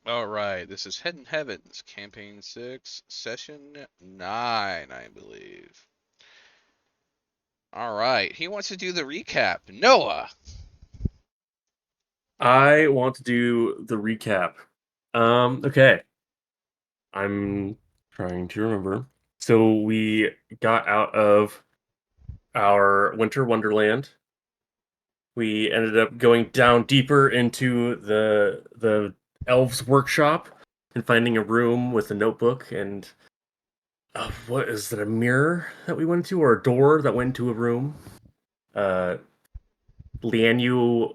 All right, this is Hidden Heavens, Campaign 6, Session 9, I believe. All right, he wants to do the recap. Noah! I want to do the recap. Okay. I'm trying to remember. So we got out of our winter wonderland. We ended up going down deeper into the elves' workshop and finding a room with a notebook and what is it? A mirror that we went to, or a door that went into a room? Uh, Lianu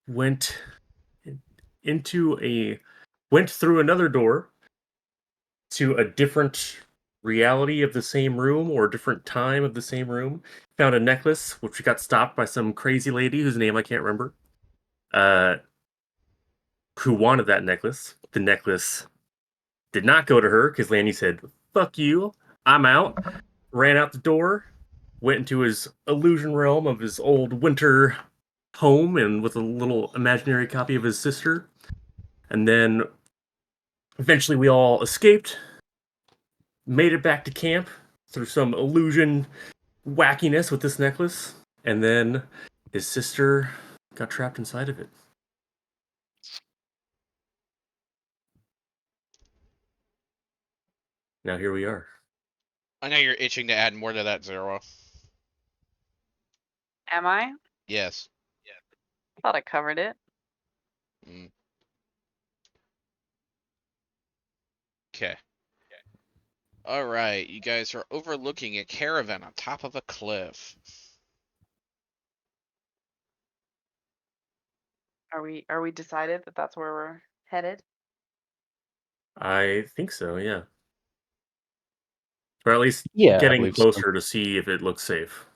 went into a went through another door to a different reality of the same room or a different time of the same room. Found a necklace, which got stopped by some crazy lady whose name I can't remember. Uh, who wanted that necklace? The necklace did not go to her because Lanny said, "Fuck you, I'm out." Ran out the door, went into his illusion realm of his old winter home, and with a little imaginary copy of his sister. And then eventually we all escaped, made it back to camp through some illusion wackiness with this necklace, and then his sister got trapped inside of it. Now here we are. I know you're itching to add more to that, Zero. Am I? Yes. Thought I covered it. Mm. Okay. All right, you guys are overlooking a caravan on top of a cliff. Are we decided that that's where we're headed? I think so, yeah. Or at least Yeah, I getting believe so. closer to see if it looks safe.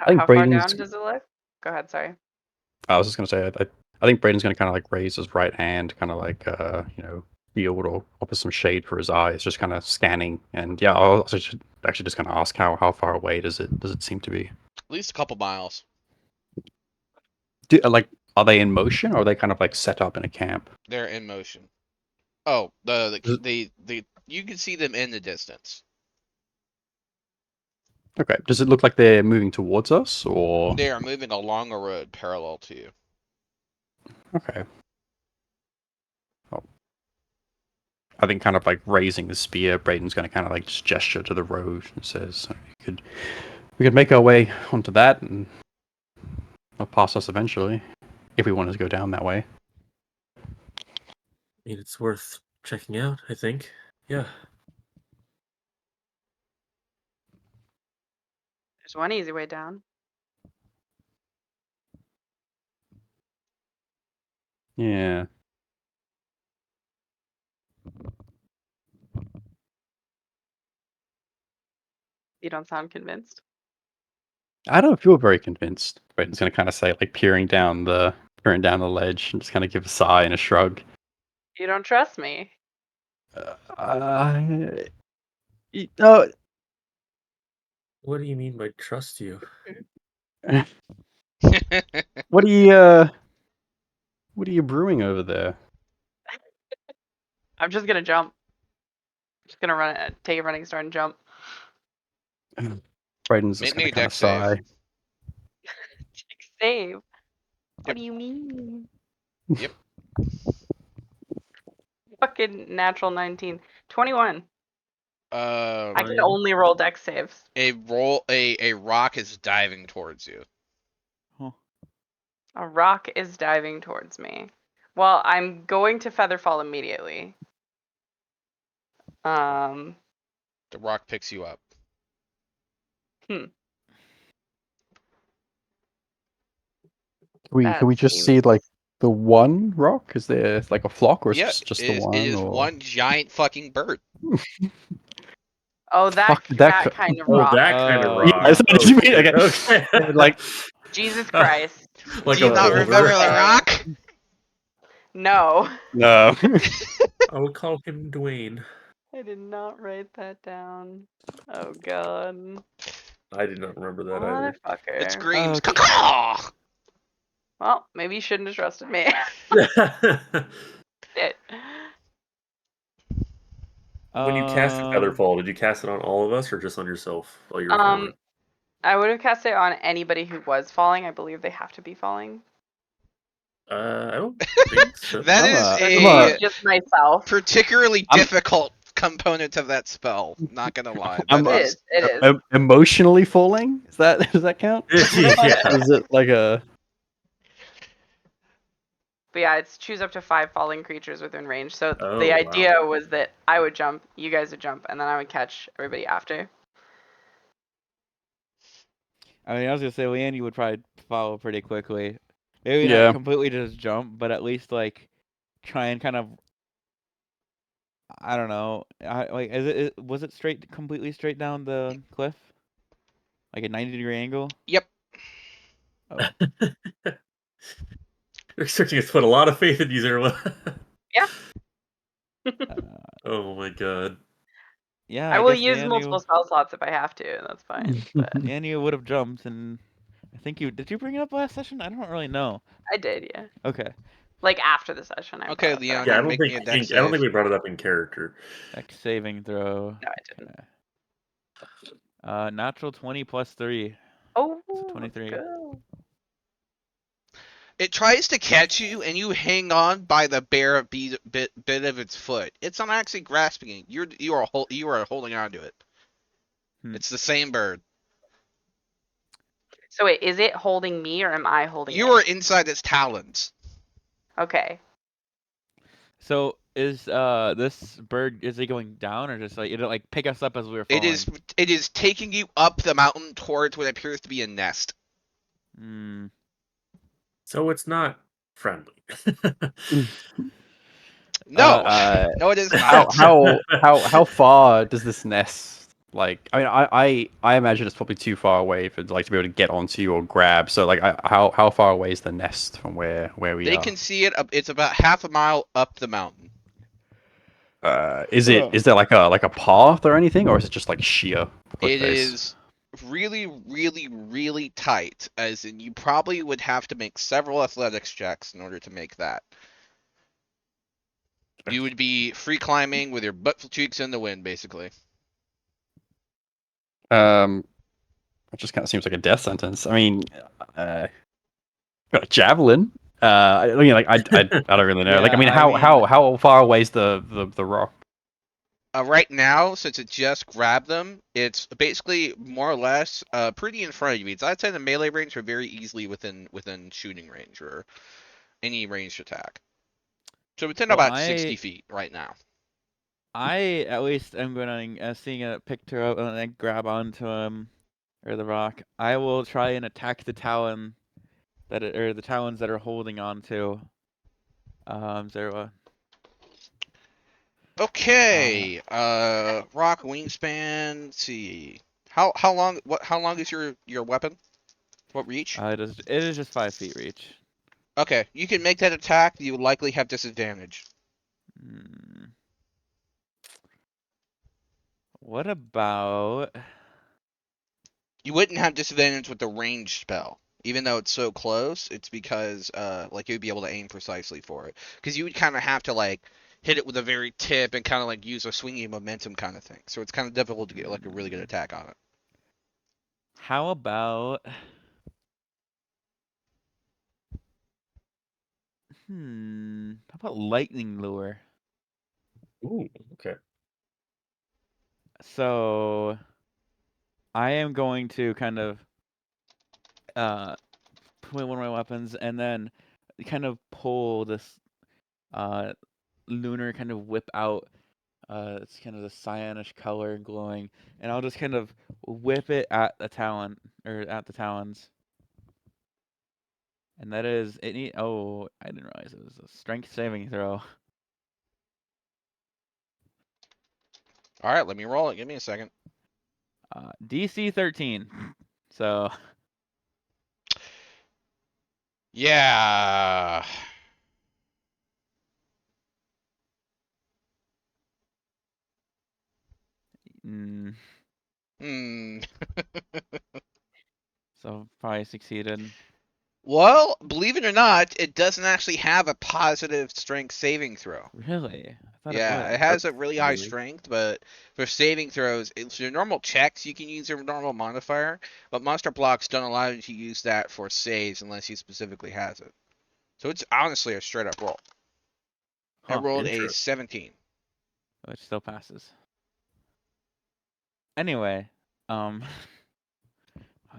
think How far Braden's- down does it look? Go ahead, sorry. I was just gonna say, I think Braden's gonna kind of like raise his right hand, kind of like shield or put some shade for his eyes, just kind of scanning. And yeah, I was actually just gonna ask how far away does it seem to be? At least a couple miles. Are they in motion, or are they kind of like set up in a camp? They're in motion. Oh, the you can see them in the distance. Okay. Does it look like they're moving towards us, or They are moving along a road parallel to you. okay? Oh. I think kind of like raising the spear, Braden's gonna kind of like just gesture to the road and says, we could make our way onto that and they'll pass us eventually, if we wanted to go down that way. I mean, it's worth checking out, I think. Yeah. There's one easy way down. Yeah. You don't sound convinced. I don't feel very convinced. Braden's gonna kind of say, like peering down the ledge, and just kind of give a sigh and a shrug. You don't trust me. No. What do you mean by trust you? What are you brewing over there? I'm just gonna jump. Just gonna take a running start and jump. Braden's just Make gonna me a kind deck of save. sigh. Save. Yep. What do you mean? Yep. Fucking natural 19. 21. I can Ryan? only roll dex saves. A rock is diving towards you. A rock is diving towards me. Well, I'm going to Featherfall immediately. The rock picks you up. Can we just seems- see like the one rock? Is there like a flock, or is Yeah, it just it the is, one? it is or... one giant fucking bird. Oh, that Fuck, that kind of Oh, rock. that kind of Yeah, rock. that's what you mean. shit. Okay. Okay. Like, Jesus Christ. Like Do you a not boulder. remember the rock? No. no. I would call him Dwayne. I did not write that down. Oh god. I did not remember that either. Motherfucker. It screams, Okay. caw. Well, maybe you shouldn't have trusted me. Shit. When you cast a Um, Featherfall, did you cast it on all of us or just on yourself while you were falling? I would have cast it on anybody who was falling. I believe they have to be falling. I don't think so. That I'm is a- So I'm a maybe just myself. particularly I'm- difficult component of that spell. Not gonna lie. I'm That a- It is- is. It is. Emotionally falling? Is that does that count? Yeah. Is it like a? But yeah, it's choose up to 5 falling creatures within range. So Oh, the wow. idea was that I would jump, you guys would jump, and then I would catch everybody after. I mean, I was gonna say Leanne would probably follow pretty quickly. Maybe Yeah. not completely just jump, but at least like try and kind of. I don't know. Like, was it completely straight down the cliff, like a 90-degree angle? Yep. Oh, You're expecting us to put a lot of faith in you, Zerwa. uh, Oh my god. yeah. I will guess use multiple spell slots if I have to. That's fine. But Leanne would have jumped, and I think you did. You bring it up last session? I don't really know. I did, yeah. Okay. Like after the session, I Okay, brought it Leon, up. Yeah, I you're don't making think a dex I don't think save. we brought it up in character. Dex saving throw. No, I didn't. Natural 20 plus 3. Oh, So 23. go. It tries to catch you, and you hang on by the bare bit of its foot. It's not actually grasping it. You are holding on to it. Hmm. It's the same bird. So wait, is it holding me or am I holding You it? are inside its talons. Okay. So is this bird, is it going down, or just like did it like pick us up as we were falling? It is taking you up the mountain towards what appears to be a nest. Hmm. So it's not friendly. No, Uh, no, it is how not. how far does this nest like? I mean, I imagine it's probably too far away for like to be able to get onto you or grab. So like, how far away is the nest from where we They are? can see it. It's about half a mile up the mountain. Is there like a path or anything, or is it just like sheer cliff It face? is really, really, really tight. As in, you probably would have to make several athletics checks in order to make that. You would be free climbing with your butt cheeks in the wind, basically. It just kind of seems like a death sentence. I mean, got a javelin. I mean, like I don't really know. Like, I Yeah, mean, I how far away is the rock? Right now, since it just grabbed them, it's basically more or less pretty in front of you. It's outside the melee range, but very easily within shooting range or any ranged attack. So within Well, about 60 feet right now. I at least am going to seeing a picture of and then grab onto him or the rock. I will try and attack the talon or the talons that are holding on to Zerwa. Okay. Rock wingspan. Let's see. How long is your weapon? What reach? It is just 5 feet reach. Okay, you can make that attack. You would likely have disadvantage. Hmm. What about? You wouldn't have disadvantage with the ranged spell, even though it's so close. It's because like you'd be able to aim precisely for it, because you would kind of have to like hit it with a very tip and kind of like use a swinging momentum kind of thing. So it's kind of difficult to get like a really good attack on it. How about? How about lightning lure? Ooh, okay. So I am going to kind of put one of my weapons and then kind of pull this lunar kind of whip out. It's kind of the cyanish color glowing, and I'll just kind of whip it at the talon or at the talons. And that is it. Oh, I didn't realize it was a strength saving throw. All right, let me roll it. Give me a second. DC 13. So Yeah. mm, Hmm. So probably succeeded. Well, believe it or not, it doesn't actually have a positive strength saving throw. Really? I thought it Yeah, would. it has That's a really high unique. strength, but for saving throws, it's your normal checks. You can use your normal modifier, but monster blocks don't allow you to use that for saves unless he specifically has it. So it's honestly a straight up roll. I Huh. rolled a Interesting. 17. Which still passes. Anyway, I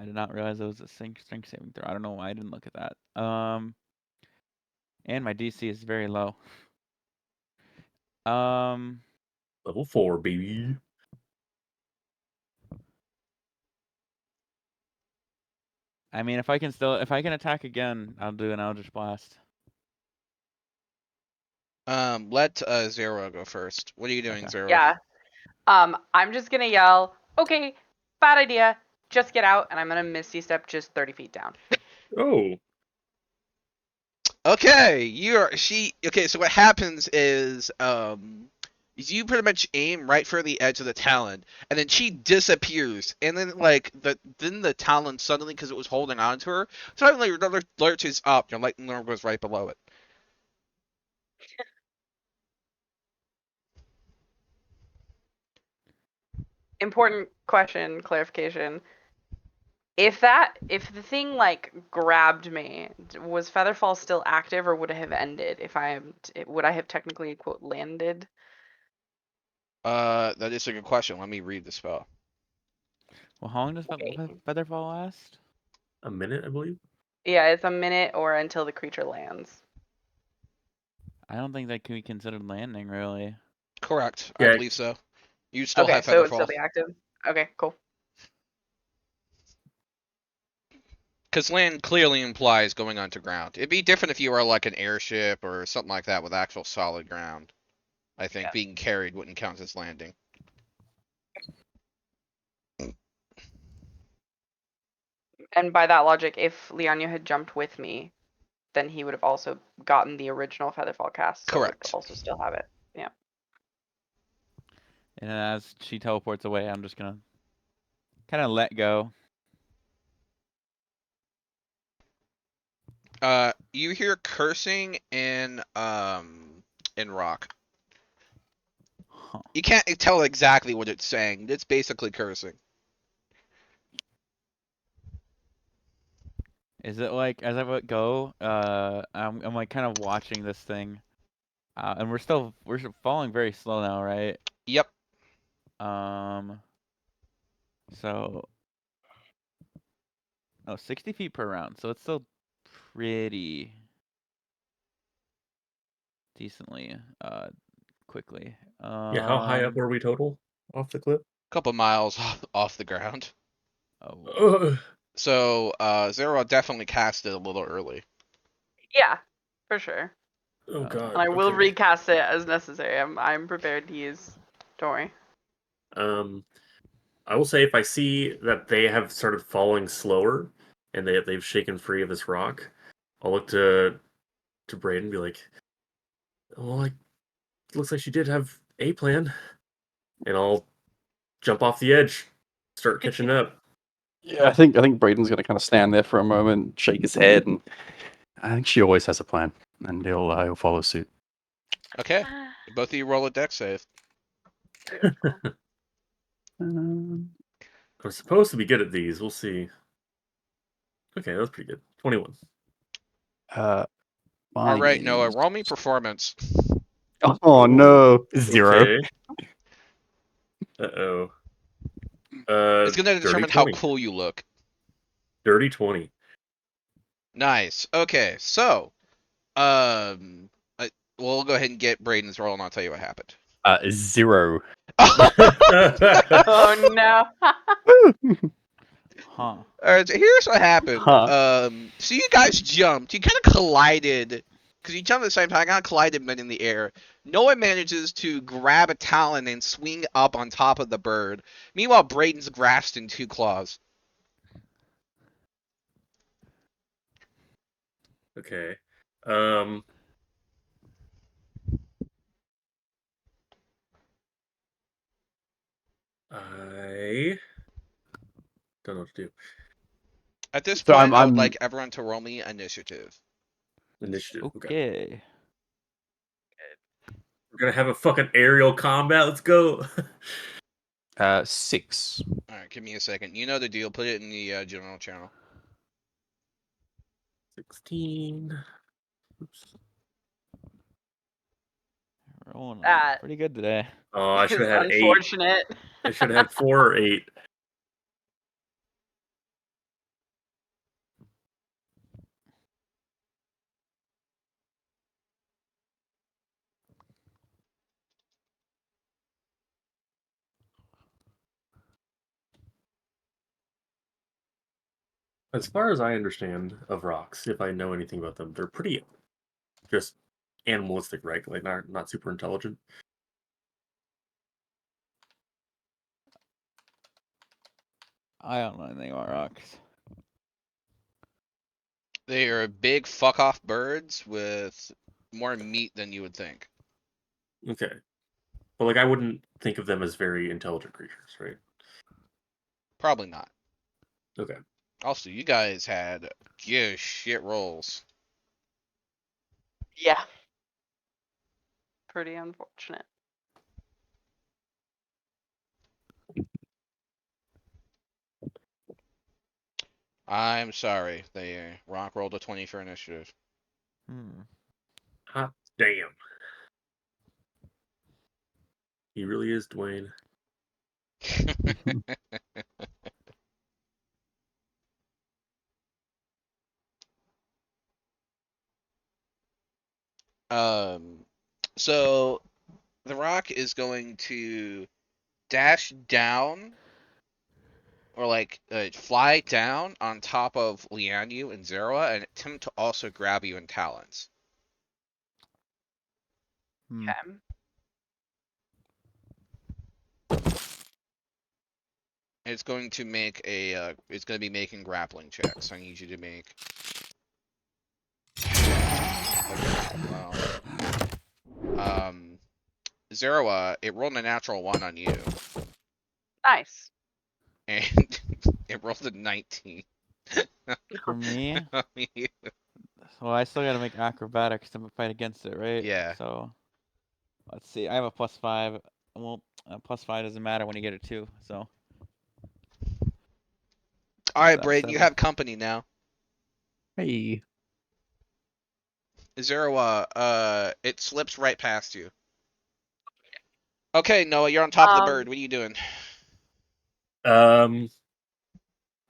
did not realize it was a strength saving throw. I don't know why I didn't look at that. And my DC is very low. Level 4, baby. I mean, if I can attack again, I'll do an Eldritch Blast. Let Zero go first. What are you doing, Okay. Zero? Yeah. I'm just gonna yell, okay, bad idea. Just get out, and I'm gonna Misty Step just 30 feet down. Oh, Okay, okay, so what happens is you pretty much aim right for the edge of the talon, and then she disappears, and then the talon suddenly, because it was holding on to her, suddenly lurches up, and lightning orb goes right below it. Important question, clarification. If the thing like grabbed me, was Featherfall still active, or would it have ended if would I have technically quote landed? That is a good question. Let me read the spell. Well, how long does Okay. Featherfall last? a minute, I believe. Yeah, it's a minute or until the creature lands. I don't think that can be considered landing, really. Correct. I Yeah. believe so. You still Okay, have so it would still Featherfall. be active. Okay, cool. Because land clearly implies going onto ground. It'd be different if you were like an airship or something like that with actual solid ground. I think Yeah. being carried wouldn't count as landing. And by that logic, if Leonia had jumped with me, then he would have also gotten the original Featherfall cast, so would Correct. also still have it. Yeah. And as she teleports away, I'm just gonna kind of let go. You hear cursing in rock. Huh. You can't tell exactly what it's saying. It's basically cursing. Is it like as I let go? I'm like kind of watching this thing, and we're falling very slow now, right? Yep. So 60 feet per round, so it's still pretty decently quickly. Yeah, how high up were we total off the cliff? Couple miles off the ground. Oh, Ugh. So Zero definitely cast it a little early. Yeah, for sure. Oh god. And I will okay. recast it as necessary. I'm prepared to use. Don't worry. I will say if I see that they have started falling slower and they've shaken free of this rock, I'll look to Braden and be like, "Well, like, looks like she did have a plan," and I'll jump off the edge, start catching up. Yeah, I think Braden's gonna kind of stand there for a moment, shake his head, and I think she always has a plan, and he'll follow suit. Okay. Both of you roll a dex save. Um, I'm supposed to be good at these. We'll see. Okay, that's pretty good. 21. All mine right, Noah, is- roll me performance. Oh no, 0. Okay. Uh-oh. It's gonna Dirty determine how 20. cool you look. Dirty 20. Nice. Okay, so we'll go ahead and get Braden's roll, and I'll tell you what happened. 0. Oh no. huh. Alright, so here's what happened. Huh. So you guys jumped. You kind of collided, because you jumped at the same time. Kind of collided, but in the air. Noah manages to grab a talon and swing up on top of the bird. Meanwhile, Braden's grasped in 2 claws. Okay. I know what to do. At this So point, I would I'm- like everyone to roll me initiative. Initiative. Okay. Okay. We're gonna have a fucking aerial combat. Let's go. 6. All right, give me a second. You know the deal. Put it in the general channel. 16. Oops. Rolling That pretty good today. Oh, I should is have had 8. unfortunate. I should have had 4 or 8. As far as I understand of rocks, if I know anything about them, they're pretty just animalistic, right? Like not super intelligent. I don't know anything about rocks. They are big fuck off birds with more meat than you would think. Okay. But like I wouldn't think of them as very intelligent creatures, right? Probably not. Okay. Also, you guys had shit rolls. Yeah. Pretty unfortunate. I'm sorry. They Rock rolled a 20 for initiative. Hmm. Hot damn. He really is Dwayne. So the Rock is going to dash down or like fly down on top of Lianyu and Zerua and attempt to also grab you in talons. Hmm. Okay. It's going to make a it's going to be making grappling checks. I need you to make well, Zerua, it rolled a natural 1 on you Nice. and it rolled a 19 For me, on you. well, I still gotta make acrobatics to fight against it, right? Yeah. So, let's see. I have a +5. Well, +5 doesn't matter when you get a 2. So. All right, That's Braden, you 7. have company now. Hey. Zerua, it slips right past you. Okay, Noah, you're on top of the bird. What are you doing?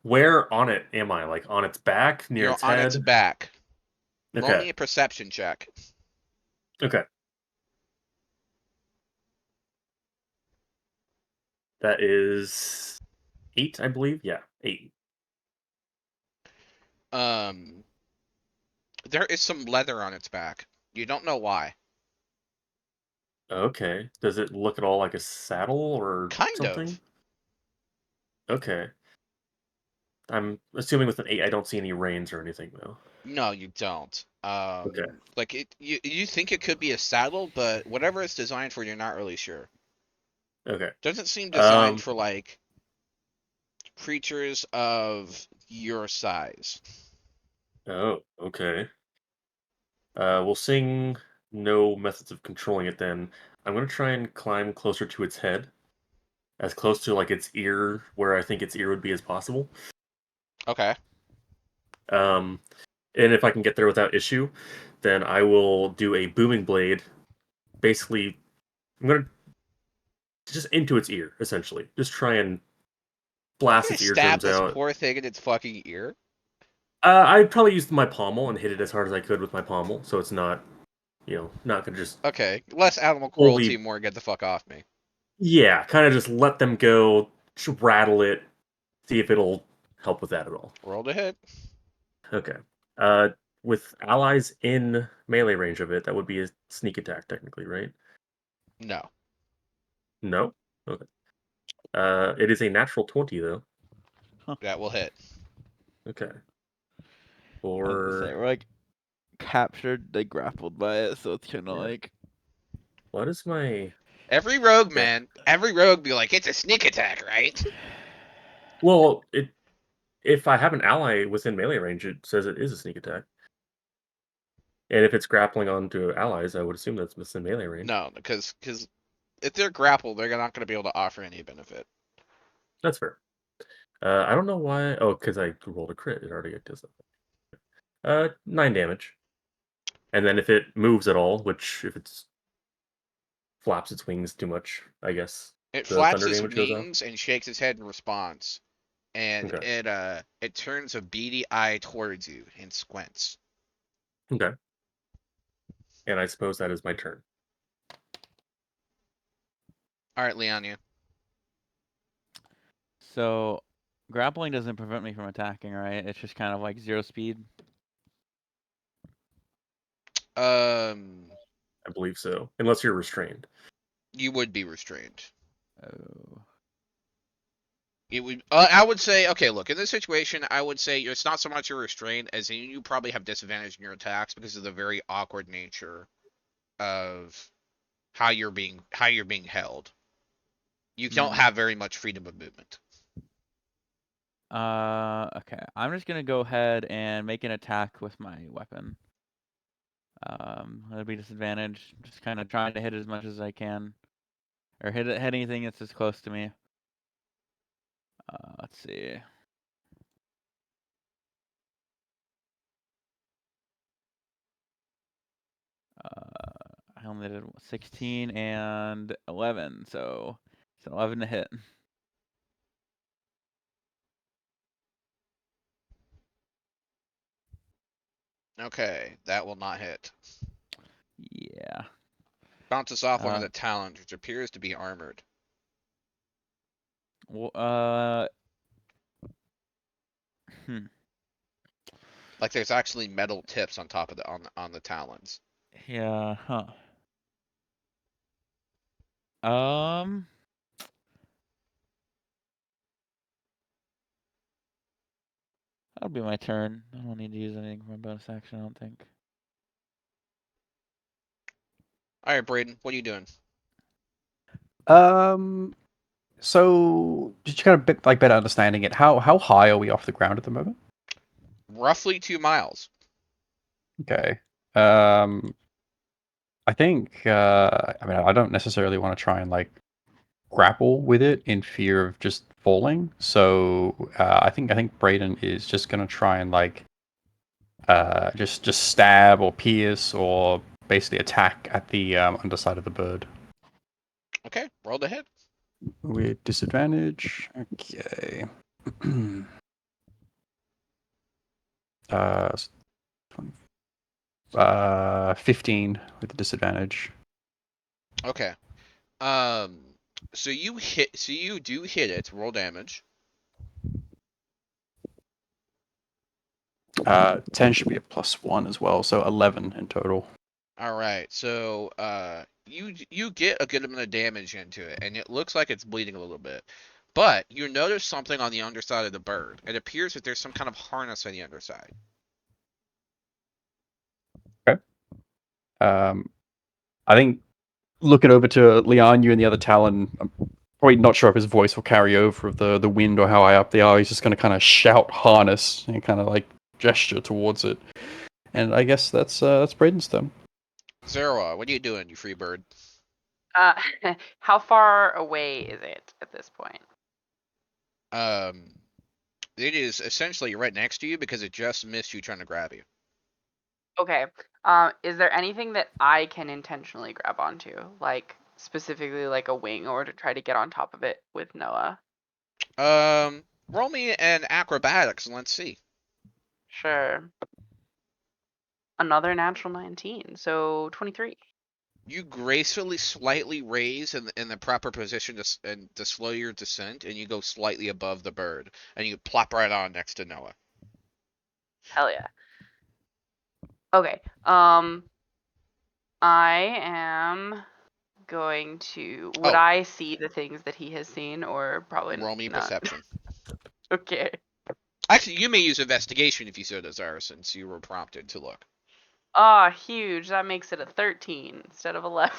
Where on it am I? Like on its back, near You're its on head? its back. Roll Okay. me a perception check. Okay. That is 8, I believe. Yeah, 8. There is some leather on its back. You don't know why. Okay. Does it look at all like a saddle or Kind something? of. Okay. I'm assuming with an 8, I don't see any reins or anything though. No, you don't. Okay. Like you think it could be a saddle, but whatever it's designed for, you're not really sure. Okay. Doesn't seem designed Um, for like creatures of your size. Oh, okay. We'll sing no methods of controlling it then. I'm gonna try and climb closer to its head. As close to like its ear, where I think its ear would be as possible. Okay. And if I can get there without issue, then I will do a booming blade. Basically, I'm gonna just into its ear, essentially. Just try and blast Okay, its stab eardrums this out. poor thing in its fucking ear. I'd probably use my pommel and hit it as hard as I could with my pommel, so it's not, not gonna just Okay, less animal fully. cruelty, more get the fuck off me. Yeah, kind of just let them go, just rattle it, see if it'll help with that at all. Roll to hit. Okay. With allies in melee range of it, that would be a sneak attack technically, right? No. No? Okay. It is a natural 20 though. That will hit. Okay. I was gonna say, For we're like captured, like grappled by it, so it's kind of Yeah. like. what is my Every rogue, Okay. man. Every rogue be like, it's a sneak attack, right? Well, if I have an ally within melee range, it says it is a sneak attack. And if it's grappling onto allies, I would assume that's within melee range. No, because if they're grappled, they're not going to be able to offer any benefit. That's fair. I don't know why. Oh, because I rolled a crit. It already does that. 9 damage. And then if it moves at all, which if it's flaps its wings too much, I guess It the flaps thunder its damage goes off. wings and shakes its head in response, and Okay. it turns a beady eye towards you and squints. Okay. And I suppose that is my turn. All right, Leonia. So, grappling doesn't prevent me from attacking, right? It's just kind of like 0 speed. I believe so, unless you're restrained. You would be restrained. Oh. It would. I would say, okay, look, in this situation, I would say it's not so much you're restrained as you probably have disadvantage in your attacks because of the very awkward nature of how you're being held. You don't have very much freedom of movement. Okay. I'm just gonna go ahead and make an attack with my weapon. That'll be disadvantage. Just kind of trying to hit as much as I can, or hit anything that's as close to me. Let's see. I only did 16 and 11, so it's an 11 to hit. Okay, that will not hit. Yeah. Bounces off one of the talons, which appears to be armored. Like there's actually metal tips on top of on the talons. Yeah, huh. That'll be my turn. I don't need to use anything for my bonus action, I don't think. All right, Braden, what are you doing? So just kind of better understanding it. How high are we off the ground at the moment? Roughly 2 miles. Okay. I think. I mean, I don't necessarily want to try and like grapple with it in fear of just falling. So I think Braden is just gonna try and like just stab or pierce or basically attack at the underside of the bird. Okay, roll the hit. With disadvantage. Okay. 15 with the disadvantage. Okay. So you do hit it. Roll damage. 10 should be a +1 as well, so 11 in total. All right. So you get a good amount of damage into it, and it looks like it's bleeding a little bit. But you notice something on the underside of the bird. It appears that there's some kind of harness on the underside. Okay. I think looking over to Leon, you and the other Talon, I'm probably not sure if his voice will carry over of the wind or how high up they are. He's just going to kind of shout harness and kind of like gesture towards it. And I guess that's Braden's turn. Zerwa, what are you doing, you free bird? How far away is it at this point? It is essentially right next to you because it just missed you trying to grab you. Okay. Is there anything that I can intentionally grab onto, like specifically like a wing, or to try to get on top of it with Noah? Roll me an acrobatics and let's see. Sure. Another natural 19, so 23. You gracefully slightly raise in the proper position to slow your descent, and you go slightly above the bird, and you plop right on next to Noah. Hell yeah. Okay. I am going to. Would I see the things that he has seen, or probably Roll me not? perception. Okay. Actually, you may use investigation if you so desire, since you were prompted to look. Ah, huge. That makes it a 13 instead of 11.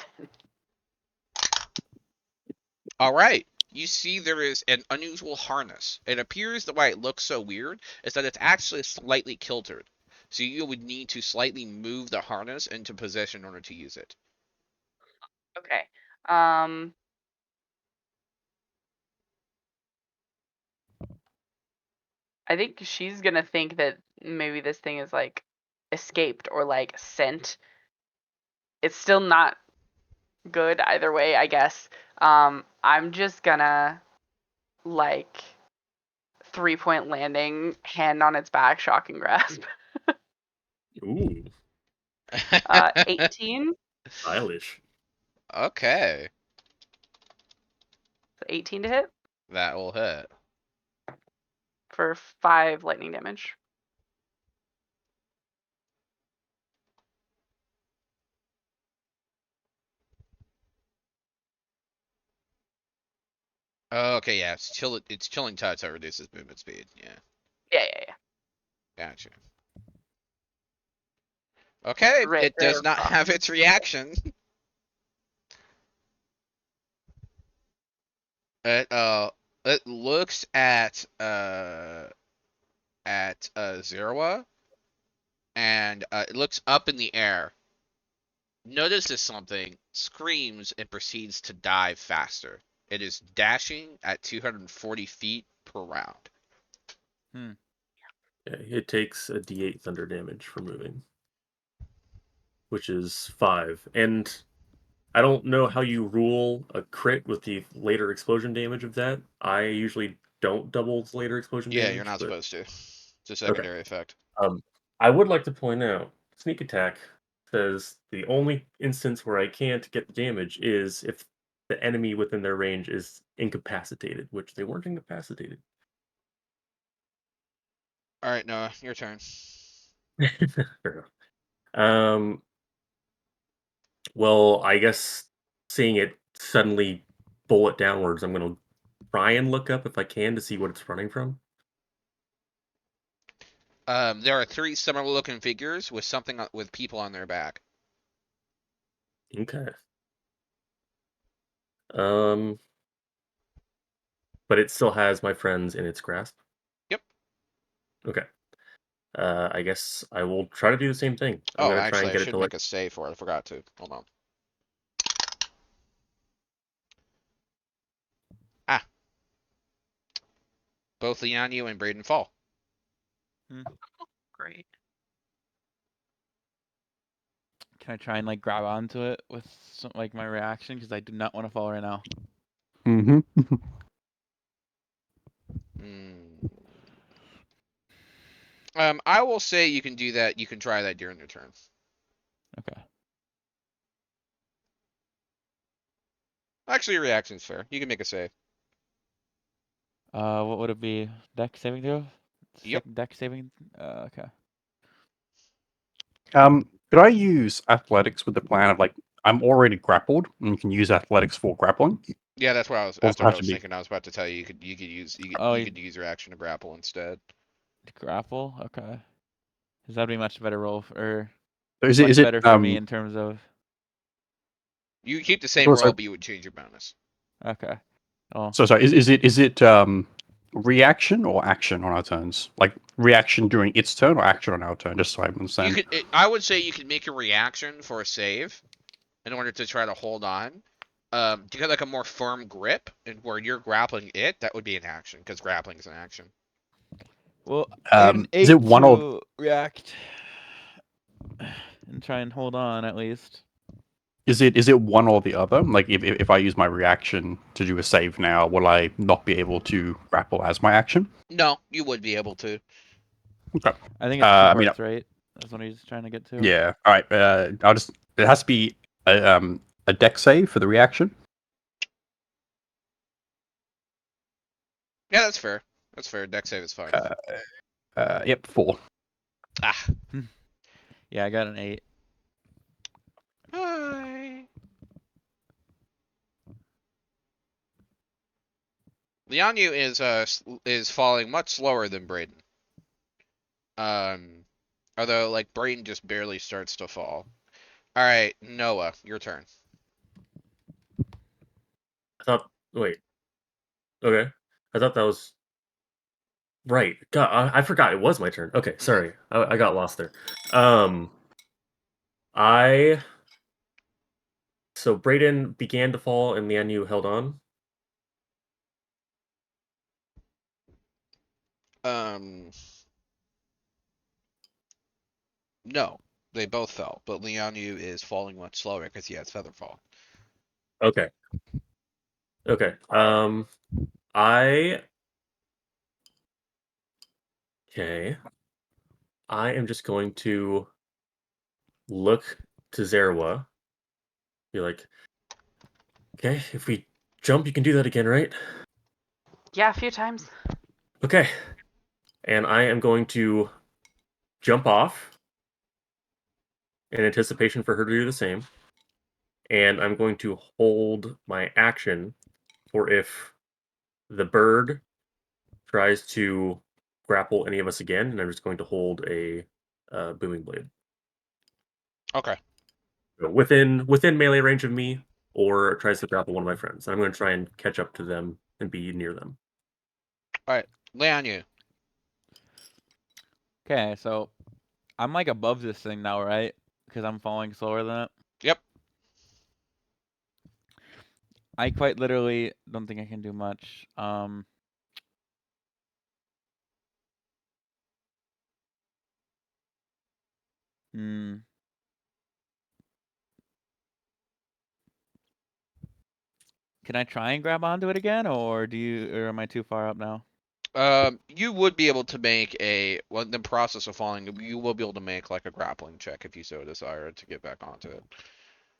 All right. you see there is an unusual harness. It appears that why it looks so weird is that it's actually slightly kiltered. So you would need to slightly move the harness into position in order to use it. Okay. Um. I think she's gonna think that maybe this thing is like escaped or like sent. It's still not good either way, I guess. I'm just gonna like 3-point landing, hand on its back, shocking grasp. Ooh, 18. stylish. Okay, 18 to hit that will hit. for 5 lightning damage. Oh, okay, yeah, it's chilling touch that reduces movement speed. Yeah, Yeah. gotcha. Okay, Right it there does not across. have its reaction. It looks at Zerwa, and it looks up in the air, notices something, screams, and proceeds to dive faster. It is dashing at 240 feet per round. Yeah, it takes a D8 thunder damage for moving, which is 5. And I don't know how you rule a crit with the later explosion damage of that. I usually don't double the later explosion Yeah, damage, you're not but supposed to. It's a okay. secondary effect. I would like to point out, sneak attack says the only instance where I can't get the damage is if the enemy within their range is incapacitated, which they weren't incapacitated. All right, Noah, your turn. Fair enough. Well, I guess seeing it suddenly bullet downwards, I'm gonna try and look up if I can to see what it's running from. There are 3 similar-looking figures with something with people on their back. Okay. Um, but it still has my friends in its grasp. Yep. Okay. I guess I will try to do the same thing. I'm Oh, gonna try actually, and I get it should to make a save for it. I forgot to. Hold on. Ah, both Lianyu and Braden fall. Great. Can I try and like grab onto it with some, like my reaction? Because I do not want to fall right now. Mm-hmm. Hmm. I will say you can do that. You can try that during your turn. Okay. Actually, your reaction's fair. You can make a save. What would it be? Deck saving throw? Yep. Deck saving. Okay. Could I use athletics with the plan of like I'm already grappled and you can use athletics for grappling? Yeah, that's what I was. Or That's does it what I have to was be? thinking. I was about to tell you. You could use Oh, you could use your action to grapple instead. grapple. Okay. Because that'd be much better roll or Is much it better for me in terms of. You keep the I same thought so. roll, but you would change your bonus. Okay. Oh. So sorry, is it reaction or action on our turns? Like reaction during its turn or action on our turn? Just so I understand. I would say you could make a reaction for a save in order to try to hold on. To get like a more firm grip, and where you're grappling it, that would be an action because grappling is an action. Well, I got an 8 is it one or to react and try and hold on at least. is it one or the other? Like if I use my reaction to do a save now, will I not be able to grapple as my action? No, you would be able to. Okay. I think it's 2 I mean, parts, right? That's what he's trying to get to. yeah. All right. I'll just. It has to be a deck save for the reaction. Yeah, that's fair. That's fair. Deck save is fine. Yep, 4. Ah. Yeah, I got an 8. Hi. Lianyu is falling much slower than Braden. Although like Braden just barely starts to fall. All right, Noah, your turn. I thought. Wait. Okay. I thought that was right. God, I forgot it was my turn. Okay, sorry. I got lost there. I So Brayden began to fall, and then you held on. No, they both fell, but Lianyu is falling much slower because he has Featherfall. Okay. Okay. I okay. I am just going to look to Zerwa. Be like, okay, if we jump, you can do that again, right? Yeah, a few times. Okay. And I am going to jump off in anticipation for her to do the same. And I'm going to hold my action for if the bird tries to grapple any of us again, and I'm just going to hold a booming blade. Okay. So within melee range of me, or tries to grapple one of my friends. I'm going to try and catch up to them and be near them. All right, Lianyu. Okay, so I'm like above this thing now, right? Because I'm falling slower than it. Yep. I quite literally don't think I can do much. Hmm. Can I try and grab onto it again, or or am I too far up now? You would be able to make in the process of falling, you will be able to make like a grappling check if you so desire to get back onto it.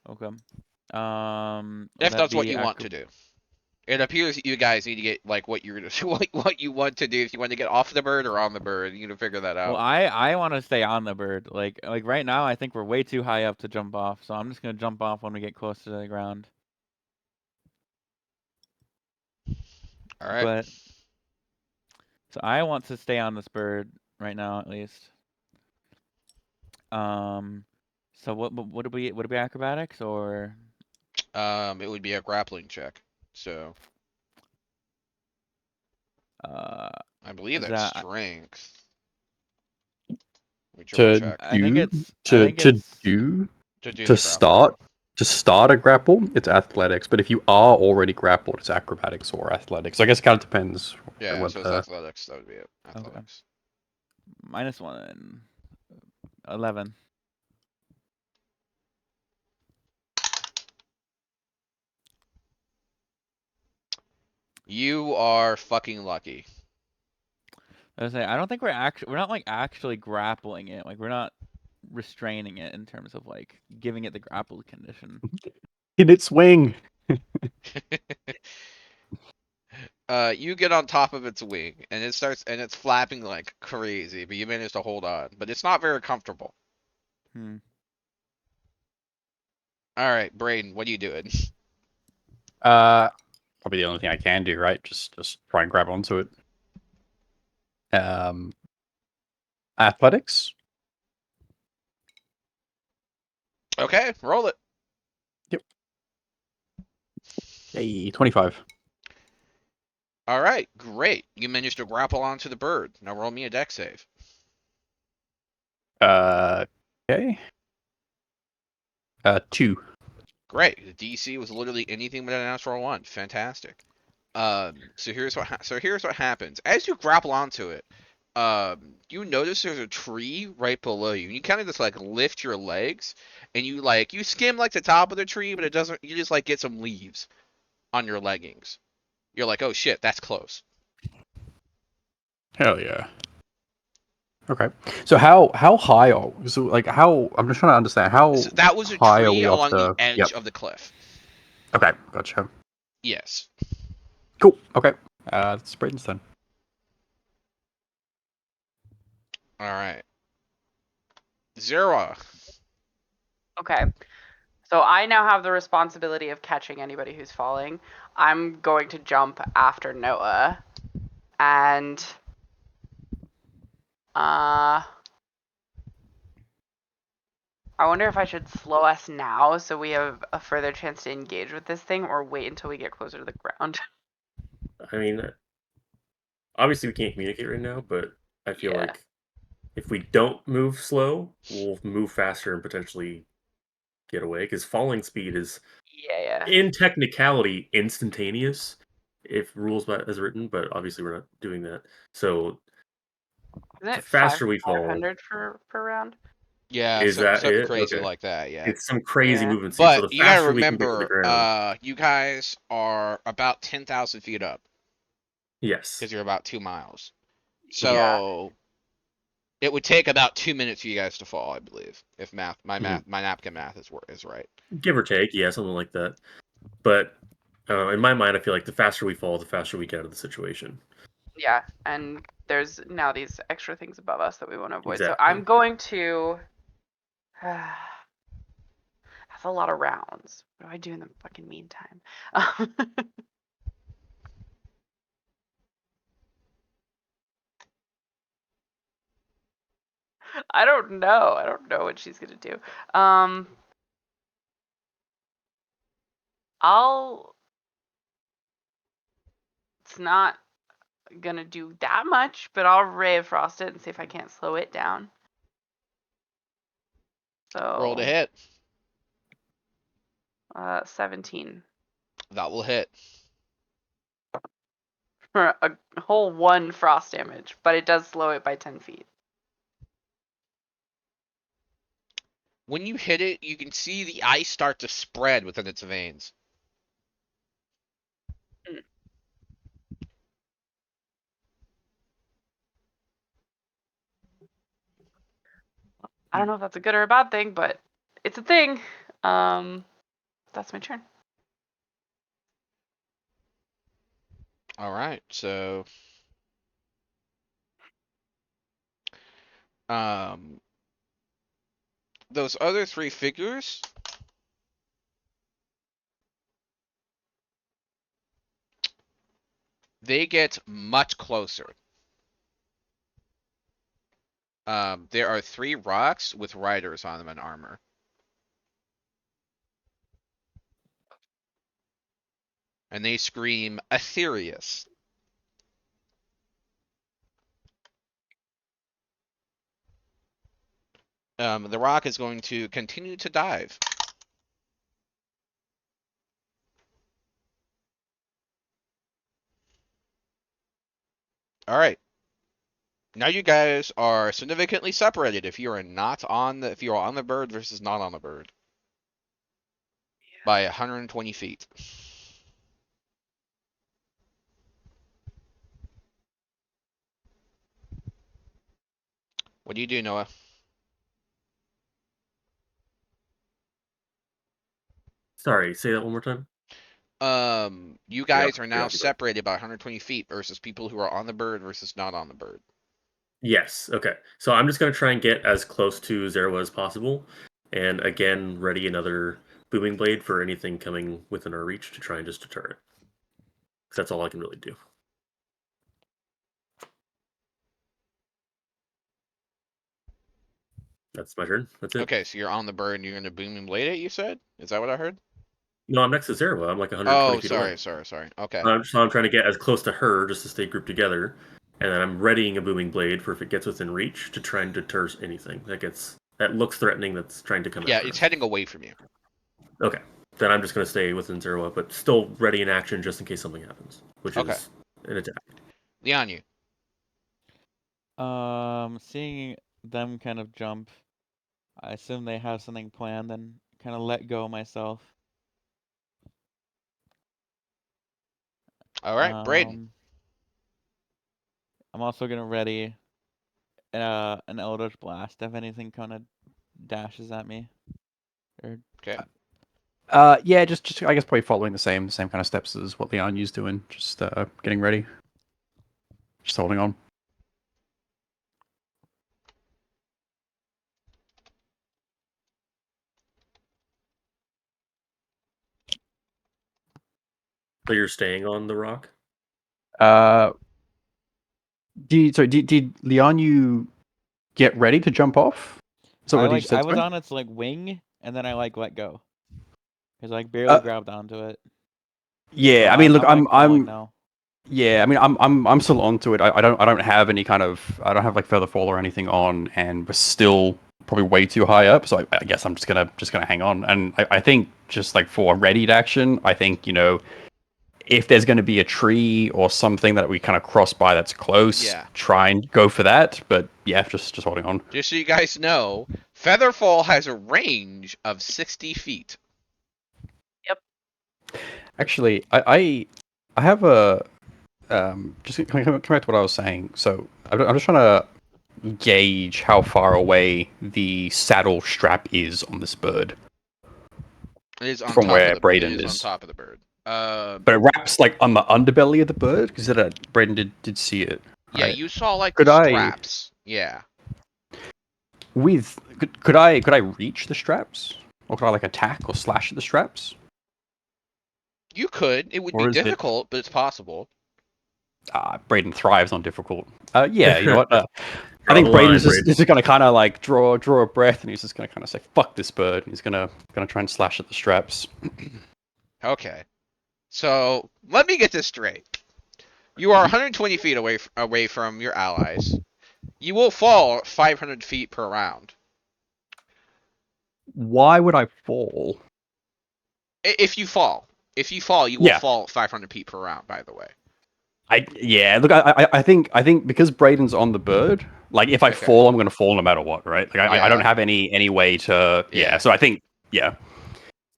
Okay. Would If that that's what be you want to do. It appears that you guys need to get like what you're what you want to do. If you want to get off the bird or on the bird, you need to figure that Well, out. I want to stay on the bird. Like right now, I think we're way too high up to jump off. So I'm just gonna jump off when we get close to the ground. All right. But so I want to stay on this bird right now, at least. So what would it be acrobatics or? It would be a grappling check. So Uh, I believe is that's that strength. Let me triple To check I think do it's to to it's do to do to the grappling. start a grapple, it's athletics. But if you are already grappled, it's acrobatics or athletics. I guess it kind of depends Yeah, so it's whether. athletics. That would be it. Athletics. -1, 11. You are fucking lucky. I was saying, I don't think we're not like actually grappling it. Like we're not restraining it in terms of like giving it the grapple condition. In its wing. You get on top of its wing, and it's flapping like crazy, but you manage to hold on. But it's not very comfortable. Hmm. All right, Braden, what are you doing? Probably the only thing I can do, right? Just try and grab onto it. Athletics. Okay, roll it. Yep. Hey, 25. All right, great. You managed to grapple onto the bird. Now roll me a dex save. Okay. 2. Great. The DC was literally anything but a natural one. Fantastic. So here's what happens. As you grapple onto it, you notice there's a tree right below you. And you kind of just like lift your legs, and you skim like the top of the tree, but it doesn't. You just like get some leaves on your leggings. You're like, oh shit, that's close. Hell yeah. Okay. So how high are so like how I'm just trying to understand how So that was a high are tree we off along the the edge Yep. of the cliff. Okay, gotcha. Yes. Cool. Okay. It's Brayden's turn. All right. Zera. Okay. So I now have the responsibility of catching anybody who's falling. I'm going to jump after Noah. And I wonder if I should slow us now so we have a further chance to engage with this thing or wait until we get closer to the ground. I mean, obviously we can't communicate right now, but I feel Yeah. like if we don't move slow, we'll move faster and potentially get away. Because falling speed is, Yeah. in technicality, instantaneous if rules as written, but obviously we're not doing that. So Isn't the it faster we fall, 500 per round? Yeah, is that something it? crazy Okay. like that. Yeah. It's some crazy Yeah. movement speed. So But the you gotta faster we can get to the remember, ground, you guys are about 10,000 feet up yes. because you're about 2 miles. Yeah. So it would take about 2 minutes for you guys to fall, I believe, if my napkin math is right. Give or take, yeah, something like that. But in my mind, I feel like the faster we fall, the faster we get out of the situation. Yeah, and there's now these extra things above us that we want to avoid. So Exactly. I'm going to. That's a lot of rounds. What do I do in the fucking meantime? I don't know. I don't know what she's gonna do. It's not gonna do that much, but I'll Ray of Frost it and see if I can't slow it down. So Roll to hit. 17 That will hit. for a whole 1 frost damage, but it does slow it by 10 feet. When you hit it, you can see the ice start to spread within its veins. I don't know if that's a good or a bad thing, but it's a thing. That's my turn. All right, so those other 3 figures, they get much closer. There are 3 rocks with riders on them and armor. And they scream, Aetherius. The rock is going to continue to dive. All right. Now you guys are significantly separated if you are on the bird versus not on the bird. By 120 feet. What do you do, Noah? Sorry, say that one more time. You guys are You're now on the bird. separated by 120 feet versus people who are on the bird versus not on the bird. Yes. Okay. So I'm just gonna try and get as close to Zerwa as possible, and again, ready another booming blade for anything coming within our reach to try and just deter it. Because that's all I can really do. That's my turn. That's it. Okay, so you're on the bird and you're going to booming blade it, you said? Is that what I heard? No, I'm next to Zerwa. I'm like 120 Oh, feet away. sorry. Okay. So I'm trying to get as close to her just to stay grouped together, and then I'm readying a booming blade for if it gets within reach to try and deter anything that looks threatening that's trying to come Yeah, after it's us. heading away from you. Okay. Then I'm just going to stay within Zerwa, but still ready in action just in case something happens, which Okay. is an attack. Leon, you. Seeing them kind of jump, I assume they have something planned and kind of let go myself. All right, Braden. I'm also gonna ready an Eldritch Blast if anything kind of dashes at me. Or Okay. Yeah, just I guess probably following the same kind of steps as what Leon used doing. Just getting ready, just holding on. So you're staying on the rock? Did Leon you get ready to jump off? So what you said? I was on its like wing and then I like let go. Cause I like barely grabbed onto it. Yeah, So I mean, look, I'm like falling I'm now. Yeah, I mean, I'm still onto it. I don't have any kind of I don't have like feather fall or anything on, and we're still probably way too high up. So I guess I'm just gonna hang on. And I think just like for readied action, I think if there's going to be a tree or something that we kind of cross by that's close, Yeah. try and go for that. But yeah, just holding on. Just so you guys know, Featherfall has a range of 60 feet. Actually, I have a just coming back to what I was saying. So I'm just trying to gauge how far away the saddle strap is on this bird It is on from top of where the. Braden It is on is. top of the bird. But it wraps like on the underbelly of the bird because Braden did see it. Yeah, Right? you saw like Could the I straps. Yeah. could I reach the straps, or could I like attack or slash at the straps, You could. It would be or is it difficult, but it's possible. Braden thrives on difficult? Yeah, you know what? I Draw think the Braden's line, just gonna kind of like draw a breath, and he's just gonna kind of say "fuck this bird," and he's gonna try and slash at the straps. Okay. So let me get this straight. You are 120 feet away from your allies. You will fall 500 feet per round. Why would I fall? If you fall, you will Yeah. fall 500 feet per round. By the way. Look, I think because Braden's on the bird, like if I Okay. fall, I'm gonna fall no matter what, right? Like I don't Yeah. have any way to. Yeah. So I think yeah.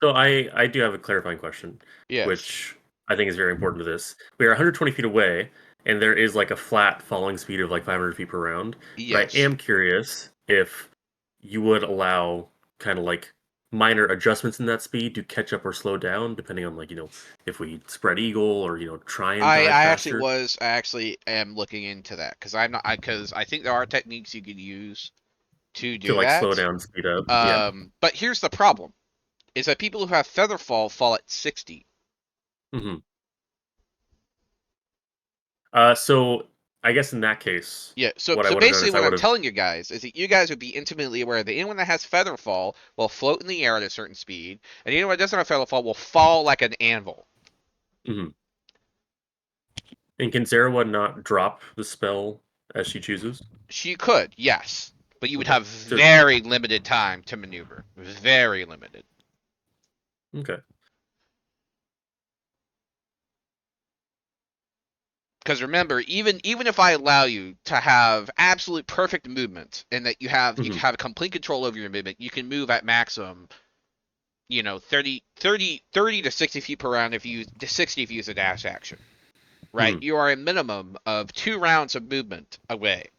So I do have a clarifying question, Yes. which I think is very important to this. We are 120 feet away, and there is like a flat falling speed of like 500 feet per round. Yes. But I am curious if you would allow kind of like minor adjustments in that speed to catch up or slow down, depending on like if we spread eagle or try and I dive actually faster. I actually am looking into that because I'm not because I think there are techniques you could use to To do like slow that. down, speed up. Yeah. But here's the problem: is that people who have Featherfall fall at 60. hmm So I guess in that case, Yeah. So what I would have done basically, is I what I'm would have. telling you guys is that you guys would be intimately aware that anyone that has Featherfall will float in the air at a certain speed, and anyone that doesn't have Featherfall will fall like an anvil. And can Zerawa not drop the spell as she chooses? She could, yes, but you would Okay. have So very limited time to maneuver. Very limited. okay. Because remember, even if I allow you to have absolute perfect movement and that you can have complete control over your movement, you can move at maximum, 30 to 60 feet per round if you use to 60 if you use a dash action. Right? You are a minimum of 2 rounds of movement away.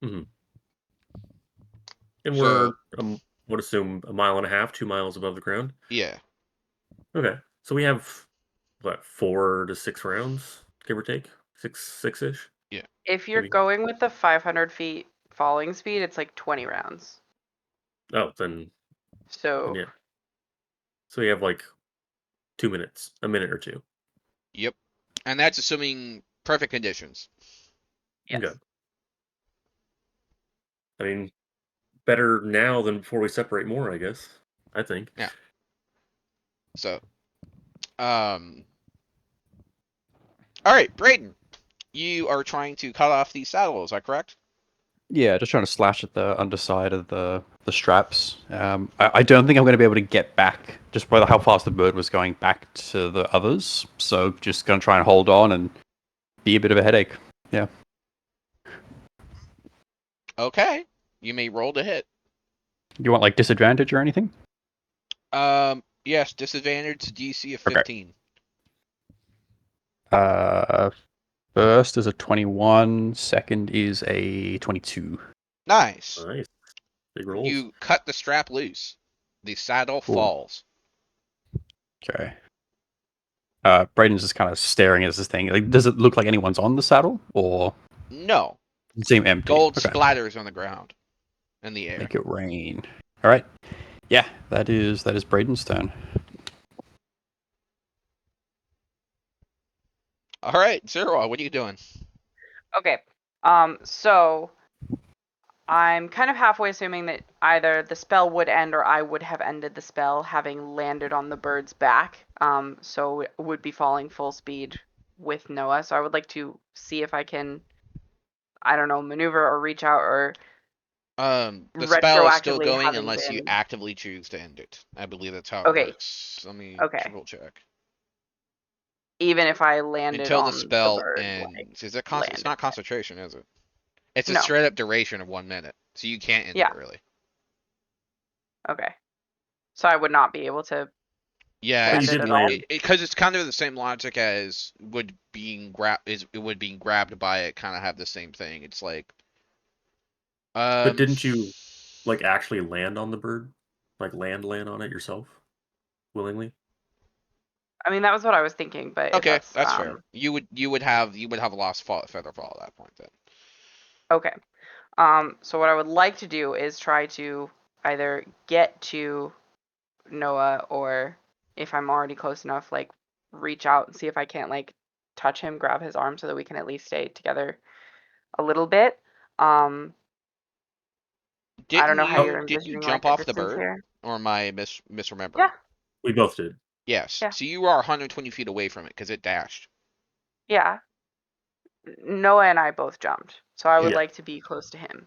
And So, we're would assume a mile and a half, 2 miles above the ground. yeah. Okay. So we have what 4 to 6 rounds, give or take, six-ish. Yeah. If you're Maybe. going with the 500 feet falling speed, it's like 20 rounds. Oh, then So yeah. So we have like 2 minutes, a minute or two. Yep. And that's assuming perfect conditions. yes. Okay. I mean, better now than before we separate more, I guess. I think. Yeah. So, all right, Braden, you are trying to cut off the saddle, is that correct? Yeah, just trying to slash at the underside of the straps. I don't think I'm going to be able to get back just by how fast the bird was going back to the others. So just going to try and hold on and be a bit of a headache. Yeah. Okay. You may roll to hit. You want like disadvantage or anything? Yes, disadvantage DC of Okay. 15. First is a 21. Second is a 22. Nice. Nice. Big rolls. You cut the strap loose. The saddle Cool. falls. Okay. Braden's just kind of staring at this thing. Like, does it look like anyone's on the saddle, or No. does it seem empty? Gold Okay. splatters on the ground. In the air. Make it rain. All right. Yeah, that is Braden's turn. All right, Zero, what are you doing? Okay. So I'm kind of halfway assuming that either the spell would end or I would have ended the spell having landed on the bird's back. So it would be falling full speed with Noah, so I would like to see if I can, I don't know, maneuver or reach out or The spell is still retroactively going having unless you been. actively choose to end it. I believe that's how it Okay. works. Let me Okay. triple check. Even if I landed Until the on the spell bird, ends. like, Is it it's landed. not concentration, is it? It's a No. straight up duration of 1 minute. So you can't end Yeah. it really. Okay. So I would not be able to. Yeah, Land you it did at all? land. because it's kind of the same logic as would being grabbed by it kind of have the same thing. It's like But didn't you like actually land on the bird? Like land on it yourself? Willingly? I mean, that was what I was thinking, but if Okay, that's fair. You would have lost feather fall at that point then. okay. So what I would like to do is try to either get to Noah, or if I'm already close enough, like reach out and see if I can't like touch him, grab his arm so that we can at least stay together a little bit. I don't know how you're Didn't you envisioning jump like the off the distance bird? here. Or am I misremembering? Yeah. We both did. Yes. Yeah. So you are 120 feet away from it because it dashed. Yeah. Noah and I both jumped, so I would Yeah. like to be close to him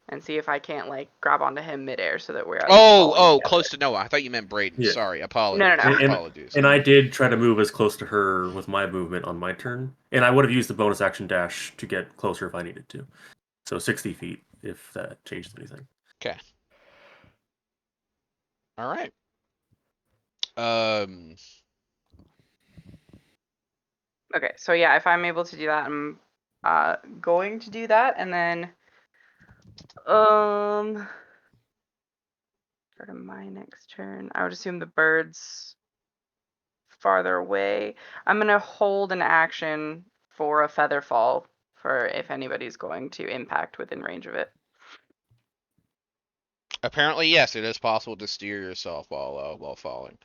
and see if I can't like grab onto him midair so that we're at least falling together. Close to Noah. I thought you meant Braden. Yeah. Sorry, apologies. No. Apologies. And I did try to move as close to her with my movement on my turn, and I would have used the bonus action dash to get closer if I needed to. So 60 feet, if that changed anything. Okay. All right. Okay, so yeah, if I'm able to do that, I'm going to do that, and then for my next turn, I would assume the bird's farther away. I'm gonna hold an action for a feather fall for if anybody's going to impact within range of it. Apparently, yes, it is possible to steer yourself while falling.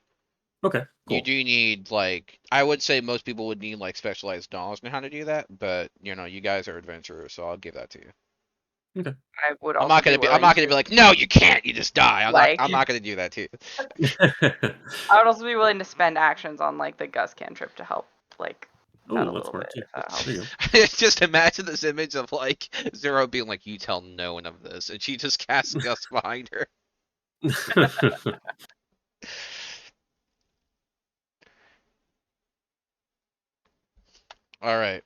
Okay, cool. You do need like I would say most people would need like specialized knowledge on how to do that, but you know you guys are adventurers, so I'll give that to you. Okay. I would. I'm Also not gonna be like, no, you can't, you just die. I'm not gonna do that to you. I would also be willing to spend actions on like the Gus cantrip to help like Oh, that a that's little smart bit. too. If that helps. There you go. Just imagine this image of like Zero being like, you tell no one of this, and she just casts Gus behind her. All right.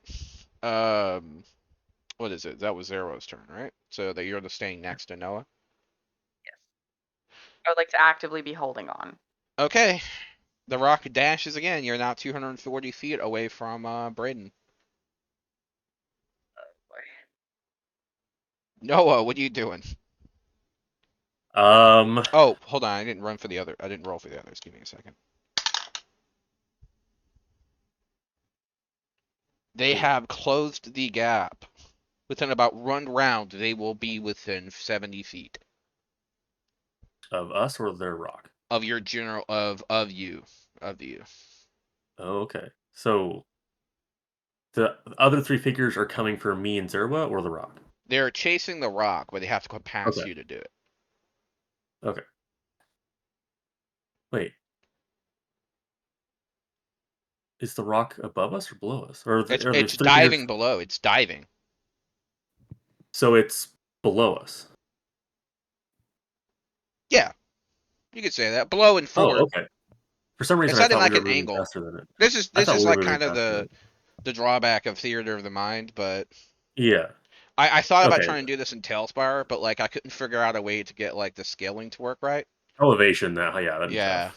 What is it? That was Zero's turn, right? So that you're just staying next to Noah. I would like to actively be holding on. Okay. The rock dashes again. You're now 240 feet away from Braden. Noah, what are you doing? Oh, hold on. I didn't roll for the others. Give me a second. They have closed the gap. Within about one round, they will be within 70 feet Of us or their rock? of your general of you. Oh, okay. So the other three figures are coming for me and Zerwa or the rock? They're chasing the rock, but they have to go past Okay. you to do it. Okay. Wait. Is the rock above us or below us? Or It's diving below. It's diving. So it's below us. Yeah, you could say that. Below and forward. Oh, okay. For some reason, It's I not in thought like we were an moving angle. faster than it. This is I thought we were like moving kind of faster than the drawback of theater of the mind, but Yeah. I thought about Okay. trying to do this in Tailspire, but like I couldn't figure out a way to get like the scaling to work right. Elevation. That'd be Yeah.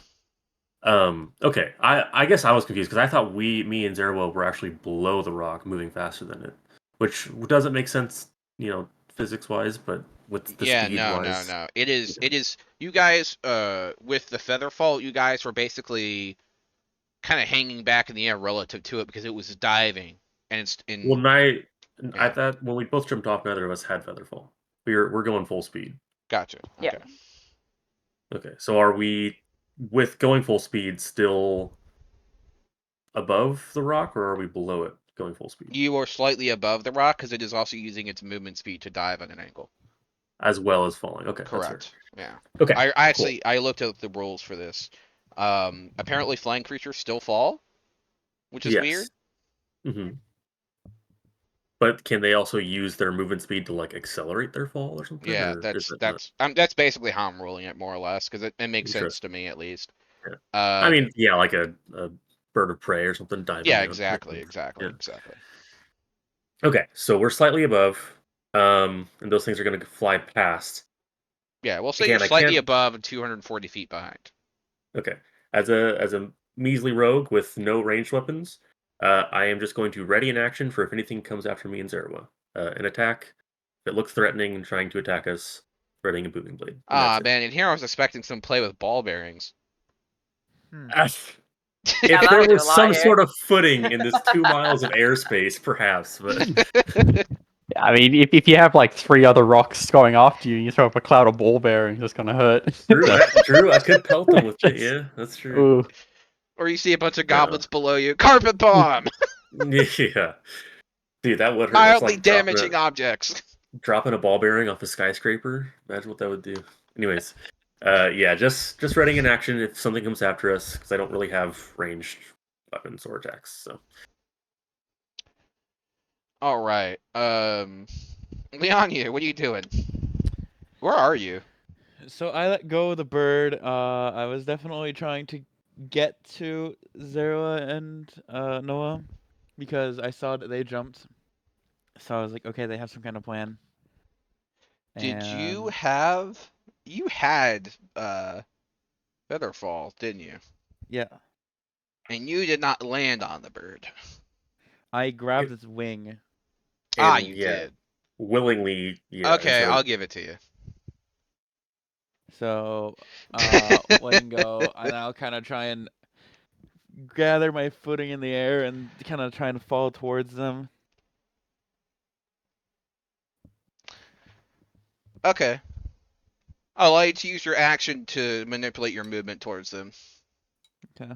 tough. Okay. I guess I was confused because I thought me and Zerwa were actually below the rock, moving faster than it, which doesn't make sense, physics wise, but with the speed wise. No. It is. You guys, with the Featherfall, you guys were basically kind of hanging back in the air relative to it because it was diving, and it's in. Well, I Yeah. thought when we both jumped off, neither of us had Featherfall. We're going full speed. Gotcha. Yeah. Okay. Okay. So are we, with going full speed, still above the rock, or are we below it going full speed? You are slightly above the rock because it is also using its movement speed to dive at an angle. As well as falling. Okay. Correct. Yeah. Okay. I actually I looked at the rules for this. Apparently flying creatures still fall, which is Yes. weird. Hmm. But can they also use their movement speed to like accelerate their fall or something? Yeah, Or is it not that's basically how I'm ruling it more or less because it makes sense interesting? to me at least. Yeah. I Um, mean, yeah, like a bird of prey or something diving yeah, down. Makes exactly, sense. exactly, Yeah. exactly. Okay, so we're slightly above, and those things are going to fly past. Yeah, we'll say you're Again, I slightly can't. above and 240 feet behind. Okay, as a measly rogue with no ranged weapons, I am just going to ready an action for if anything comes after me and Zerwa. An attack that looks threatening and trying to attack us, readying a booming blade, and that's Ah, it. man, in here I was expecting some play with ball bearings. Yeah, If that there would do a was lot some here. sort of footing in this 2 miles of airspace, perhaps, but I mean, if you have like 3 other rocks going after you, you throw up a cloud of ball bearings, it's gonna hurt. Drew, I could pelt them with it. Just- Yeah, that's true. Ooh. Or you see a bunch of No. goblins below you. Carpet bomb! Yeah, dude, that would hurt. That's Mildly like damaging objects. dropping a ball bearing off a skyscraper. Imagine what that would do. Anyways, yeah, just readying an action if something comes after us because I don't really have ranged weapons or attacks. So All right. Leonia, what are you doing? Where are you? So I let go of the bird. I was definitely trying to get to Zera and Noah because I saw that they jumped. So I was like, okay, they have some kind of plan. Did you And have... You had Featherfall, didn't you? yeah, And you did not land on the bird. I grabbed its wing. Ah, and you yeah, did. willingly, yeah. Okay, Instead I'll of, give it to you. So letting go, and I'll kind of try and gather my footing in the air and kind of try and fall towards them. Okay. I'll allow you to use your action to manipulate your movement towards them. Okay.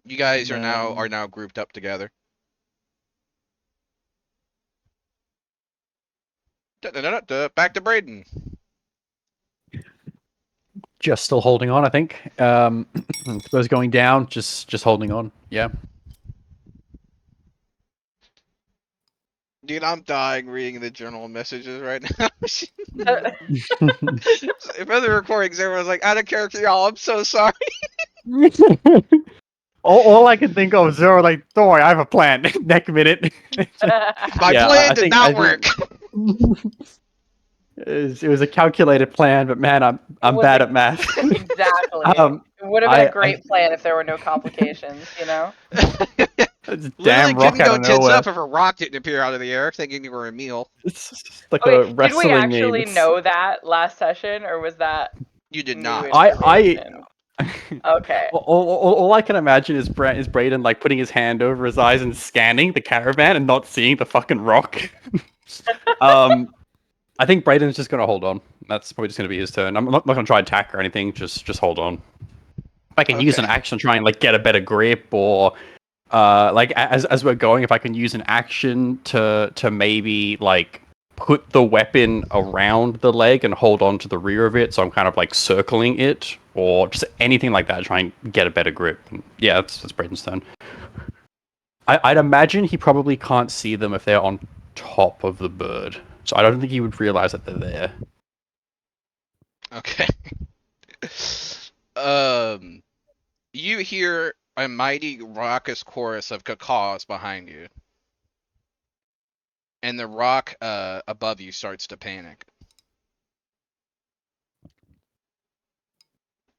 You guys And are then now grouped up together. Back to Braden. Just still holding on, I think. Suppose going down, just holding on. Yeah. Dude, I'm dying reading the journal messages right now. If other recordings, everyone's like, out of character, y'all, I'm so sorry. all I can think of is Zero, like, don't worry, I have a plan. Next minute. My Yeah, plan I did think- not I work. think- it was a calculated plan, but man, I'm was bad a- at math. Exactly. Um, It would have been I- a great plan if there were no complications, you know? It's a Literally damn rock couldn't out go of tits nowhere. up if a rock didn't appear out of the air, thinking you were a meal. It's like Okay, a did wrestling we meme. actually It's- know that last session, or was that You did new not. information? Okay. all I can imagine is Braden like putting his hand over his eyes and scanning the caravan and not seeing the fucking rock. I think Braden's just gonna hold on. That's probably just gonna be his turn. I'm not gonna try and attack or anything. Just hold on. If I can use an Okay. action, try and like get a better grip, or like as we're going, if I can use an action to maybe like put the weapon around the leg and hold on to the rear of it, so I'm kind of like circling it, or just anything like that, try and get a better grip. And yeah, that's Braden's turn. I'd imagine he probably can't see them if they're on top of the bird, so I don't think he would realize that they're there. Okay. You hear a mighty raucous chorus of cacaws behind you. And the rock above you starts to panic.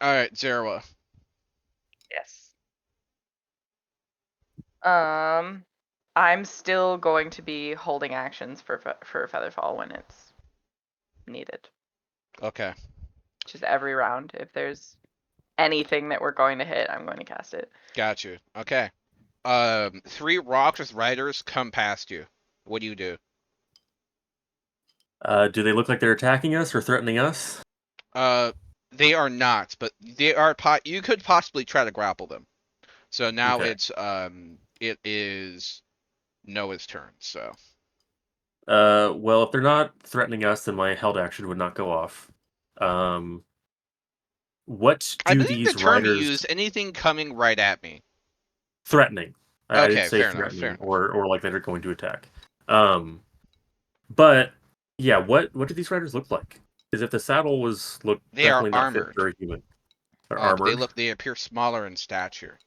Alright, Zerwa. Yes. I'm still going to be holding actions for Featherfall when it's needed. Okay. Just every round. If there's anything that we're going to hit, I'm going to cast it. Got you. Okay. 3 rocks with riders come past you. What do you do? do they look like they're attacking us or threatening us? They are not, but they are you could possibly try to grapple them. So now Okay. it is Noah's turn, so. Well, if they're not threatening us, then my held action would not go off. What I do believe the these term you riders used, anything coming right at me. threatening? I didn't Okay, say fair enough, threatening fair enough. or like they're going to attack. But yeah, what do these riders look like? Because if the saddle looked They are definitely not fit armored. for a human. They're armored, They appear smaller in stature.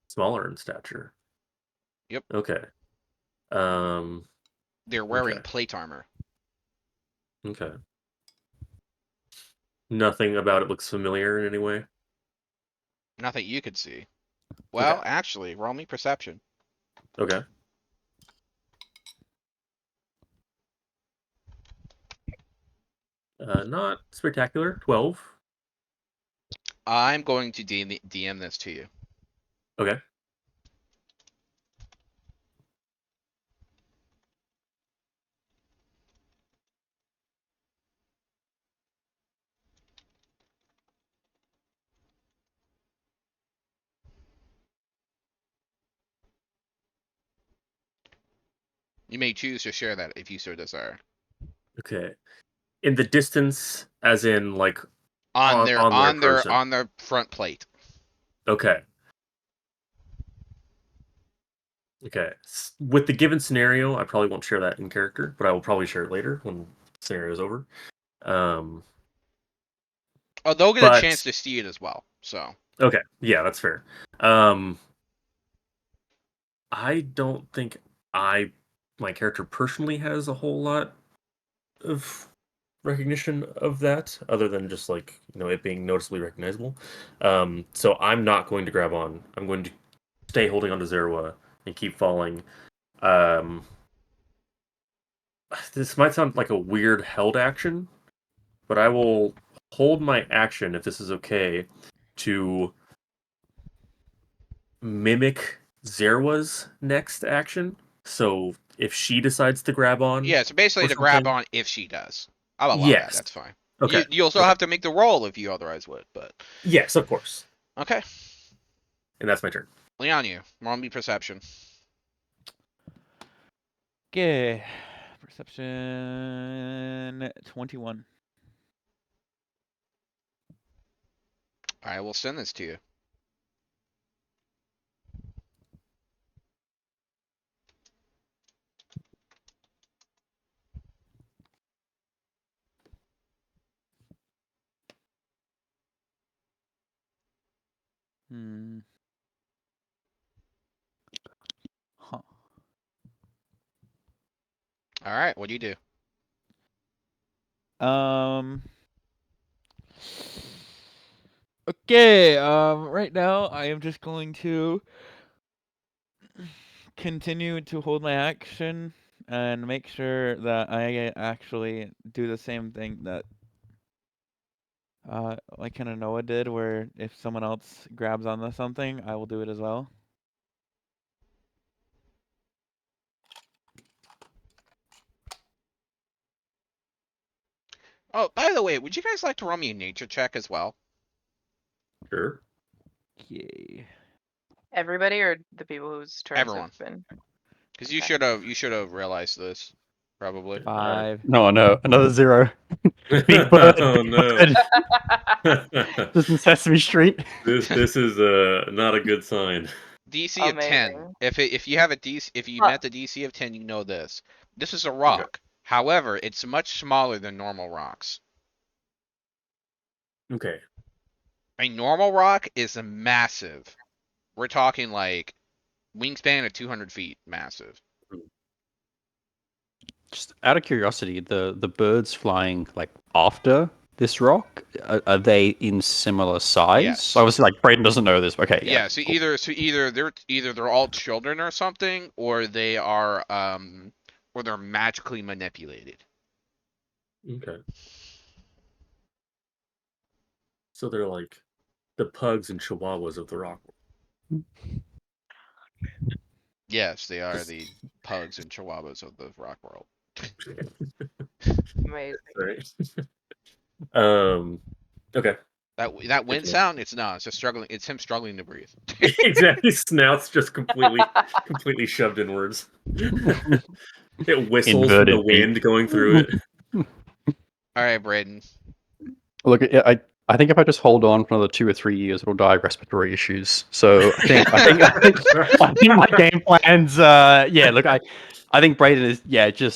smaller in stature. Yep. Okay. Um. They're wearing Okay. plate armor. Okay. Nothing about it looks familiar in any way. Nothing you could see. Well, Okay. actually, roll me perception. Okay. Not spectacular. 12. I'm going to DM this to you. Okay. You may choose to share that if you so desire. Okay. In the distance, as in like On their person. on their front plate. Okay. Okay. With the given scenario, I probably won't share that in character, but I will probably share it later when the scenario is over. Oh, they'll get But- a chance to see it as well. So Okay. Yeah, that's fair. I don't think my character personally has a whole lot of recognition of that, other than just like, it being noticeably recognizable. So I'm not going to grab on. I'm going to stay holding on to Zerwa and keep falling. This might sound like a weird held action, but I will hold my action, if this is okay, to mimic Zerwa's next action. So if she decides to grab on, yeah, so basically or to grab something. on if she does. I'll allow that. Yes. That's fine. Okay. You'll still Okay. have to make the roll if you otherwise would, but Yes, of course. okay. And that's my turn. Leon, you roll me perception. Okay. Perception 21. I will send this to you. Hmm. Huh. All right, what do you do? Okay, right now I am just going to continue to hold my action and make sure that I actually do the same thing that like kind of Noah did, where if someone else grabs onto something, I will do it as well. Oh, by the way, would you guys like to roll me a nature check as well? Sure. Yay. Everybody or the people whose turns Everyone. have been? Because you Okay. should have realized this, probably. 5. No, another 0. Big bird. Oh big no. bird. Just in Sesame Street. This is not a good sign. DC of 10. Amazing. If you have a DC, if you Huh. met the DC of 10, you know this. This is a rock. However, it's much smaller than normal rocks. Okay. A normal rock is massive. We're talking like wingspan of 200 feet, massive. Just out of curiosity, the birds flying like after this rock, are they in similar size? Yes. Obviously, like Brayden doesn't know this. Okay, Yeah, yeah. so cool. either they're all children or something, or they are or they're magically manipulated. Okay. So they're like the pugs and chihuahuas of the rock. Yes, they are the pugs and chihuahuas of the rock world. Amazing. Right. Okay. That wind to know. sound, it's not. It's just struggling. It's him struggling to breathe. Exactly. Snout's just completely shoved inwards. It whistles with Inverted the wind going through it. All right, Braden. Look, I think if I just hold on for another 2 or 3 years, it'll die of respiratory issues. So I think my game plans. Yeah, look, I think Brayden is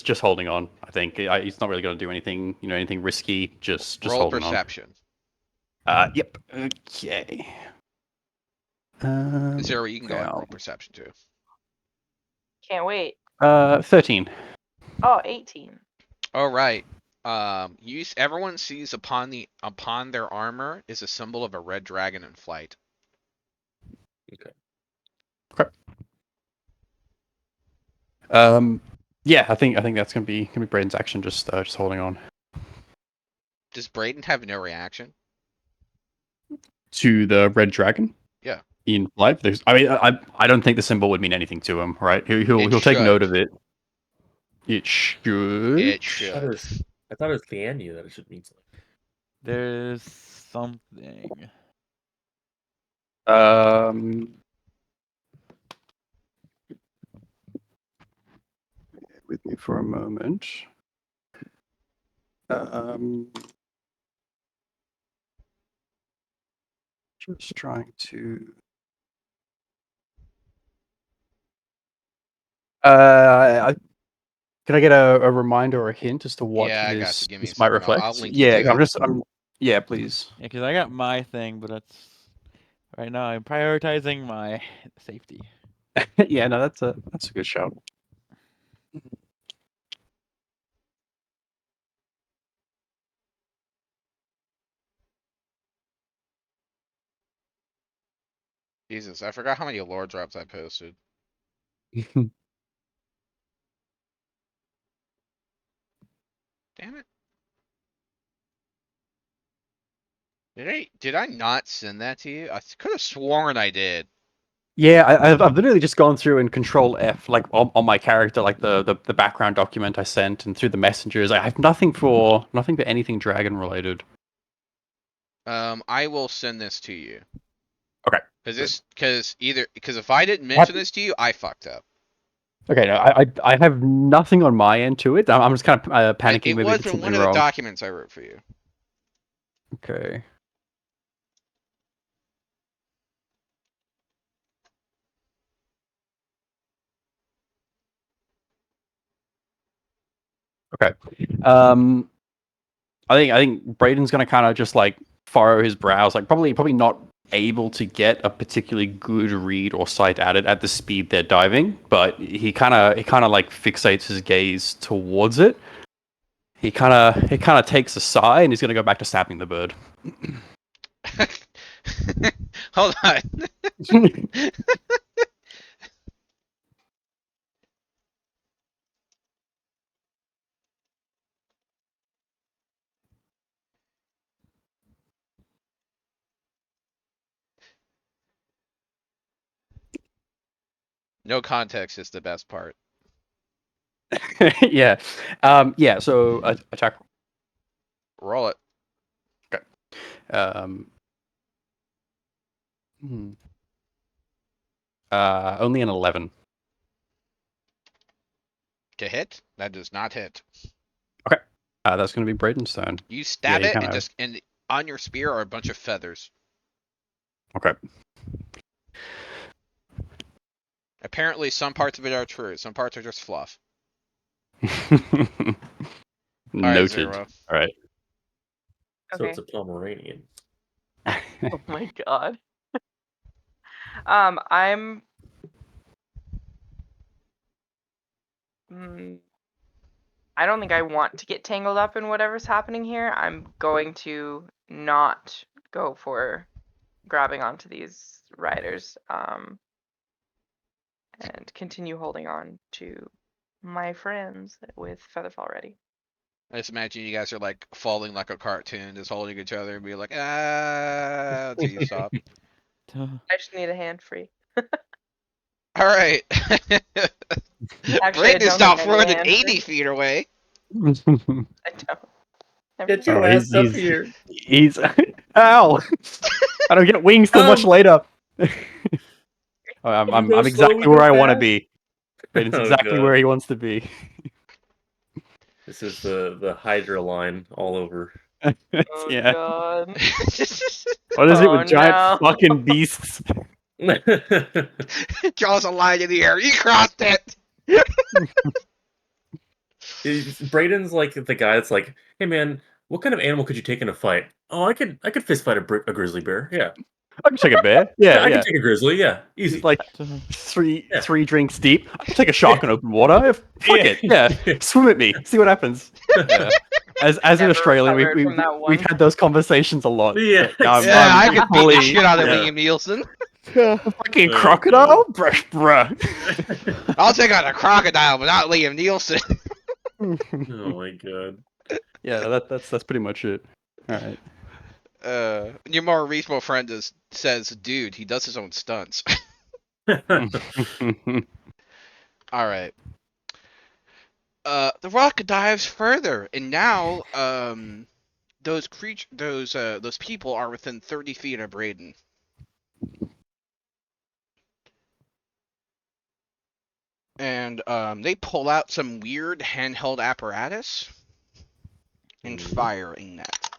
just holding on. I think he's not really going to do anything anything risky. Just Roll holding perception. on. Yep. Okay. Zero, you can go okay, ahead and roll perception too. Can't wait. 13. Oh, 18. All right. Everyone sees upon their armor is a symbol of a red dragon in flight. Yeah, I think that's gonna be Brayden's action. Just holding on Does Brayden have no reaction? to the red dragon. Yeah. In flight. I don't think the symbol would mean anything to him, right? He'll take note of it. It should. It should. I thought it was Theanu that it should mean something. There's something. With me for a moment. Just trying to. Can I get a reminder or a hint as to what Yeah, I got you. Give me a this might second. reflect? I'll link you to it. Yeah, please. Yeah, because I got my thing, but right now I'm prioritizing my safety. Yeah, no, that's a good shout. Jesus, I forgot how many lore drops I posted. Damn it. Did I not send that to you? I could have sworn I did. Yeah, I've literally just gone through and Control F like on my character, like the background document I sent, and through the messengers. I have nothing for anything dragon related. I will send this to you. Okay. Because if I didn't mention this to you, I fucked up. Okay, no, I have nothing on my end to it. I'm just kind of panicking. It Maybe was it's in something one of the wrong. documents I wrote for you. Okay. Okay. I think Brayden's gonna kind of just like furrow his brows, like probably not able to get a particularly good read or sight at it at the speed they're diving, but he kind of like fixates his gaze towards it. He kind of takes a sigh and he's gonna go back to stabbing the bird. Hold on. No context is the best part. Yeah. Yeah. So attack. Roll it. Okay. Only an 11. To hit? That does not hit. Okay. That's gonna be Brayden's turn. You stab you it kinda- and on your spear are a bunch of feathers. Okay. Apparently some parts of it are true. Some parts are just fluff. Noted. Zero. All right. So Okay. it's a Pomeranian. Oh my god. I'm. I don't think I want to get tangled up in whatever's happening here. I'm going to not go for grabbing onto these riders. And continue holding on to my friends with Featherfall ready. I just imagine you guys are like falling like a cartoon, just holding each other and be like, until you stop. I just need a hand free. All right. Actually, I Brayden is don't now think I more need than a hand 80 free. feet away. I don't. Never Get your mind. ass up here. He's ow! I don't get wings till much later. I'm Go exactly slowly, where go I want to fast. be. Brayden's Oh, exactly God. where he wants to be. This is the Hydra line all over. Oh Yeah. god. What is it Oh, with giant no. fucking beasts? Draws a line in the air. You crossed it. Braden's like the guy that's like, hey man, what kind of animal could you take in a fight? Oh, I could fist fight a grizzly bear. Yeah, I can take a bear. yeah, Yeah, I yeah. could take a grizzly. Yeah, easy. It's like So- Yeah. three drinks deep. I can take a shark in open water. Fuck it. Yeah. Swim at me. See what happens. Yeah. As an Never Australian, recovered from that we've one. had those conversations a lot. Yeah, I'm- Yeah, I'm I could beat the fully- shit out of yeah. Liam Nielsen. Fucking Oh, crocodile, bruh. I'll take out a crocodile, but not Liam Nielsen. Oh my god. Yeah, that's pretty much it. All right. Your more reasonable friend says, dude, he does his own stunts. All right. The rock dives further, and now those people are within 30 feet of Braden. And they pull out some weird handheld apparatus and firing that.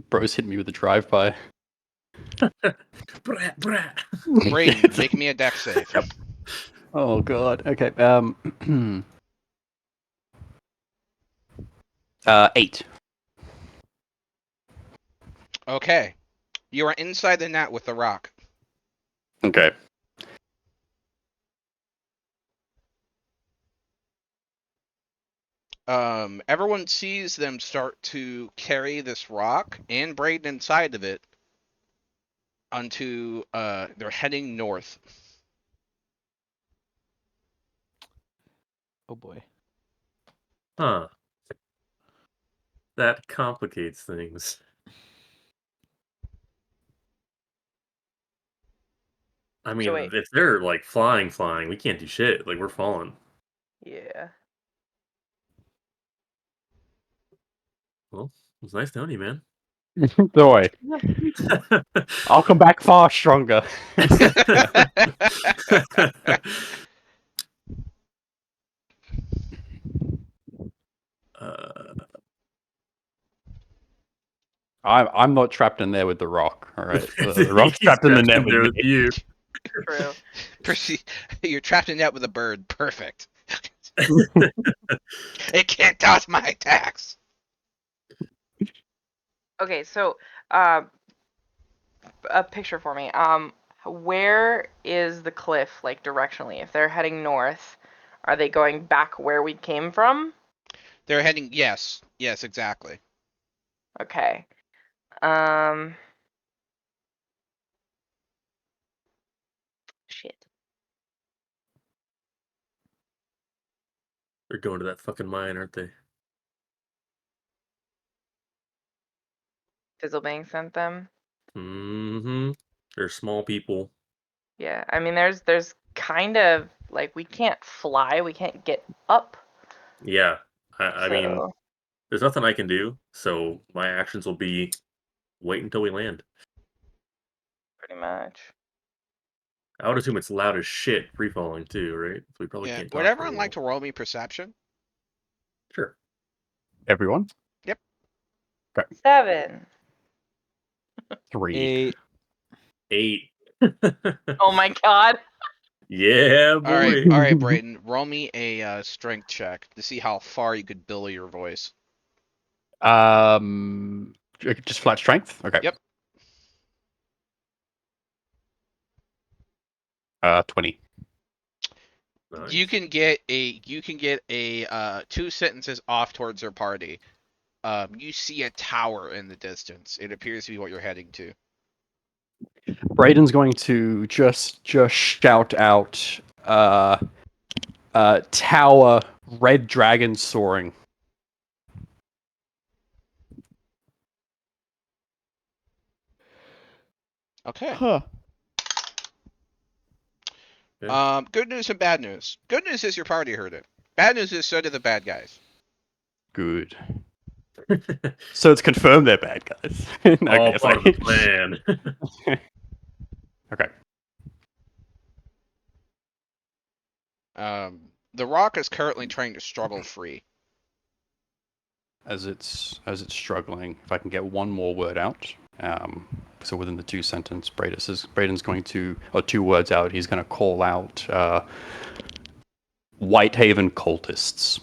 Bro's hitting me with a drive-by. Brat, brat. Braden, make me a deck save. Oh god. Okay. 8. Okay. You are inside the net with the rock. Okay. Everyone sees them start to carry this rock and Braden inside of it onto, they're heading north. Oh boy. Huh. That complicates things. I mean, wait. if they're like flying, we can't do shit. Like we're falling. Yeah. Well, it was nice knowing you, man. Boy, I'll come back far stronger. I'm not trapped in there with the rock. All right, the rock's He's trapped in the net there with me. you. True. You're trapped in net with a bird. Perfect. It can't dodge my attacks. Okay, so a picture for me. Where is the cliff, like directionally? If they're heading north, are they going back where we came from? They're heading. Yes, exactly. Okay. Shit. They're going to that fucking mine, aren't they? Fizzlebang sent them. Mm-hmm. They're small people. Yeah, I mean, there's kind of like we can't fly, we can't get up. Yeah. I mean, so- there's nothing I can do, so my actions will be wait until we land. pretty much. I would assume it's loud as shit free falling too, right? So we probably Yeah. can't. Would talk for a everyone like to while. roll me perception? Sure. Everyone, 7. 3. 8. 8. Oh my god. Yeah, boy. All right, Brayden. Roll me a strength check to see how far you could billow your voice. Just flat strength. Okay. Yep. 20. Nice. You can get a 2 sentences off towards their party. You see a tower in the distance. It appears to be what you're heading to. Braden's going to just shout out, tower, red dragon soaring. Okay. Huh. Yeah. Good news and bad news. Good news is your party heard it. Bad news is so did the bad guys. Good. So it's confirmed they're bad guys. No, All okay, part of the sorry. plan. Okay. The rock is currently trying to struggle free. as it's struggling, if I can get one more word out. So within the 2 sentence, Braden's going to, or 2 words out. He's going to call out Whitehaven cultists.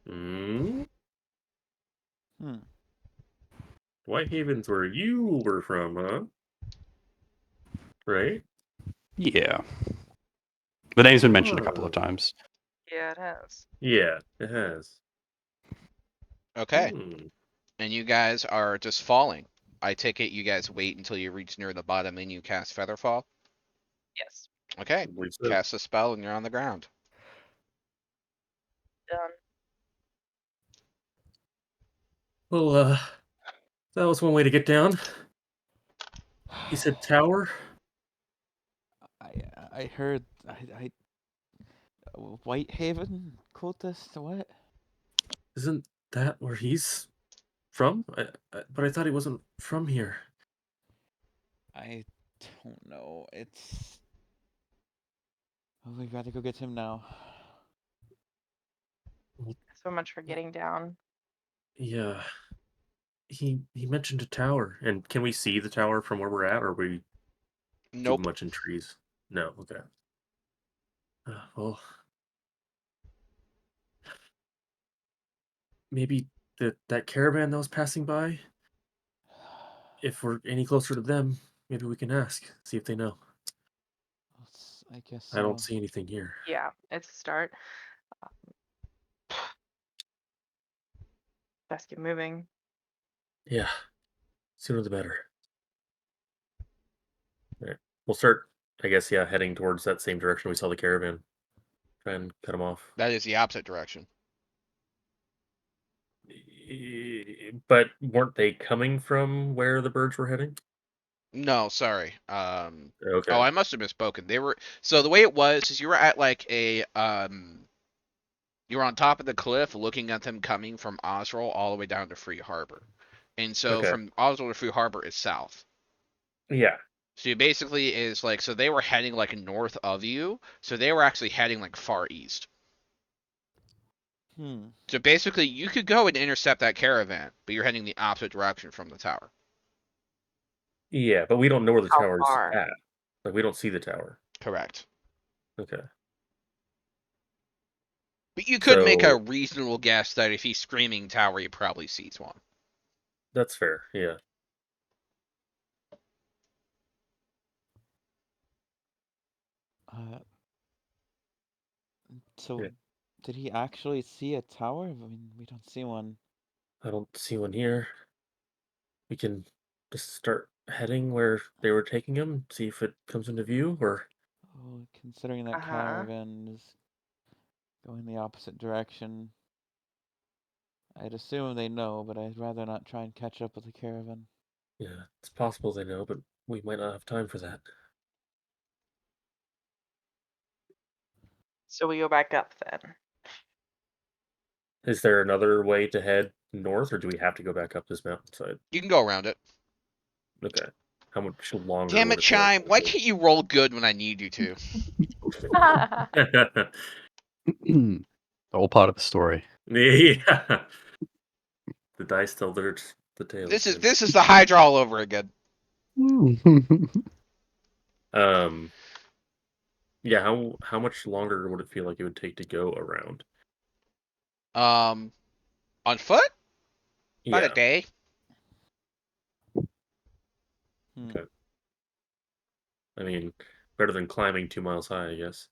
Hmm? Hmm. Whitehaven's where you were from, huh? Right? Yeah, the name's been mentioned a couple Oh. of times. Yeah, it has. Yeah, it has. Okay. Hmm. And you guys are just falling. I take it you guys wait until you reach near the bottom and you cast Featherfall. Yes. Okay. I believe so. Cast a spell and you're on the ground. Done. Well, that was one way to get down. He said tower. I heard I Whitehaven cultist. What? Isn't that where he's from? But I thought he wasn't from here. I don't know. It's. Oh, we gotta go get him now. So much for getting down. Yeah. He mentioned a tower. And can we see the tower from where we're at, or are we too Nope. much in trees? No, okay. Well, maybe that caravan that was passing by. If we're any closer to them, maybe we can ask, see if they know. I guess I don't so. see anything here. Yeah, it's a start. Best get moving. Yeah, sooner the better. All right. We'll start, I guess, yeah, heading towards that same direction we saw the caravan. Try and cut them off. That is the opposite direction. But weren't they coming from where the birds were heading? No, sorry. Okay. Oh, I must have misspoken. They were so the way it was is you were at like you were on top of the cliff looking at them coming from Osrol all the way down to Free Harbor. And so Okay. from Osrol to Free Harbor is south. Yeah. So you basically is like so they were heading like north of you, so they were actually heading like far east. Hmm. So basically you could go and intercept that caravan, but you're heading the opposite direction from the tower. Yeah, but we don't know where the How tower's far? at. Like, we don't see the tower. Correct. Okay. But you could make a So reasonable guess that if he's screaming tower, he probably sees one. that's fair. Yeah. Uh. So, Yeah. did he actually see a tower? I mean, we don't see one. I don't see one here. We can just start heading where they were taking him, see if it comes into view, or Oh, considering that Uh-huh. caravan is going the opposite direction, I'd assume they know, but I'd rather not try and catch up with the caravan. yeah, it's possible they know, but we might not have time for that. So we go back up then. Is there another way to head north, or do we have to go back up this mountainside? You can go around it. Okay. How much longer Damn would it, it take? Chime. Why can't you roll good when I need you to? All part of the story. Yeah. The dice tell the tale. This is the Hydra all over again. Um. Yeah. How much longer would it feel like it would take to go around? On foot? About a Yeah. day. Hmm. Okay. I mean, better than climbing 2 miles high, I guess.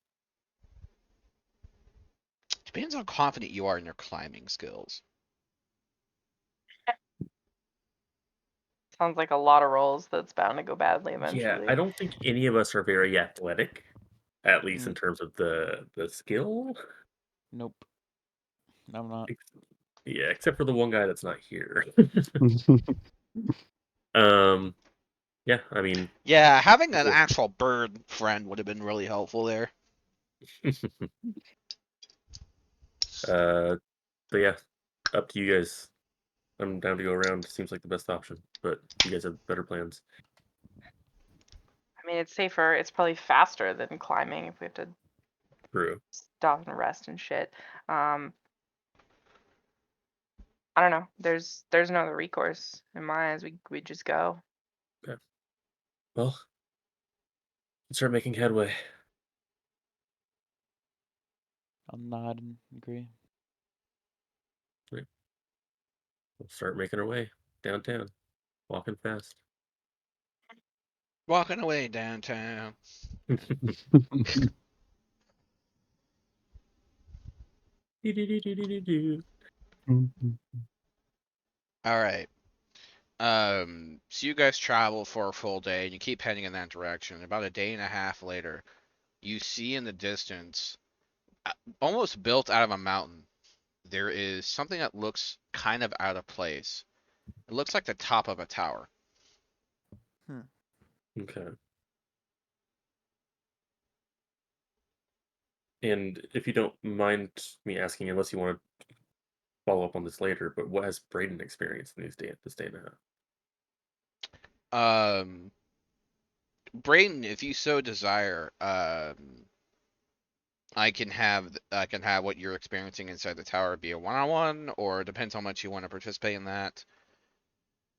Depends how confident you are in your climbing skills. Sounds like a lot of rolls that's bound to go badly Yeah, eventually. I don't think any of us are very athletic, at least in Mm. terms of the skill. Nope. I'm not. Yeah, except for the one guy that's not here. Um, yeah, I mean, Yeah, having an cool. actual bird friend would have been really helpful there. But yeah, up to you guys. I'm down to go around. Seems like the best option, but you guys have better plans. I mean, it's safer. It's probably faster than climbing if we have to True. stop and rest and shit. I don't know. There's no other recourse in my eyes. We just go. Well, let's start making headway. I'll nod and agree. We'll start making our way downtown, walking fast. Walking away downtown. All right. So you guys travel for a full day, and you keep heading in that direction. About a day and a half later, you see in the distance, almost built out of a mountain, there is something that looks kind of out of place. It looks like the top of a tower. Okay. And if you don't mind me asking, unless you want to follow up on this later, but what has Braden experienced in this day and a half? Brayden, if you so desire, I can have what you're experiencing inside the tower be a one-on-one, or it depends how much you want to participate in that.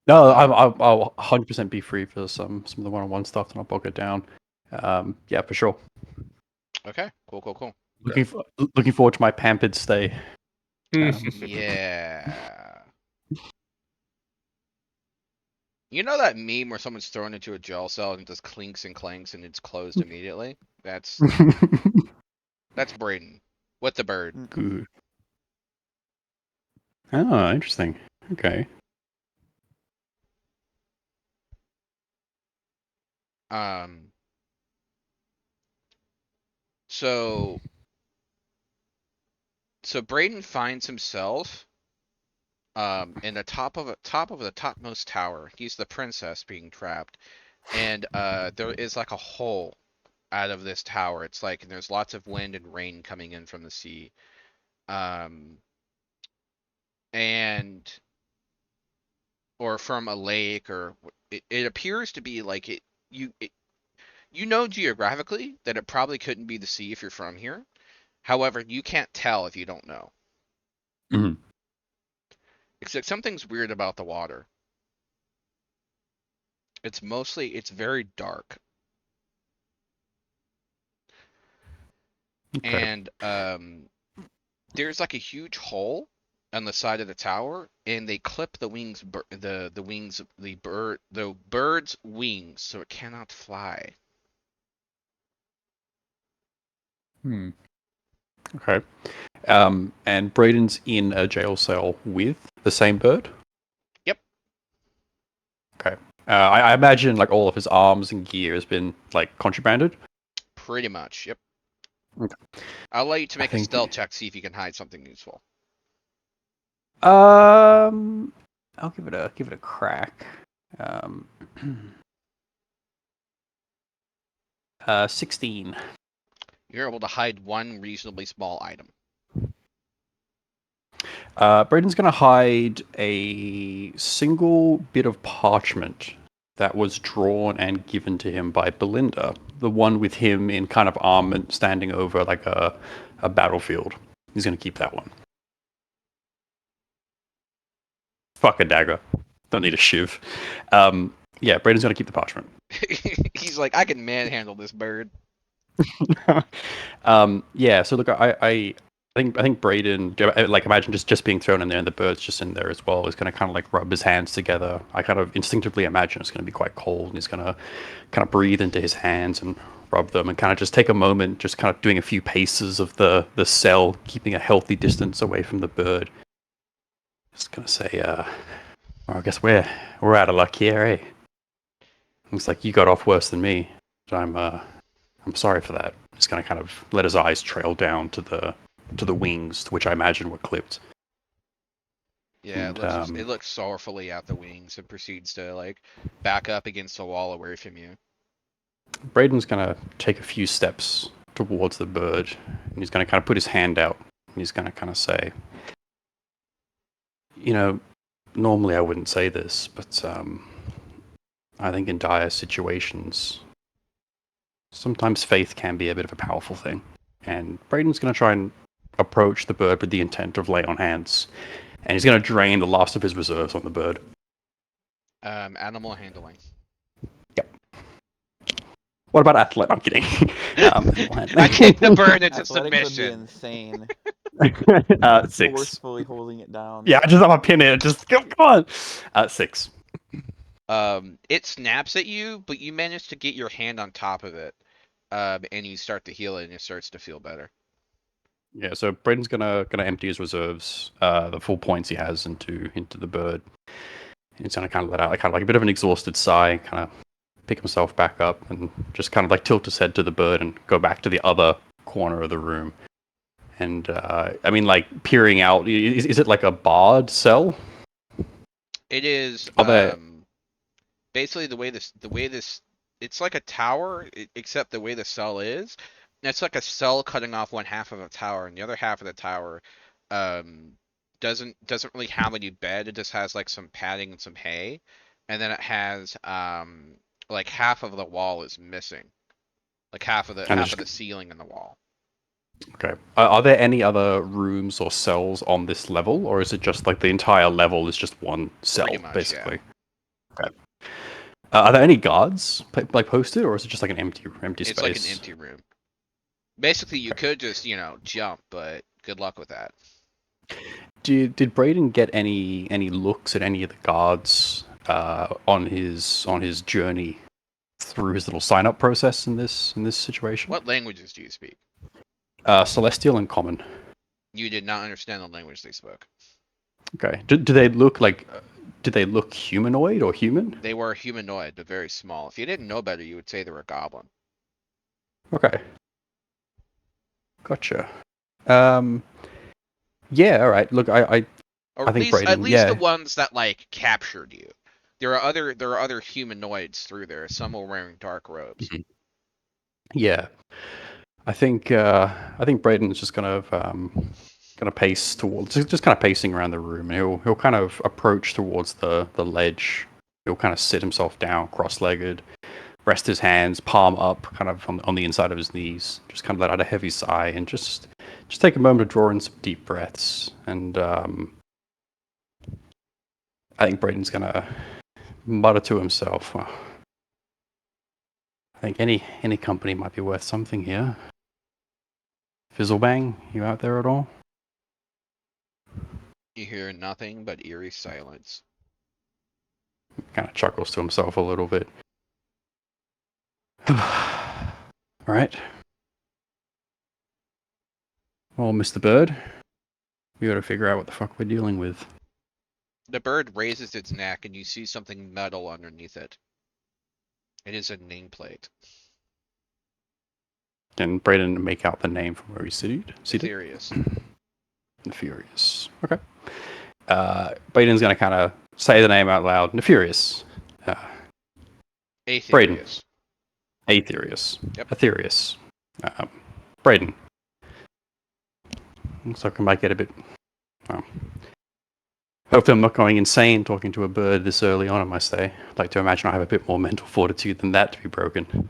No, I'll 100% be free for some of the one-on-one stuff, and I'll book it down. Yeah, for sure. Okay, cool. Looking forward to my pampered stay. Yeah. You know that meme where someone's thrown into a jail cell and it just clinks and clanks and it's closed immediately? That's Brayden with the bird. Good. Oh, interesting. Okay. So Brayden finds himself in the top of the topmost tower. He's the princess being trapped, and there is like a hole out of this tower. It's like, and there's lots of wind and rain coming in from the sea, and or from a lake, or it appears to be like you know geographically that it probably couldn't be the sea if you're from here. However, you can't tell if you don't know. Mhm. Except something's weird about the water. It's very dark. Okay. And there's like a huge hole on the side of the tower, and they clip the wings, the bird's wings, so it cannot fly. Okay. And Braden's in a jail cell with the same bird? Yep. Okay. I imagine like all of his arms and gear has been like contrabanded? Pretty much, yep. Okay. I'll let you to make a think- stealth check, see if you can hide something useful. I'll give it a crack. 16. You're able to hide one reasonably small item. Braden's going to hide a single bit of parchment that was drawn and given to him by Belinda, the one with him in kind of armament standing over like a battlefield. He's going to keep that one. Fuck a dagger. Don't need a shiv. Yeah, Braden's going to keep the parchment. He's like, I can manhandle this bird. Yeah, so look, I think Braden, like, imagine just being thrown in there and the bird's just in there as well, is going to kind of like rub his hands together. I kind of instinctively imagine it's going to be quite cold, and he's going to kind of breathe into his hands and rub them and kind of just take a moment, just kind of doing a few paces of the cell, keeping a healthy distance away from the bird. Just going to say, well, I guess we're out of luck here, eh? Looks like you got off worse than me. I'm sorry for that. Just gonna kind of let his eyes trail down to the wings, which I imagine were clipped. Yeah, And, it looks sorrowfully at the wings and proceeds to like back up against the wall away from you. Braden's gonna take a few steps towards the bird, and he's gonna kind of put his hand out, and he's gonna kind of say, you know, normally I wouldn't say this, but I think in dire situations, sometimes faith can be a bit of a powerful thing. And Braden's going to try and approach the bird with the intent of lay on hands. and he's going to drain the last of his reserves on the bird. Animal handling. What about athlete? I'm kidding. I kicked the bird into Athletics would be submission. insane. 6. Forcefully holding it down. Yeah, I'm a pin it. Just come on. 6. It snaps at you, but you manage to get your hand on top of it, and you start to heal it, and it starts to feel better. Yeah, so Braden's gonna empty his reserves, the full points he has into the bird. And he's gonna kind of let out like a bit of an exhausted sigh, kind of pick himself back up, and just kind of like tilt his head to the bird and go back to the other corner of the room. And I mean, like peering out, is it like a barred cell? It is Are there- basically the way this it's like a tower, except the way the cell is. It's like a cell cutting off one half of a tower, and the other half of the tower doesn't really have any bed. It just has like some padding and some hay, and then it has like half of the wall is missing, like half of the ceiling in the wall. Okay. Are there any other rooms or cells on this level, or is it just like the entire level is just one cell, Pretty much, basically? Yeah. Okay. Are there any guards like posted, or is it just like an empty space? It's like an empty room. Basically, you could just jump, but good luck with that. Did Braden get any looks at any of the guards on his journey through his little sign up process in this situation? What languages do you speak? Celestial and Common. You did not understand the language they spoke. Okay. Do they look like? Did they look humanoid or human? They were humanoid, but very small. If you didn't know better, you would say they were a goblin. Okay. Gotcha. Yeah. All right. Look, I Or I think at Braden, least yeah. the ones that like captured you. There are other humanoids through there. Some are wearing dark robes. Yeah. I think Braden's just gonna pace towards, just kind of pacing around the room, and he'll kind of approach towards the ledge. He'll kind of sit himself down, cross-legged, rest his hands, palm up, kind of on the inside of his knees. Just kind of let out a heavy sigh, and just take a moment to draw in some deep breaths. And I think Braden's gonna mutter to himself, I think any company might be worth something here. Fizzlebang, you out there at all? You hear nothing but eerie silence. Kind of chuckles to himself a little bit. All right. Well, Mr. Bird, we got to figure out what the fuck we're dealing with. The bird raises its neck, and you see something metal underneath it. It is a nameplate. Can Braden make out the name from where he's seated? Serious. Nefarious. Okay. Braden's going to kind of say the name out loud. Nefarious. Braden. Aetherius. Aetherius. Yep. Aetherius. Braden. Looks like I might get a bit... hopefully I'm not going insane talking to a bird this early on, I must say. I'd like to imagine I have a bit more mental fortitude than that to be broken.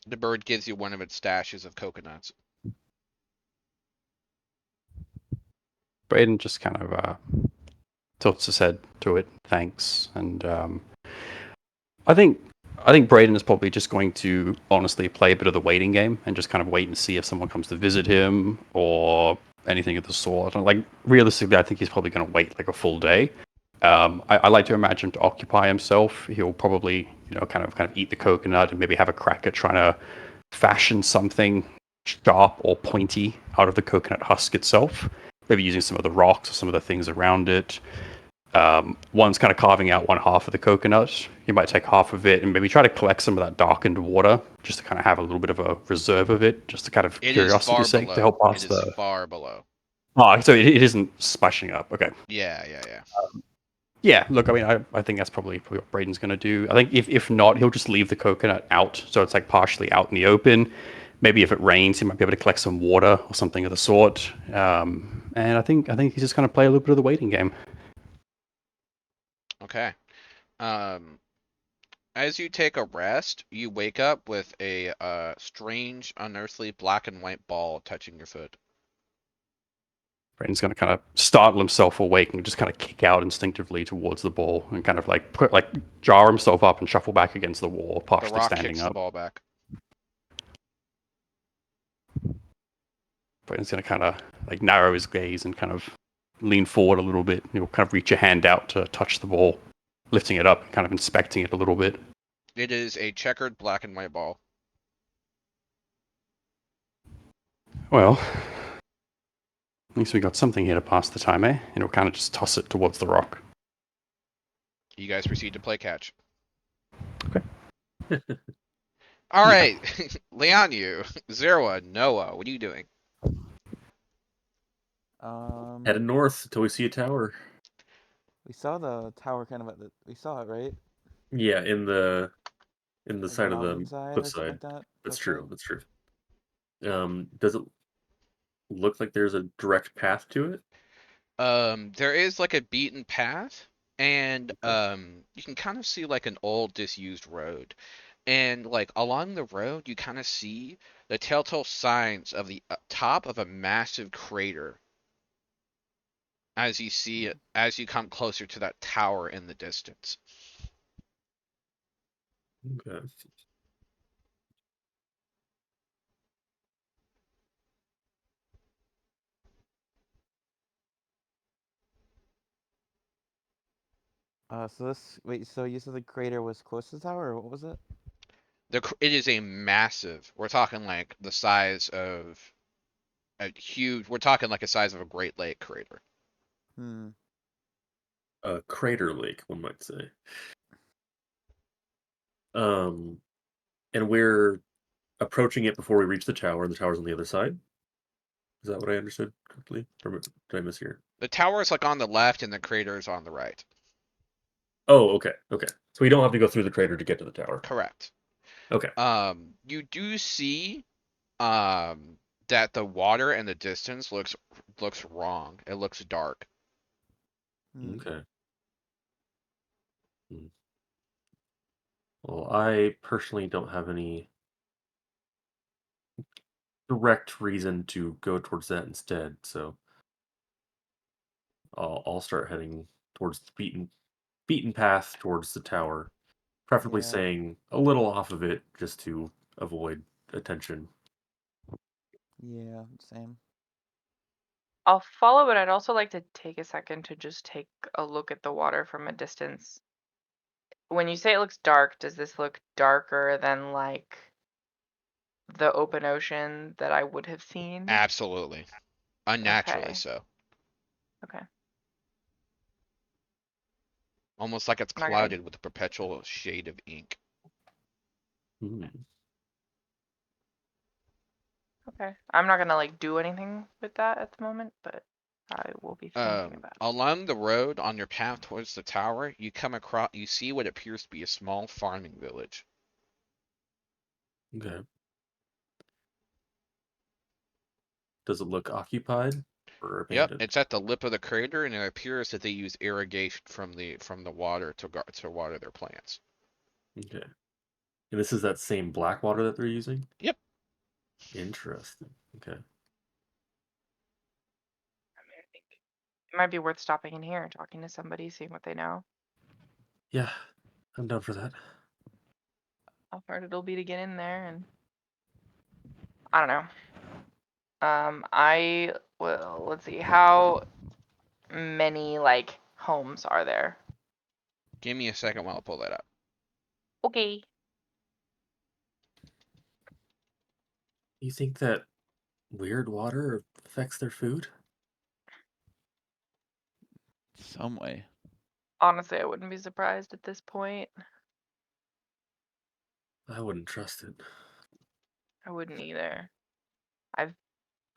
The bird gives you one of its stashes of coconuts. Braden just kind of tilts his head to it, thanks, and I think Braden is probably just going to honestly play a bit of the waiting game and just kind of wait and see if someone comes to visit him or anything of the sort. Like realistically, I think he's probably going to wait like a full day. I like to imagine to occupy himself. He'll probably kind of eat the coconut and maybe have a crack at trying to fashion something sharp or pointy out of the coconut husk itself. Maybe using some of the rocks or some of the things around it. One's kind of carving out one half of the coconut. You might take half of it and maybe try to collect some of that darkishing water, just to kind of have a little bit of a reserve of it, just to kind of curiosity's sake, to help pass It is far below. Oh, so it isn't splashing up. Okay. Yeah. Yeah, look, I mean, I think that's probably what Braden's going to do. I think if not, he'll just leave the coconut out, so it's like partially out in the open. Maybe if it rains, he might be able to collect some water or something of the sort. And I think he's just going to play a little bit of the waiting game. Okay. As you take a rest, you wake up with a strange, unearthly black and white ball touching your foot. Brayden's going to kind of startle himself awake and just kind of kick out instinctively towards the ball and kind of like jar himself up and shuffle back against the wall, The partially Rock standing kicks up. the ball back. Brayden's going to kind of like narrow his gaze and kind of lean forward a little bit. He'll kind of reach a hand out to touch the ball, lifting it up and kind of inspecting it a little bit. It is a checkered black and white ball. Well, at least we got something here to pass the time, eh? And he'll kind of just toss it towards the rock. You guys proceed to play catch. Okay. All Yeah. right, Leonu, Zerwa, Noah, what are you doing? Headed north until we see a tower. We saw the tower kind of we saw it, right? Yeah, in the Like side of the mountainside or cliff something side. like that. That's cliff true. side? That's true. Does it look like there's a direct path to it? There is like a beaten path, and you can kind of see like an old disused road. And like along the road, you kind of see the telltale signs of the top of a massive crater as you see it, as you come closer to that tower in the distance. Okay. So you said the crater was close to the tower, or what was it? It is a massive. We're talking like the size of a huge. We're talking like a size of a Great Lake crater. Hmm. A crater lake, one might say. And we're approaching it before we reach the tower, and the tower's on the other side. Is that what I understood correctly? Or did I mishear? The tower is like on the left, and the crater is on the right. Oh, okay, okay. So we don't have to go through the crater to get to the tower. Correct. Okay. You do see that the water in the distance looks wrong. It looks dark. Hmm. Okay. Well, I personally don't have any direct reason to go towards that instead, so I'll start heading towards the beaten path towards the tower, preferably Yeah. staying a little off of it just to avoid attention. Yeah. Same. I'll follow, but I'd also like to take a second to just take a look at the water from a distance. When you say it looks dark, does this look darker than like the open ocean that I would have seen? Absolutely. Unnaturally Okay. so. Okay. Almost like it's I'm not gonna- clouded with a perpetual shade of ink. Hmm. Okay. I'm not gonna like do anything with that at the moment, but I will be thinking about it. Along the road on your path towards the tower, you see what appears to be a small farming village. Okay. Does it look occupied or Yep, abandoned? it's at the lip of the crater, and it appears that they use irrigation from the water to water their plants. Okay. And this is that same black water that they're using? Yep. Interesting. Okay. I mean, I think it might be worth stopping in here and talking to somebody, seeing what they know. Yeah, I'm down for that. How hard it'll be to get in there, and I don't know. I will. Let's see. How many like homes are there? Give me a second while I pull that up. Okay. You think that weird water affects their food? Some way. Honestly, I wouldn't be surprised at this point. I wouldn't trust it. I wouldn't either. I've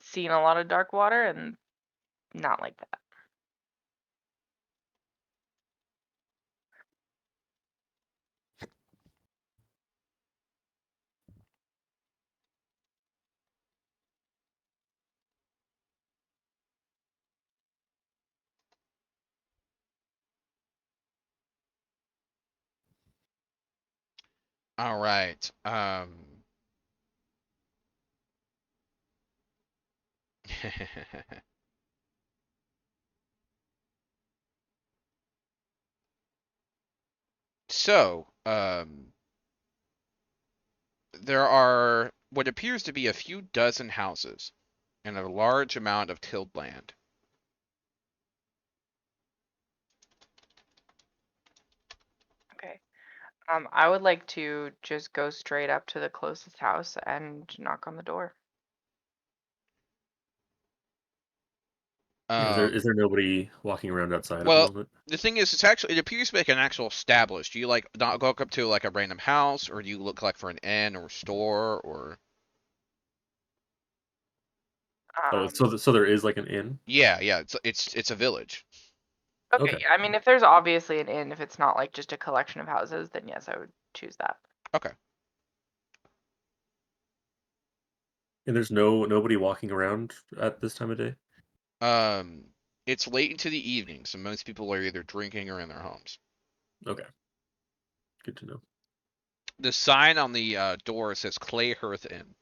seen a lot of dark water and not like that. All right. So, there are what appears to be a few dozen houses and a large amount of tilled land. Okay. I would like to just go straight up to the closest house and knock on the door. Is there nobody walking around outside at the Well, moment? the thing is, it appears to be like an actual established. Do you like not go up to like a random house, or do you look like for an inn or store or? Oh, Um, so there is like an inn. Yeah, it's a village. okay, Okay. I mean, if there's obviously an inn, if it's not like just a collection of houses, then yes, I would choose that. Okay. And there's nobody walking around at this time of day. It's late into the evening, so most people are either drinking or in their homes. Okay. Good to know. The sign on the door says Clayhearth Inn.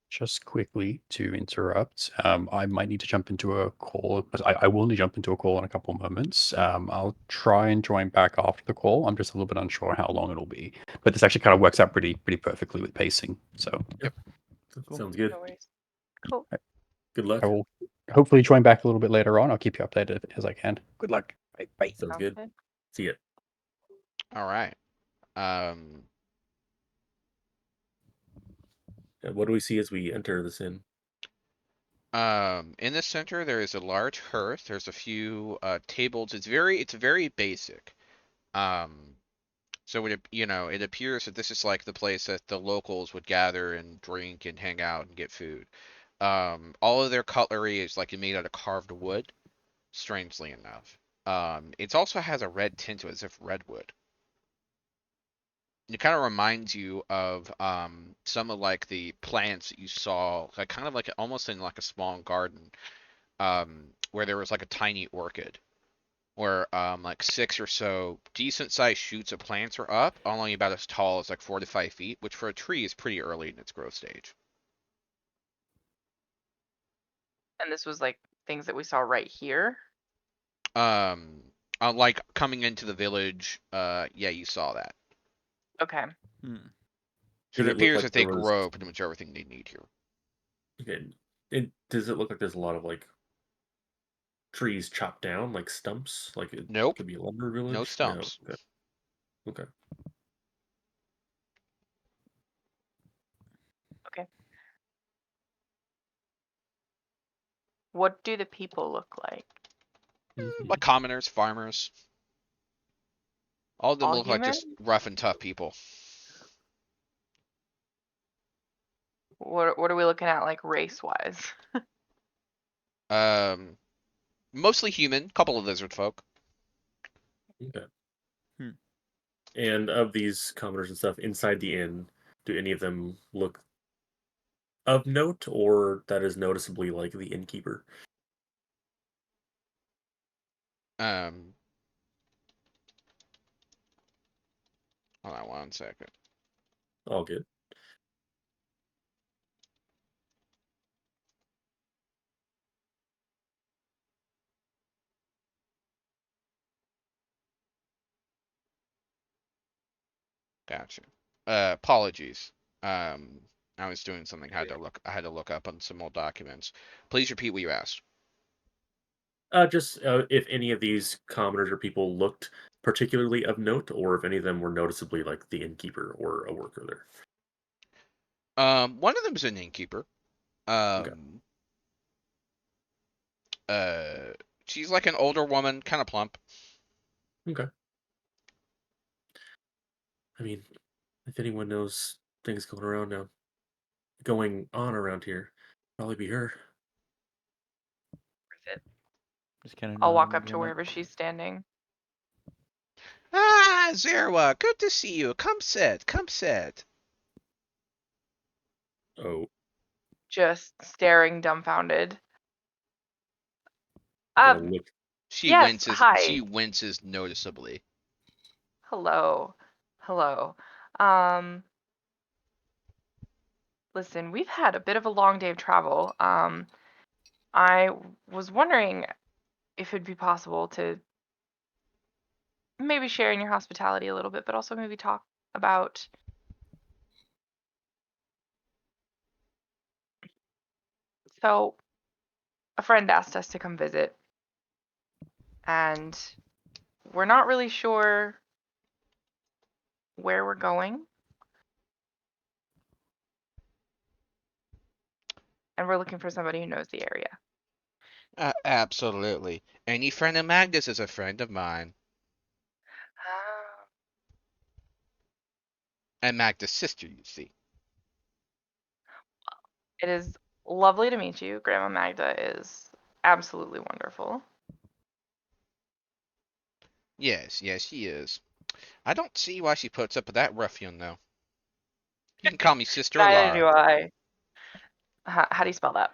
Just quickly to interrupt, I might need to jump into a call. But I will need to jump into a call in a couple of moments. I'll try and join back after the call. I'm just a little bit unsure how long it'll be, but this actually kind of works out pretty perfectly with pacing. So yep, Cool. Sounds good. No worries. Cool. Good luck. I will hopefully join back a little bit later on. I'll keep you updated as I can. Good luck. Bye. Bye. Sounds Sounds good. good. See ya. All right. What do we see as we enter this inn? In the center there is a large hearth. There's a few tables. It's very basic. So it appears that this is like the place that the locals would gather and drink and hang out and get food. All of their cutlery is like made out of carved wood, strangely enough. It also has a red tint to it, as if redwood. It kind of reminds you of some of like the plants that you saw, like kind of like almost in like a small garden, where there was like a tiny orchid, where like 6 or so decent sized shoots of plants are up, only about as tall as like 4 to 5 feet, which for a tree is pretty early in its growth stage. And this was like things that we saw right here. Like coming into the village, yeah, you saw that. Okay. Hmm. So Did it it look appears like that they there was- grow pretty much everything they need here. Okay. Does it look like there's a lot of like trees chopped down, like stumps? Like it Nope. could be a lumber village? No stumps. Okay. Okay. What do the people look like? Like commoners, farmers. All of them All look like just human? rough and tough people. What are we looking at, like race wise? Mostly human, couple of lizard folk. Okay. Hmm. And of these commoners and stuff inside the inn, do any of them look of note, or that is noticeably like the innkeeper? Hold on 1 second. All good. Gotcha. Apologies. I was doing something. I had to look up on some old documents. Please repeat what you asked. Just if any of these commoners or people looked particularly of note, or if any of them were noticeably like the innkeeper or a worker there. One of them is an innkeeper. Okay. She's like an older woman, kind of plump. Okay. I mean, if anyone knows things going on around here, probably be her. Just kind of. I'll walk up to wherever she's standing. Ah, Zerwa, good to see you. Come sit. Oh, Just staring dumbfounded. look. She Yes, winces. hi. She winces noticeably. Hello. Listen, we've had a bit of a long day of travel. I was wondering if it'd be possible to maybe share in your hospitality a little bit, but also maybe talk about so a friend asked us to come visit, and we're not really sure where we're going, and we're looking for somebody who knows the area. Absolutely. Any friend of Magnus is a friend of mine. And Magnus' sister, you see. It is lovely to meet you. Grandma Magda is absolutely wonderful. Yes, yes, she is. I don't see why she puts up with that ruffian, though. You can call me Sister Neither do Lara. I. How do you spell that?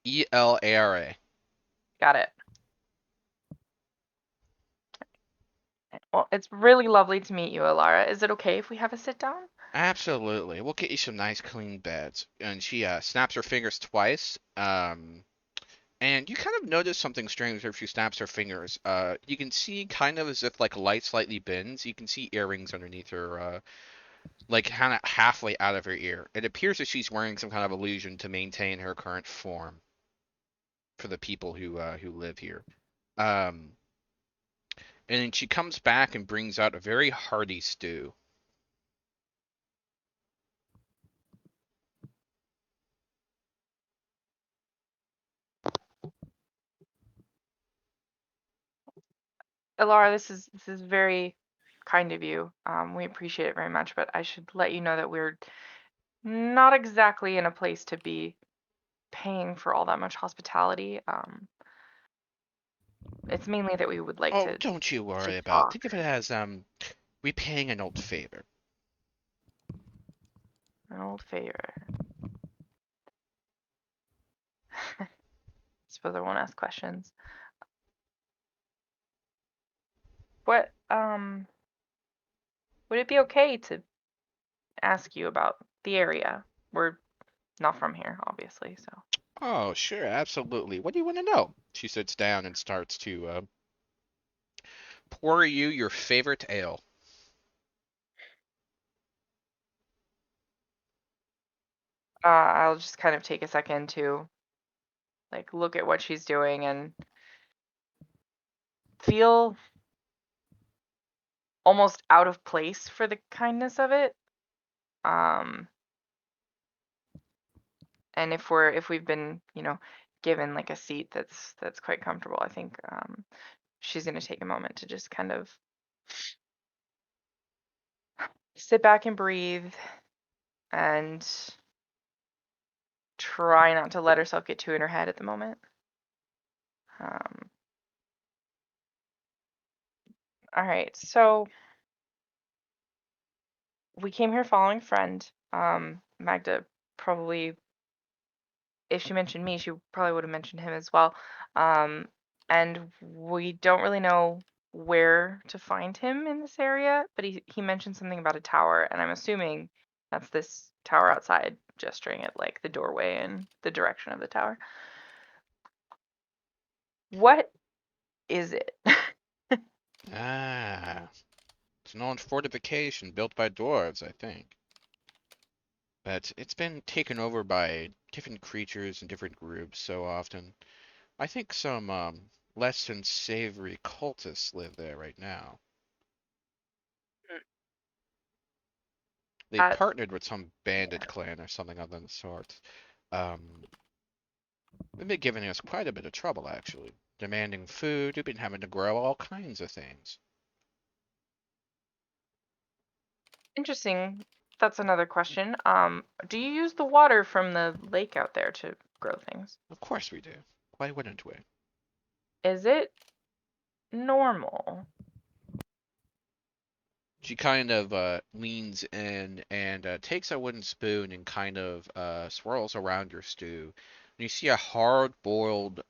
Elara. Got it. Well, it's really lovely to meet you, Alara. Is it okay if we have a sit down? Absolutely. We'll get you some nice clean beds. And she snaps her fingers twice. And you kind of notice something strange if she snaps her fingers. You can see kind of as if like light slightly bends. You can see earrings underneath her, like kind of halfway out of her ear. It appears that she's wearing some kind of illusion to maintain her current form for the people who live here. Um, and then she comes back and brings out a very hearty stew. Alara, this is very kind of you. We appreciate it very much, but I should let you know that we're not exactly in a place to be paying for all that much hospitality. It's mainly that we would like Oh, to don't you worry about it. talk. Think of it as repaying an old favor. An old favor. Suppose I won't ask questions. What would it be okay to ask you about the area? We're not from here, obviously, so. Oh, sure, absolutely. What do you want to know? She sits down and starts to pour you your favorite ale. I'll just kind of take a second to like look at what she's doing and feel almost out of place for the kindness of it. And if we've been, given like a seat that's quite comfortable, I think she's gonna take a moment to just kind of sit back and breathe and try not to let herself get too in her head at the moment. All right, so we came here following a friend. Magda probably, if she mentioned me, she probably would have mentioned him as well. And we don't really know where to find him in this area, but he mentioned something about a tower, and I'm assuming that's this tower outside, gesturing at like the doorway and the direction of the tower. What is it? Ah, it's an old fortification built by dwarves, I think. But it's been taken over by different creatures and different groups so often. I think some less than savory cultists live there right now. They Uh, partnered with some bandit clan or something of the sort. Um, they've been giving us quite a bit of trouble, actually. Demanding food, we've been having to grow all kinds of things. Interesting. That's another question. Do you use the water from the lake out there to grow things? Of course we do. Why wouldn't we? Is it normal? She kind of leans in and takes a wooden spoon and kind of swirls around your stew. And you see a hard-boiled,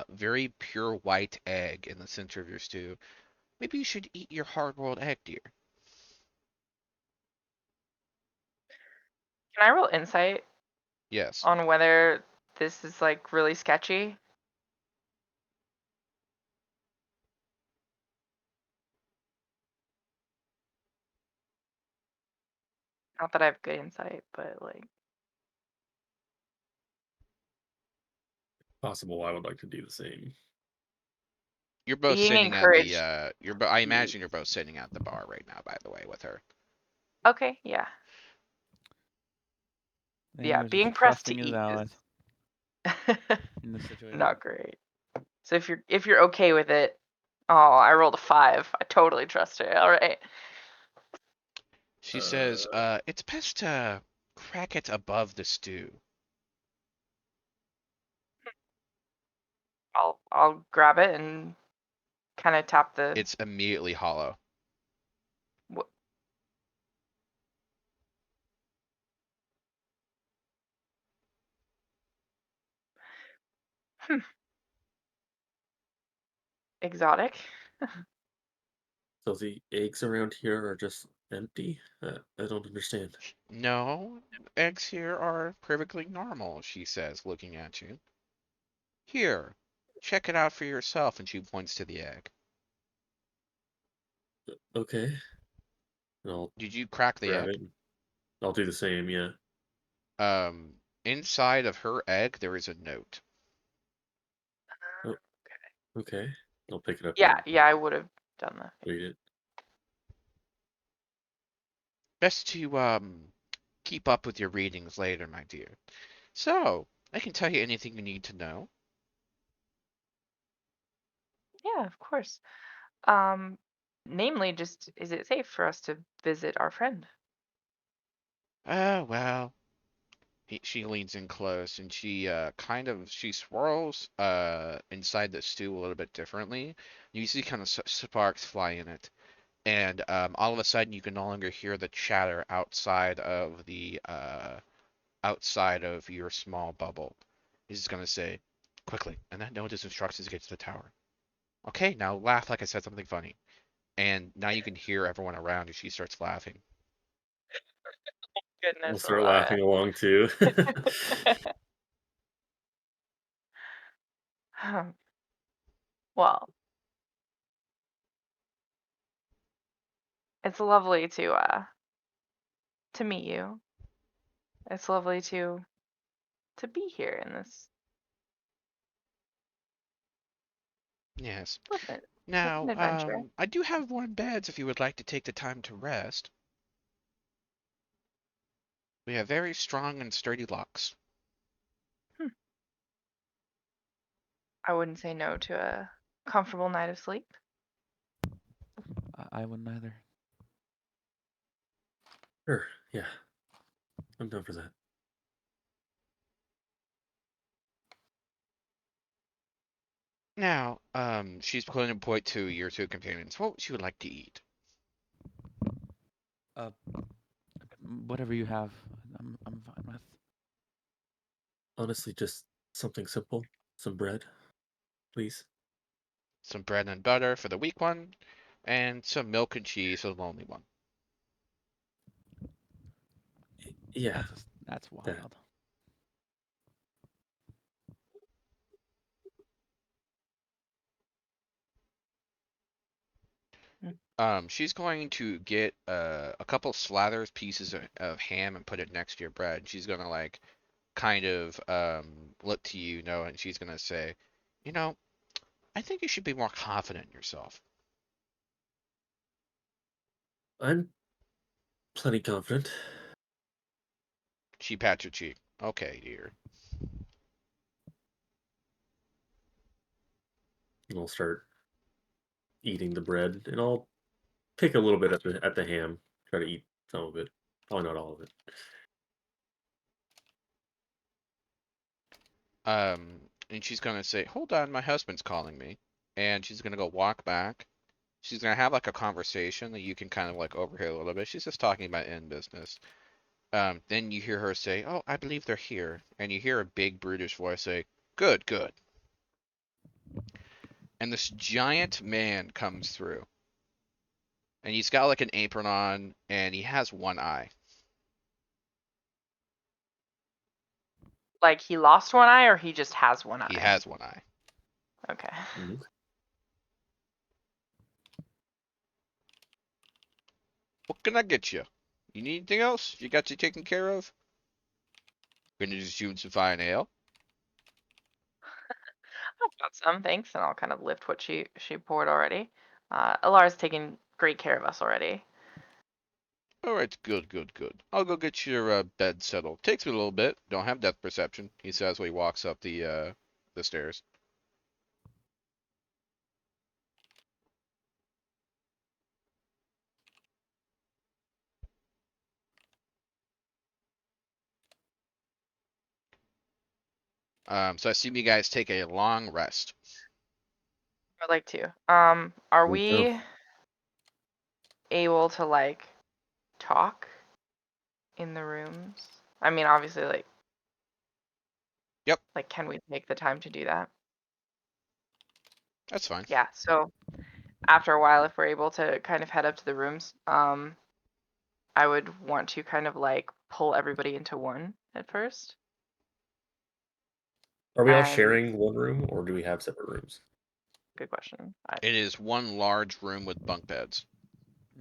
very pure white egg in the center of your stew. Maybe you should eat your hard-boiled egg, dear. Can I roll insight Yes. on whether this is like really sketchy? Not that I have good insight, but like, Possible, I would like to do the same. You're both being sitting at the encouraged. I imagine you're both sitting at the bar right now, by the way, with her. Okay, yeah. I think Yeah, we're just being pressed to trusting his eat allies is in this situation. not great. So if you're okay with it, oh, I rolled a 5. I totally trust her. All right. She says, it's best to crack it above the stew. I'll grab it and kind of tap the. It's immediately hollow. wh- Exotic. So the eggs around here are just empty? I don't understand. No, eggs here are perfectly normal, she says, looking at you. Here, check it out for yourself, and she points to the egg. Okay. I'll Did you crack the grab egg? it. I'll do the same, yeah. Inside of her egg, there is a note. Okay. I'll pick it up Yeah, and yeah, I would have done that. read it. Best to, keep up with your readings later, my dear. So, I can tell you anything you need to know. Yeah, of course. Namely, just is it safe for us to visit our friend? Well, she leans in close and she swirls inside the stew a little bit differently. You see kind of sparks fly in it, and all of a sudden you can no longer hear the chatter outside of your small bubble. He's just gonna say, quickly, and that note is instructions to get to the tower. Okay, now laugh like I said something funny. And now you can hear everyone around as she starts laughing. I'll Goodness start laughing along too. Well, it's lovely to meet you. It's lovely to be here in this Yes. with Now, an adventure. I do have warm beds if you would like to take the time to rest. We have very strong and sturdy locks. I wouldn't say no to a comfortable night of sleep. I wouldn't either. Sure, yeah. I'm down for that. Now, she's going to point to your two companions. What would you like to eat? Whatever you have, I'm fine with. Honestly, just something simple. Some bread, please. Some bread and butter for the weak one, and some milk and cheese for the lonely one. Yeah, That's that. wild. She's going to get a couple slathers pieces of ham and put it next to your bread. She's gonna like kind of look to you, know, and she's gonna say, you know, I think you should be more confident in yourself. I'm plenty confident. She pats your cheek. Okay, dear. And I'll start eating the bread, and I'll pick a little bit at the ham. Try to eat some of it. Probably not all of it. And she's gonna say, hold on, my husband's calling me. And she's gonna go walk back. She's gonna have like a conversation that you can kind of like overhear a little bit. She's just talking about in business. Then you hear her say, oh, I believe they're here. And you hear a big brutish voice say, good, good. And this giant man comes through. And he's got like an apron on, and he has one eye. Like he lost one eye or he just has one eye? He has one eye. Okay. Mhm. What can I get you? You need anything else? You got you taken care of? Gonna just you some fine ale? I've got some, thanks, and I'll kind of lift what she poured already. Alara's taken great care of us already. Alright, good, good, good. I'll go get your bed settled. Takes me a little bit. Don't have depth perception, he says while he walks up the stairs. So I assume you guys take a long rest. I'd like to. Are Me too. we able to like talk in the rooms? I mean, obviously, like. Yep. Like, can we take the time to do that? That's fine. Yeah. So after a while, if we're able to kind of head up to the rooms, I would want to kind of like pull everybody into one at first. Are we all And sharing one room, or do we have separate rooms? good question. It is one large room with bunk beds,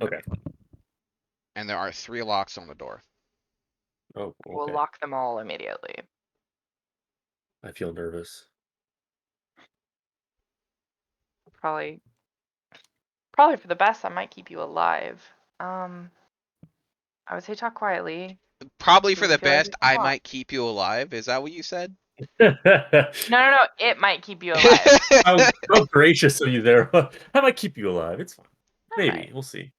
Okay. and there are 3 locks on the door. Oh, We'll okay. lock them all immediately. I feel nervous. Probably for the best. I might keep you alive. I would say talk quietly. Probably Do for we the feel like best, we can I talk? might keep you alive. Is that what you said? No. It might keep you alive. How gracious of you there. How might keep you alive? It's fine. I Maybe. might. We'll see.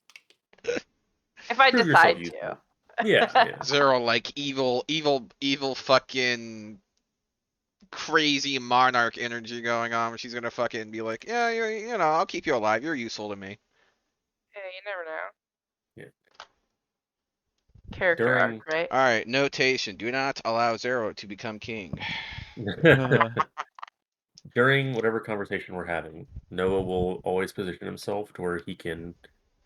If I Prove yourself decide useful. to. Yeah. Zero, like evil fucking crazy monarch energy going on. Where she's gonna fucking be like, yeah, you know, I'll keep you alive. You're useful to me. Hey, you never know. Yeah. Character During arc, right? All right, notation: do not allow Zero to become king. during whatever conversation we're having, Noah will always position himself to where he can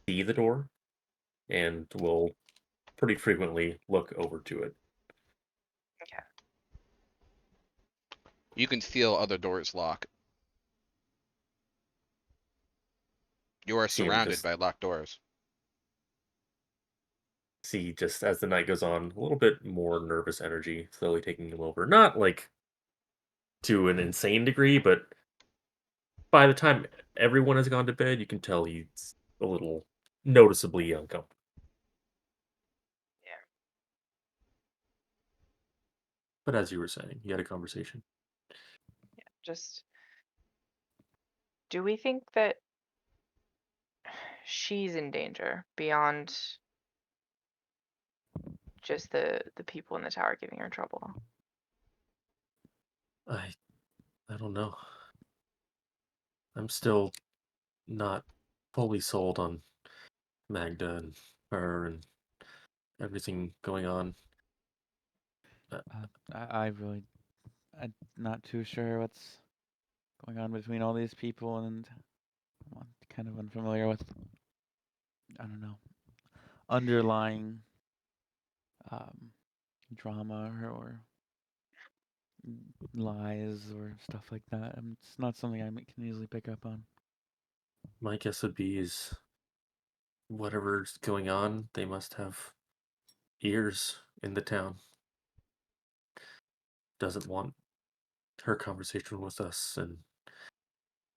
see the door and will pretty frequently look over to it. Okay. You can feel other doors lock. You are See him surrounded just by locked doors. see just as the night goes on, a little bit more nervous energy slowly taking him over. Not like to an insane degree, but by the time everyone has gone to bed, you can tell he's a little noticeably uncomfortable. Yeah. But as you were saying, you had a conversation. Just, do we think that she's in danger beyond just the people in the tower giving her trouble? I don't know. I'm still not fully sold on Magda and her and everything going on. I'm not too sure what's going on between all these people, and I'm kind of unfamiliar with, I don't know, underlying drama or lies or stuff like that. It's not something I can easily pick up on. My guess would be is whatever's going on, they must have ears in the town. Doesn't want her conversation with us and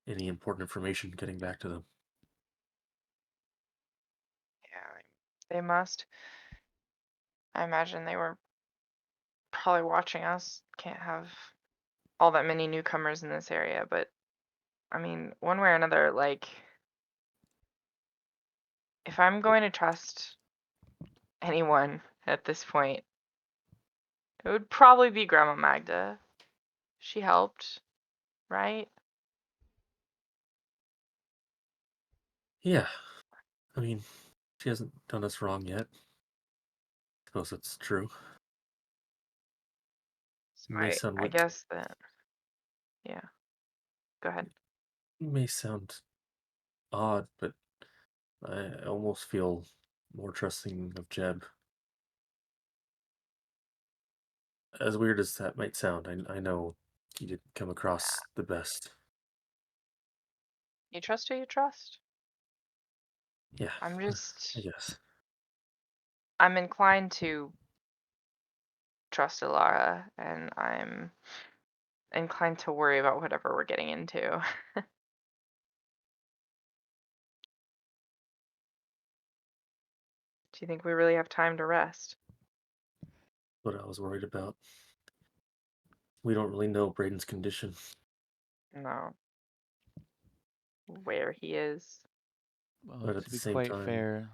any important information getting back to them. Yeah, they must. I imagine they were probably watching us. Can't have all that many newcomers in this area, but I mean, one way or another, like, if I'm going to trust anyone at this point, it would probably be Grandma Magda. She helped, right? Yeah, I mean, she hasn't done us wrong yet. Suppose that's true. So May I sound guess that, yeah. Go ahead. may sound odd, but I almost feel more trusting of Jeb. As weird as that might sound, I know he didn't come across the best. You trust who you trust. Yeah, I'm I just, guess. I'm inclined to trust Ilara, and I'm inclined to worry about whatever we're getting into. Do you think we really have time to rest? What I was worried about. We don't really know Brayden's condition. No. Where he is. Well, But at to the be same quite time- fair,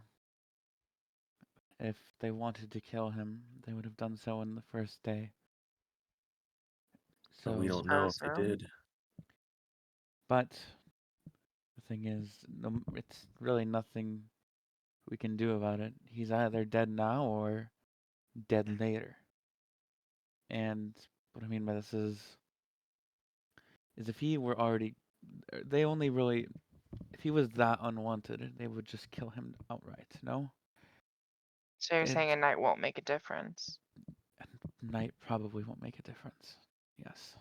if they wanted to kill him, they would have done so on the first day. So But we don't know if they Suppose so. did. But the thing is, it's really nothing we can do about it. He's either dead now or dead later. And what I mean by this is if he were already, they only really, if he was that unwanted, they would just kill him outright, no? So you're saying It's- a night won't make a difference? Night probably won't make a difference. Yes.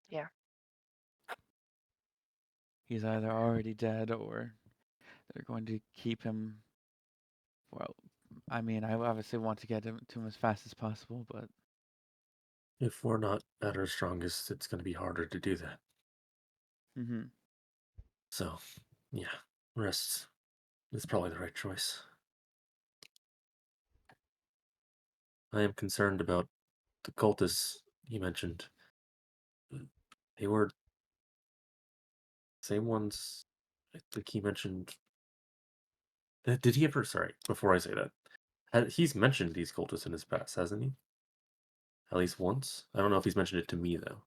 Yeah. He's either already dead or they're going to keep him. Well, I mean, I obviously want to get him to him as fast as possible, but If we're not at our strongest, it's going to be harder to do that. So, yeah, rest is probably the right choice. I am concerned about the cultists you mentioned. They were same ones. I think he mentioned. Did he ever? Sorry, before I say that, he's mentioned these cultists in his past, hasn't he? At least once. I don't know if he's mentioned it to me though.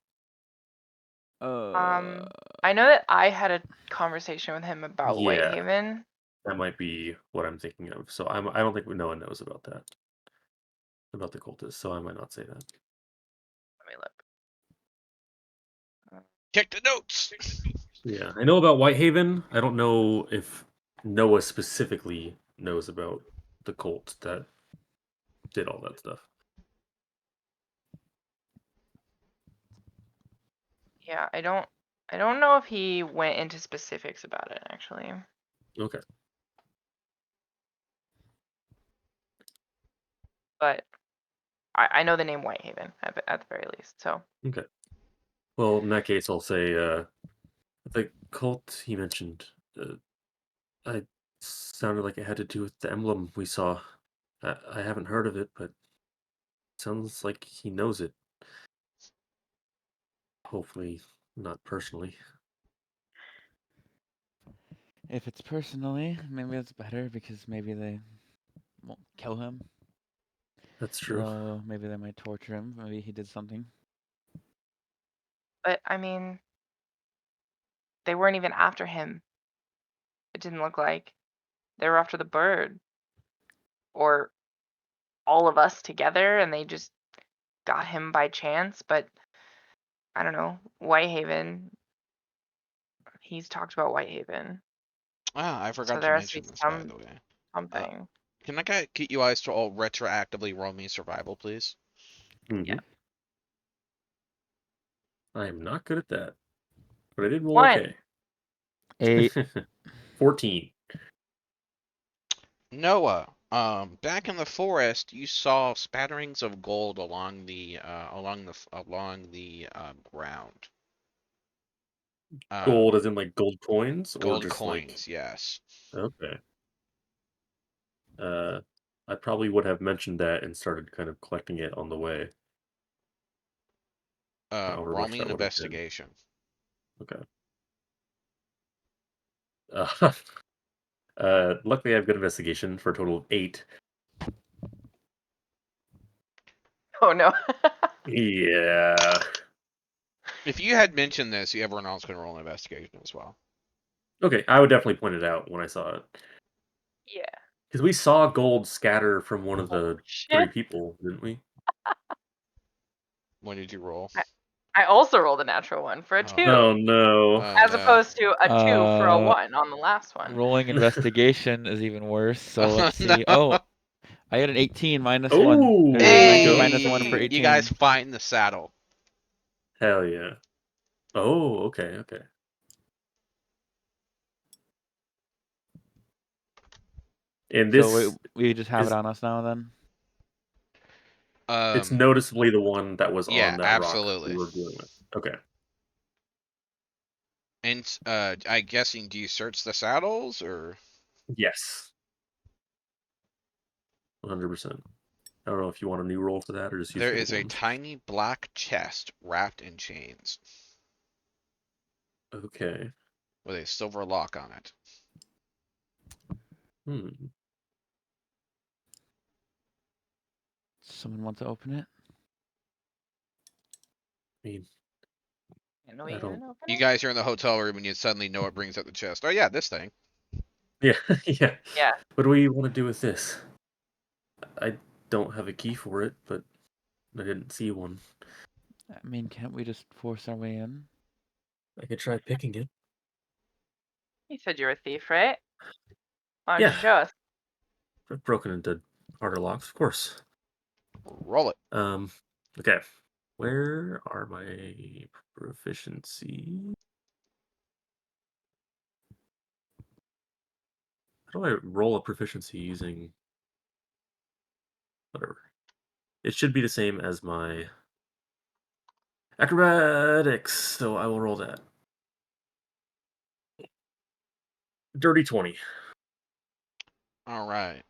I know that I had a conversation with him about Yeah. Whitehaven. That might be what I'm thinking of. So I don't think no one knows about that. About the cultists, so I might not say that. Let me look. Check the notes. Yeah, I know about Whitehaven. I don't know if Noah specifically knows about the cult that did all that stuff. Yeah, I don't know if he went into specifics about it actually. Okay. But I know the name Whitehaven at the very least. So Okay. Well, in that case, I'll say the cult he mentioned. I sounded like it had to do with the emblem we saw. I haven't heard of it, but sounds like he knows it. Hopefully, not personally. if it's personally, maybe it's better because maybe they won't kill him. That's true. Maybe they might torture him. Maybe he did something. but I mean they weren't even after him. It didn't look like. They were after the bird. Or all of us together and they just got him by chance, but I don't know. Whitehaven. He's talked about Whitehaven. Ah, I So forgot to there has to be mention this, by the way. something. Can I get you guys to all retroactively roll me survival, please? Mhm. I am not good at that, but I did roll 1. okay. 8. 14. Noah, back in the forest, you saw spatterings of gold along the ground. Gold as in like gold coins, or Gold just coins, yes. like okay. I probably would have mentioned that and started kind of collecting it on the way. However Roll much me that an would have been. investigation. Okay. Luckily I have good investigation for a total of 8. Oh no. Yeah. If you had mentioned this, everyone else can roll an investigation as well. Okay, I would definitely point it out when I saw it. Yeah. Because we saw gold scatter from one of the 3 Shit. people, didn't we? What did you roll? I also rolled a natural 1 for a 2. Oh no. As opposed to a 2 for a 1 on the last one. Rolling investigation is even worse. So Oh, let's see. no. Oh, I had an 18 minus Ooh, 1. there you 19 go. minus 1 for 18. You guys find the saddle. Hell yeah. Oh, okay. And this, So we just have is- it on us now then. it's noticeably the one that was yeah, on that rock absolutely. we were dealing with. Okay. And I guessing, do you search the saddles or? Yes. 100%. I don't know if you want a new roll for that or just use There the is old a one. tiny black chest wrapped in chains Okay. with a silver lock on it. Someone want to open it? I mean, Can I we don't- even open You it? guys are in the hotel room and you suddenly know what brings up the chest. Oh yeah, this thing. yeah, yeah. Yeah. What do we want to do with this? I don't have a key for it, but I didn't see one. I mean, can't we just force our way in? I could try picking it. You said you're a thief, right? Why don't Yeah. you show us? I've broken into harder locks, of course. Roll it. Okay. Where are my proficiency? How do I roll a proficiency using whatever? It should be the same as my acrobatics, so I will roll that. Dirty 20. All right.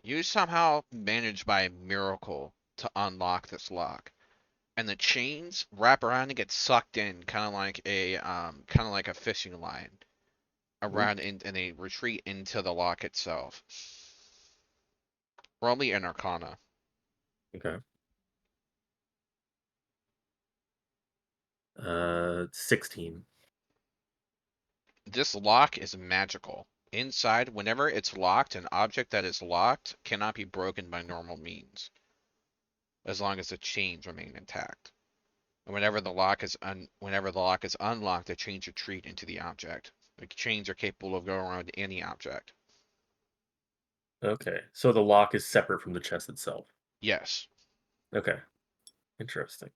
You somehow managed by miracle to unlock this lock, and the chains wrap around and get sucked in, kind of like a fishing line around, and they retreat into the lock itself. Roll me an Arcana. Okay. 16. This lock is magical. Inside, whenever it's locked, an object that is locked cannot be broken by normal means, as long as the chains remain intact. And whenever the lock is unlocked, the chains retreat into the object. The chains are capable of going around any object. Okay. So the lock is separate from the chest itself. Yes. Okay. Interesting.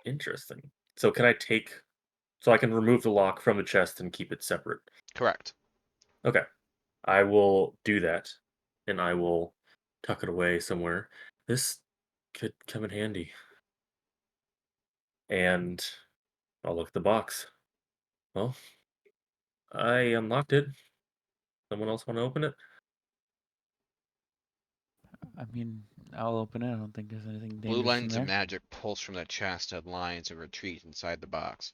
Interesting. So can I take so I can remove the lock from the chest and keep it separate? Correct. Okay. I will do that and I will tuck it away somewhere. This could come in handy. And I'll look at the box. Well, I unlocked it. Someone else want to open it? I mean, I'll open it. I don't think there's anything Blue dangerous in lines of there. magic pulse from the chest and lines and retreat inside the box.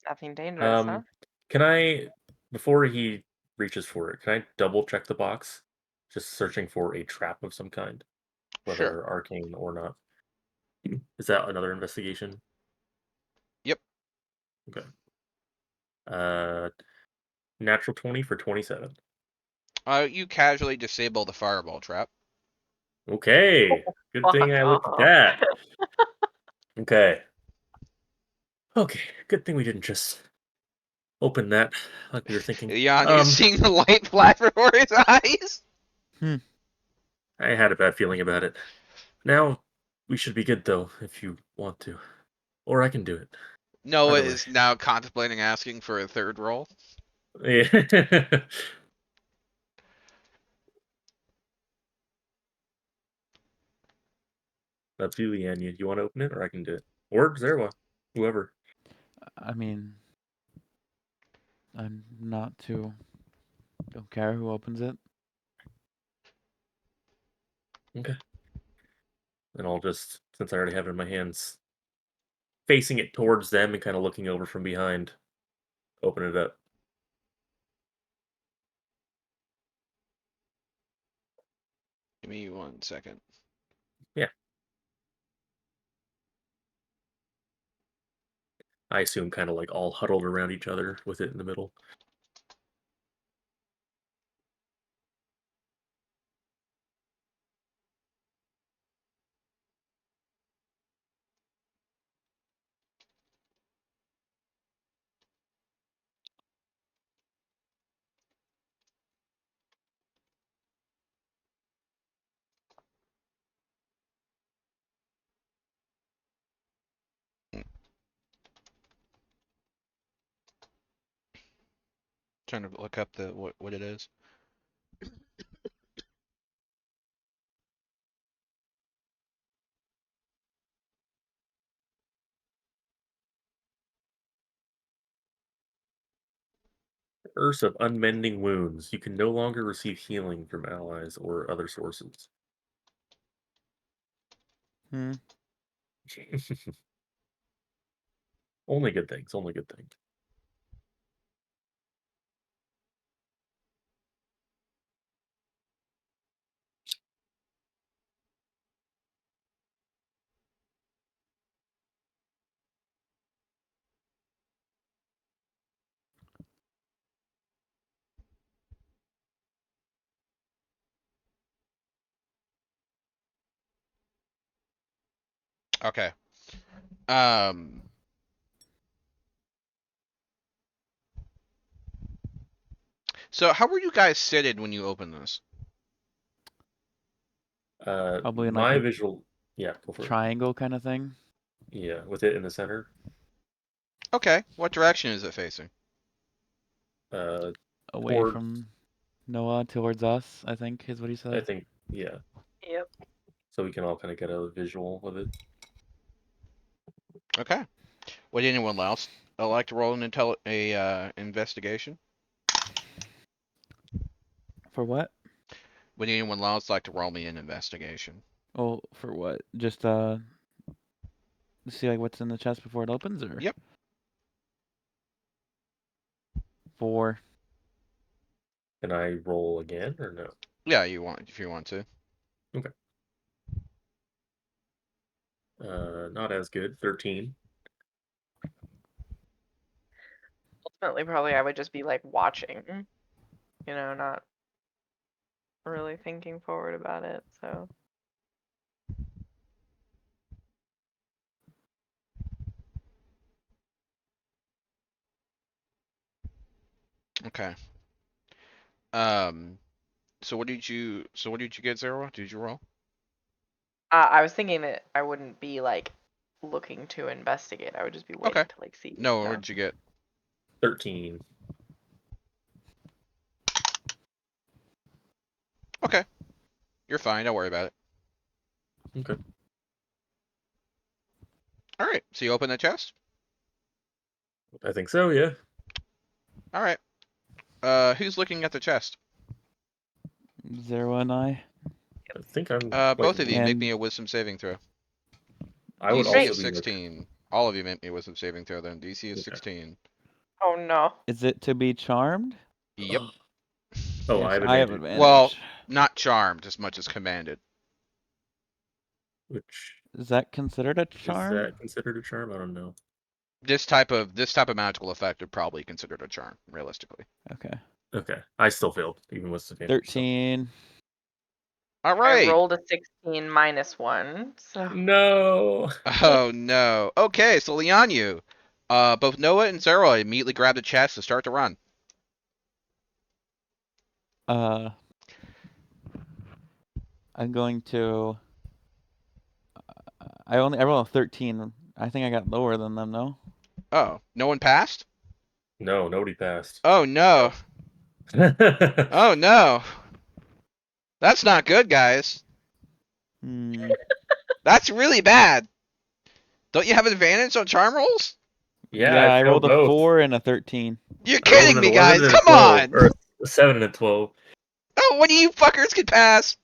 Nothing dangerous, huh? Can I, before he reaches for it, can I double check the box? Just searching for a trap of some kind, Sure. whether arcane or not. Is that another investigation? Yep. Okay. Natural 20 for 27. You casually disable the fireball trap. Okay. Good thing I looked at that. Okay. Okay. Good thing we didn't just open that like we were thinking. Jan, you seeing the light flash before his eyes? I had a bad feeling about it. Now we should be good though, if you want to. Or I can do it. Noah Either way. is now contemplating asking for a third roll. Yeah. Up to you, Anya. You want to open it, or I can do it, or Zerwa, whoever. I mean, I'm not too. Don't care who opens it. Okay. And I'll just, since I already have it in my hands, facing it towards them and kind of looking over from behind, open it up. Give me 1 second. Yeah. I assume kind of like all huddled around each other with it in the middle. Trying to look up the what it is. Curse of Unmending Wounds. You can no longer receive healing from allies or other sources. Hmm. Only good things. Only good things. Okay. Um. So how were you guys seated when you opened this? Probably in, like, My a visual. Yeah, go for it. triangle kind of thing. Yeah, with it in the center. Okay. What direction is it facing? Away Toward- from Noah towards us, I think is what he I said. think, yeah. Yep. So we can all kind of get a visual of it. Okay. Would anyone else like to roll an investigation? For what? Would anyone else like to roll me an investigation? Oh, for what? Just see like what's in the chest before it opens, or? Yep. 4. Can I roll again or no? Yeah, if you want to. Not as good. 13. Ultimately, probably I would just be like watching, not really thinking forward about it. So Okay. So what did you get, Zero? Did you roll? I was thinking that I wouldn't be like looking to investigate. I would just be waiting Okay. to like see. No, what did you get? 13. Okay. You're fine, don't worry about it. Okay. Alright, so you open the chest? I think so, yeah. Alright. Who's looking at the chest? 0 and I. I think I'm. Both of you make And- me a wisdom saving throw. I would DC also is be. 16. All of you make me a wisdom saving throw then. DC is Okay. 16. Oh no. Is it to be charmed? Yep. Oh, Yes, I have I have advantage. advantage. Well, not charmed as much as commanded. Which Is that considered a is charm? that considered a charm? I don't know. This type of magical effect would probably considered a charm, realistically. Okay. Okay, I still failed even with advantage. so- 13. I Alright. rolled a 16 minus 1, so No. Oh no. Okay, so Lianyu. Both Noah and Zero immediately grab the chest to start to run. I'm going to. I rolled a 13. I think I got lower than them, no? Oh, no one passed? No, nobody passed. Oh no. Oh no. That's not good, guys. Hmm. That's really bad. Don't you have advantage on charm rolls? Yeah, I rolled failed a both. 4 and a 13. You're I rolled kidding an me, 11 guys. and a Come 12, on. or a 7 and a 12. Oh, one of you fuckers could pass.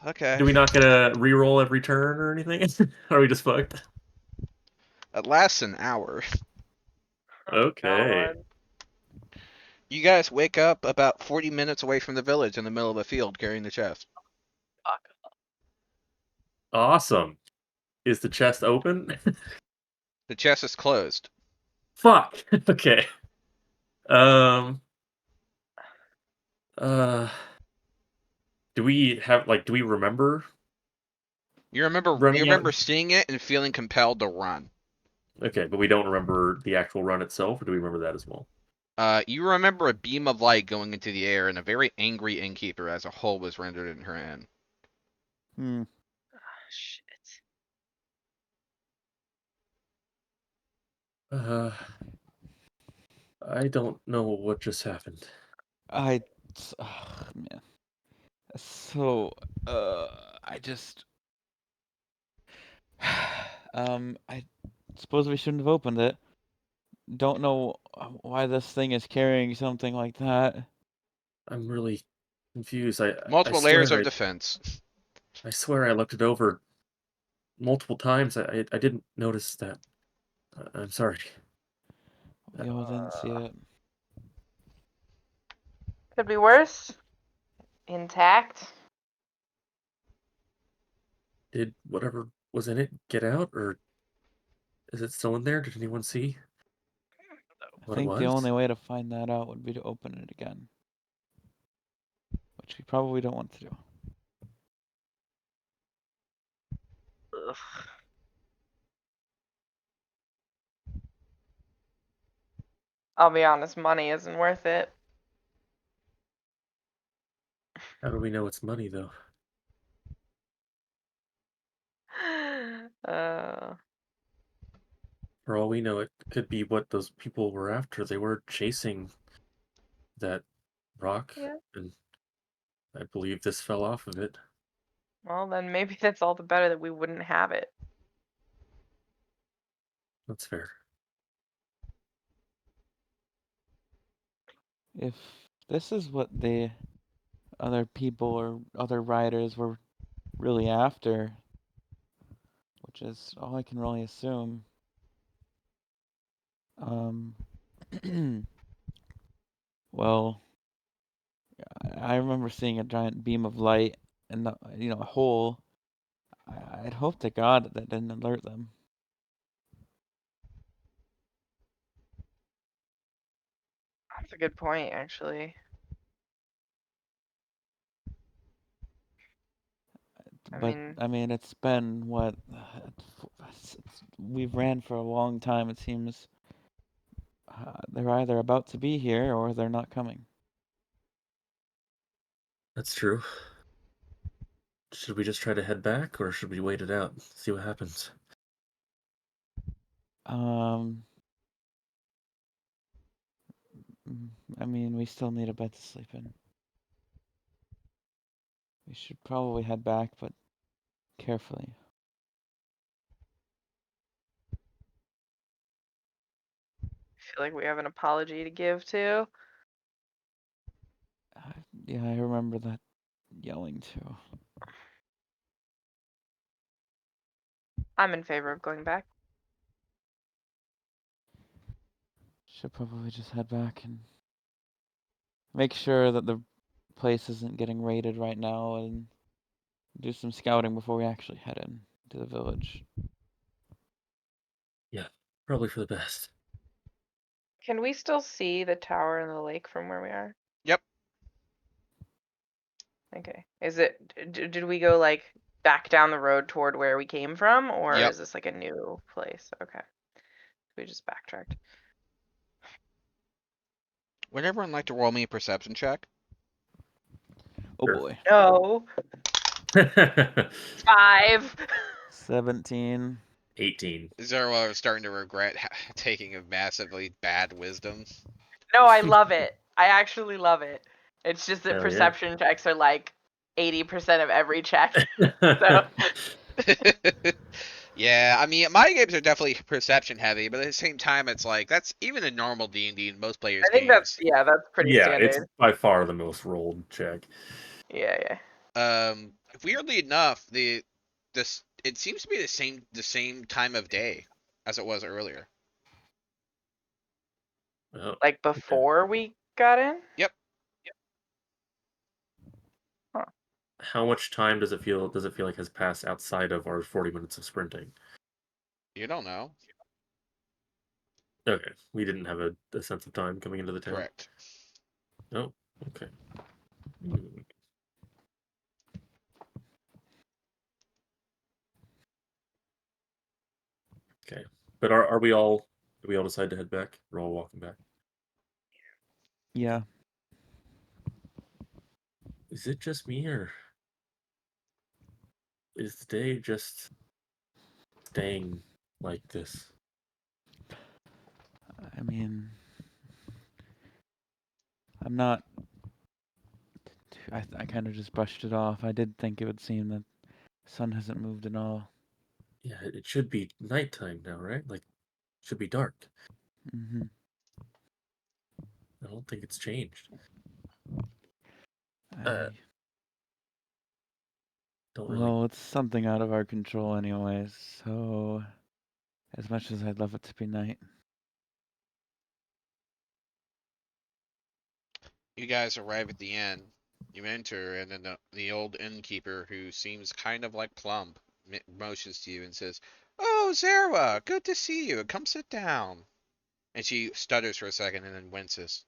Okay. Do we not get a reroll every turn or anything? Are we just fucked? It lasts an hour. Okay. God. You guys wake up about 40 minutes away from the village in the middle of a field carrying the chest. Fuck. Awesome. Is the chest open? The chest is closed. Fuck. Okay. Um. Do we remember? You Running out- remember seeing it and feeling compelled to run. Okay, but we don't remember the actual run itself, or do we remember that as well? You remember a beam of light going into the air and a very angry innkeeper as a hole was rendered in her hand. Hmm. Ah, shit. Uh, I don't know what just happened. Man. So, I just, I suppose we shouldn't have opened it. Don't know why this thing is carrying something like that. I'm really confused. I Multiple layers swear of defense. I swear I looked it over multiple times. I didn't notice that. I'm sorry. We all didn't see it. Could be worse. Intact. Did whatever was in it get out, or is it still in there? Did anyone see I what it think the was? only way to find that out would be to open it again. Which we probably don't want to do. Ugh. I'll be honest, money isn't worth it. How do we know it's money, though? Uh, For all we know, it could be what those people were after. They were chasing that rock, Yeah. and I believe this fell off of it. well, then maybe that's all the better that we wouldn't have it. That's fair. If this is what the other people or other riders were really after, which is all I can really assume. Well, I remember seeing a giant beam of light and a hole. I'd hope to God that that didn't alert them. That's a good point, actually. But I mean, it's been what we've ran for a long time. It seems they're either about to be here or they're not coming. That's true. Should we just try to head back, or should we wait it out, see what happens? I mean, we still need a bed to sleep in. We should probably head back, but carefully. I feel like we have an apology to give too. Yeah, I remember that yelling too. I'm in favor of going back. Should probably just head back and make sure that the place isn't getting raided right now and do some scouting before we actually head in to the village. Yeah, probably for the best. Can we still see the tower and the lake from where we are? Yep. Okay. Is it, did we go like back down the road toward where we came from, or Yep. is this like a new place? Okay. We just backtracked. Would everyone like to roll me a perception check? Oh Sure. boy. No. 5. 17. 18. Zero starting to regret taking a massively bad wisdom. No, I love it. I actually love it. It's just that Hell yeah. perception checks are like 80% of every check. So Yeah, I mean, my games are definitely perception heavy, but at the same time, it's like that's even in normal D&D in most players' I think games. that's pretty Yeah, standard. it's by far the most rolled check. Yeah. Weirdly enough, it seems to be the same time of day as it was earlier. Oh, Like before we got in? Yep. how much time does it feel like has passed outside of our 40 minutes of sprinting? You don't know. Okay, we didn't have a sense of time coming into the town. Correct. Oh, okay. Okay, but are we all? Do we all decide to head back? We're all walking back. Yeah. Is it just me, or is the day just staying like this? I mean, I'm not. I kind of just brushed it off. I did think it would seem that the sun hasn't moved at all. Yeah, it should be nighttime now, right? Like, it should be dark. Hmm. I don't think it's changed. I, Don't really. well, it's something out of our control, anyways. So, as much as I'd love it to be night. You guys arrive at the inn. You enter, and then the old innkeeper, who seems kind of like plump, motions to you and says, "Oh, Zerwa, good to see you. Come sit down." And she stutters for a second and then winces.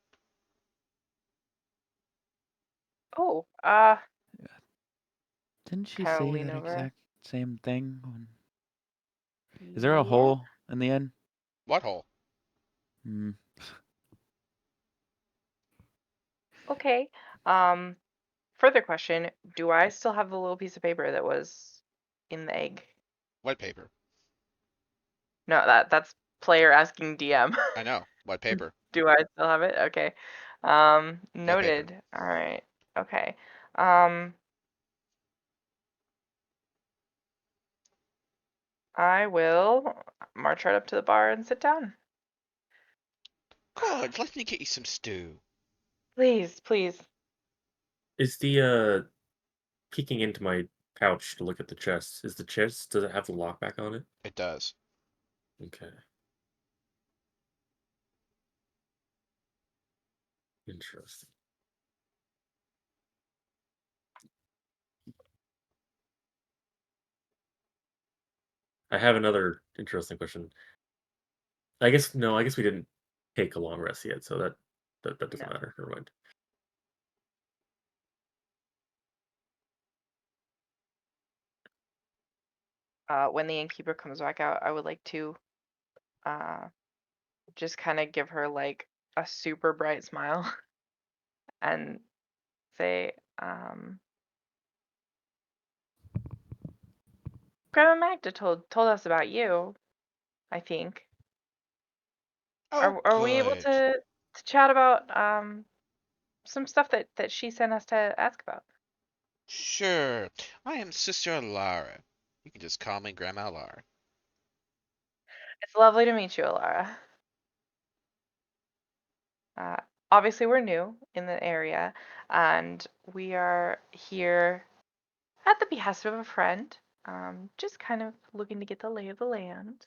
Oh, Didn't she kind of say lean that over. exact same thing? Is there a Yeah. hole in the inn? What hole? Hmm. Okay. Further question: do I still have the little piece of paper that was in the egg? What paper? No, that's player asking DM. I know. What paper? Do I still have it? Okay. What paper? Noted. All right. Okay. Um, I will march right up to the bar and sit down. Good. Let me get you some stew. Please, please. Is the peeking into my pouch to look at the chest? Is the chest, does it have the lockback on it? It does. Okay. Interesting. I have another interesting question. I guess no, I guess we didn't take a long rest yet, so that doesn't No. matter. Never mind. When the innkeeper comes back out, I would like to uh just kind of give her like a super bright smile and say, Grandma Magda told us about you, I think. Oh, Are we able good. to chat about some stuff that she sent us to ask about? Sure. I am Sister Alara. You can just call me Grandma Alara. It's lovely to meet you, Alara. Uh, Obviously, we're new in the area, and we are here at the behest of a friend, just kind of looking to get the lay of the land.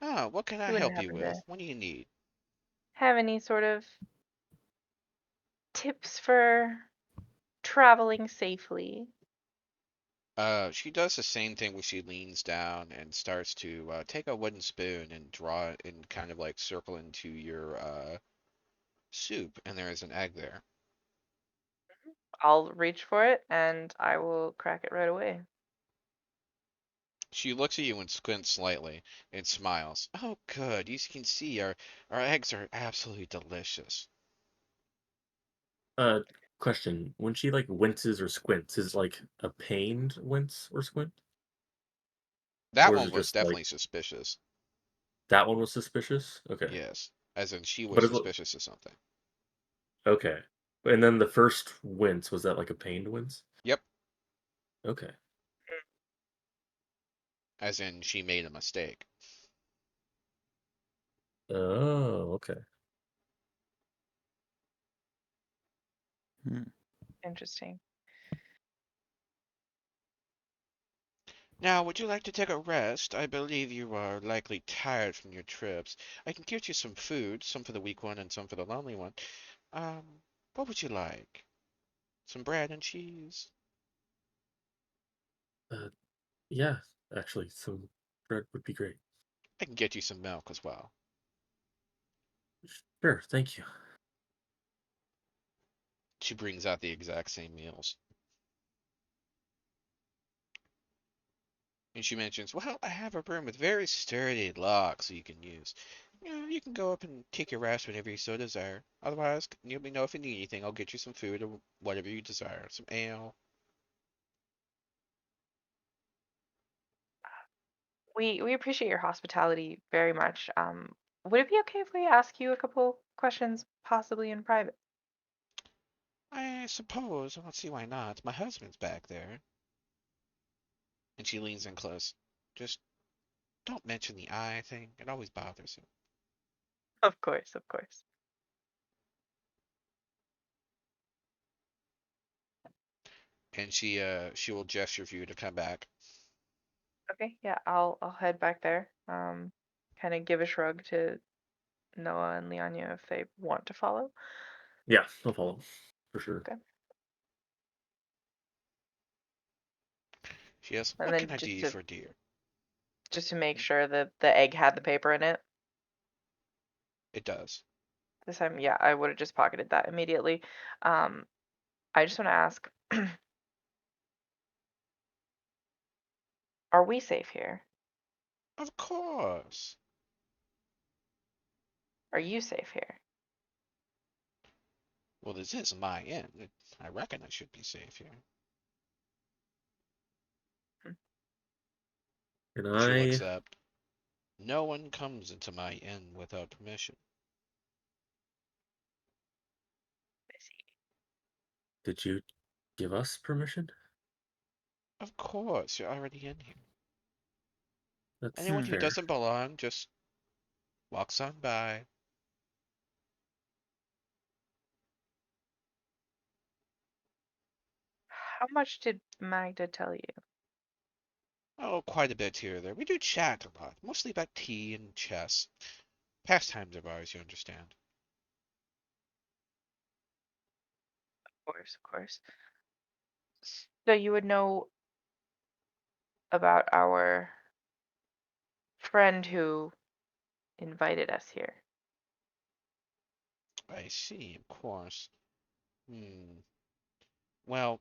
Oh, what can I You wouldn't help you happen to with? What do you need? have any sort of tips for traveling safely? She does the same thing where she leans down and starts to take a wooden spoon and draw it and kind of like circle into your soup, and there is an egg there. I'll reach for it and I will crack it right away. She looks at you and squints slightly and smiles. Oh, good. As you can see, our eggs are absolutely delicious. Uh, Question: when she like winces or squints, is it like a pained wince or squint, That or is one it was just like definitely suspicious. that one was suspicious? Okay, Yes, as in she was but suspicious of something. okay, and then the first wince, was that like a pained wince? Yep, Okay. as in she made a mistake. Oh, okay. Hmm. Interesting. Now, would you like to take a rest? I believe you are likely tired from your trips. I can get you some food, some for the weak one and some for the lonely one. What would you like? Some bread and cheese? Uh, yeah, actually, some bread would be great. I can get you some milk as well. Sure, thank you. She brings out the exact same meals. And she mentions, well, I have a room with very sturdy locks you can use. You know, you can go up and take your rest whenever you so desire. Otherwise, let me know if you need anything. I'll get you some food or whatever you desire. Some ale. We appreciate your hospitality very much. would it be okay if we ask you a couple questions, possibly in private? I suppose. I don't see why not. My husband's back there. And she leans in close. Just don't mention the eye thing. It always bothers him. Of course, of course. And she will gesture for you to come back. Okay, yeah, I'll head back there. Kind of give a shrug to Noah and Leonia if they want to follow. Yeah, I'll follow for sure. Okay. She asks, And "What then can I do you for, dear?" just to make sure that the egg had the paper in it. It does. This time, yeah, I would have just pocketed that immediately. I just want to ask, are we safe here? Of course. Are you safe here? Well, this is my inn. I reckon I should be safe here. And She I looks up. No one comes into my inn without permission. did you give us permission? Of course, you're already in here. That's Anyone who fair. doesn't belong just walks on by. How much did Magda tell you? Oh, quite a bit here or there. We do chat a lot, mostly about tea and chess. Pastimes of ours, you understand. Of course, of course. So you would know about our friend who invited us here. I see, of course. Hmm. Well,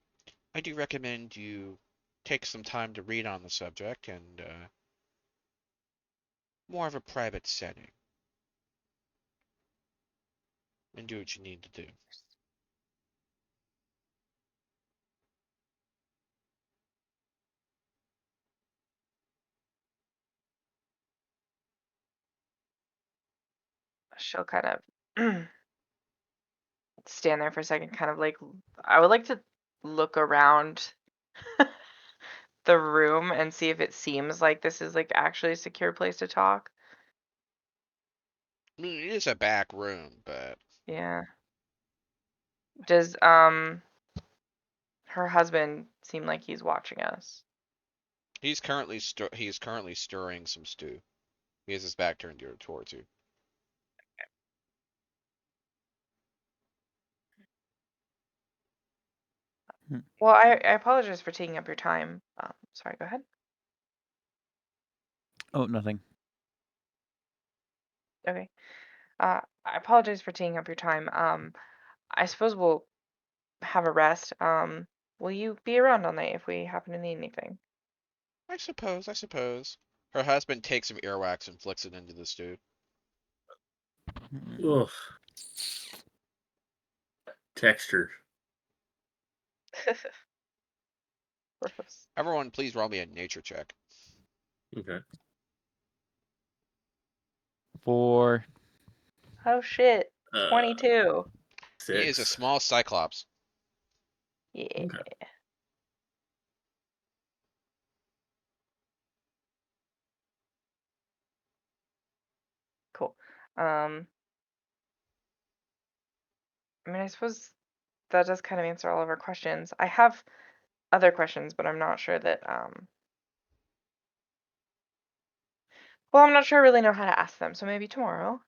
I do recommend you take some time to read on the subject and more of a private setting and do what you need to do. She'll kind of stand there for a second, kind of like, I would like to look around the room and see if it seems like this is like actually a secure place to talk. I mean, it is a back room, but Yeah. Does her husband seem like he's watching us? he's currently stirring some stew. He has his back turned towards you. Well, I apologize for taking up your time. Sorry, go ahead. Oh, nothing. Okay. I apologize for taking up your time. I suppose we'll have a rest. Will you be around all night if we happen to need anything? I suppose. Her husband takes some earwax and flicks it into the stew. Ugh. Texture. Gross. Everyone, please roll me a nature check. Okay. 4. Oh shit. Uh, 22. He is a 6. small cyclops. Yeah. Okay. Cool. I mean, I suppose that does kind of answer all of our questions. I have other questions, but I'm not sure that well, I'm not sure I really know how to ask them, so maybe tomorrow.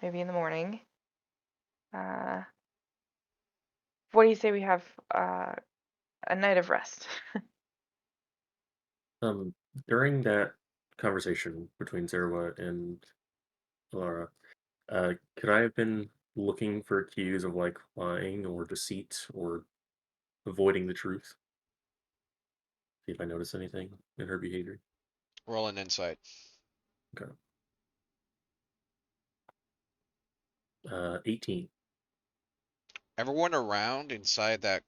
Maybe in the morning. Uh, what do you say we have a night of rest? During that conversation between Zerwa and Laura, could I have been looking for cues of like lying or deceit or avoiding the truth? See if I notice anything in her behavior. Roll an insight. Okay. 18. Everyone around inside that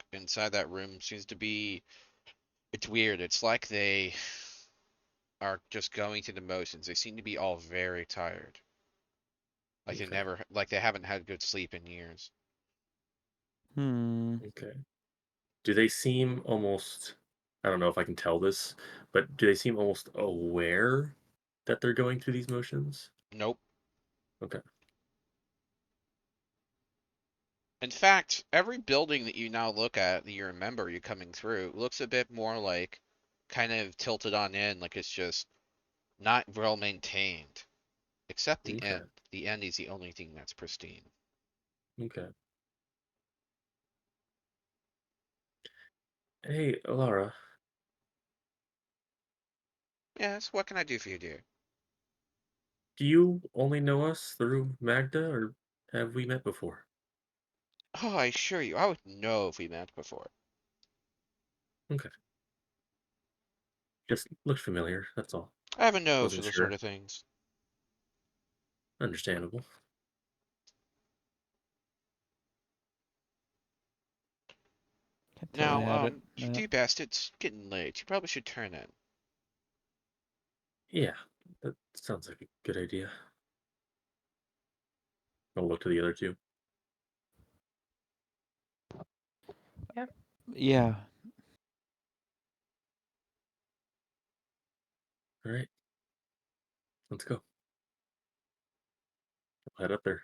room seems to be. It's weird. It's like they are just going through the motions. They seem to be all very tired. Like they Okay. never, like they haven't had good sleep in years. Hmm. Okay. Do they seem almost, I don't know if I can tell this, but do they seem almost aware that they're going through these motions? Nope. Okay. In fact, every building that you now look at that you remember you coming through looks a bit more like kind of tilted on in, like it's just not well maintained. Except the Okay. end. The end is the only thing that's pristine. Okay. Hey, Alara, Yes, what can I do for you, dear? do you only know us through Magda, or have we met before? Oh, I assure you, I would know if we met before. Okay. Just looked familiar, that's all. I have a nose for Wasn't those sort sure. of things. Understandable. Can't totally Now, have it. you do best. It's getting late. You probably should turn in. Yeah, that sounds like a good idea. I'll look to the other two. Yeah. All right, let's go. I'll head up there.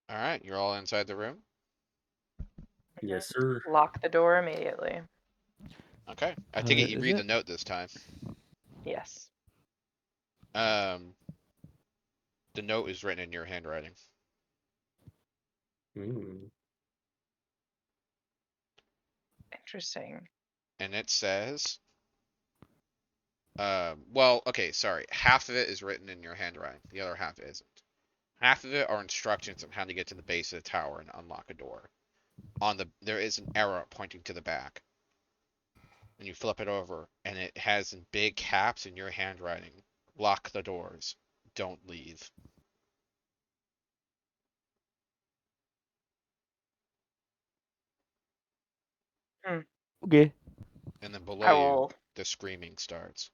All right, you're all inside the room. Yes, sir. Lock the door immediately. Okay, I take it you Is read it? the note this time. Yes. Um, the note is written in your handwriting, Mm. Interesting. and it says, well, okay, sorry. Half of it is written in your handwriting. The other half isn't. Half of it are instructions on how to get to the base of the tower and unlock a door. There is an arrow pointing to the back. And you flip it over, and it has in big caps in your handwriting, lock the doors. Don't leave. Okay. And then I below you, will. the screaming starts.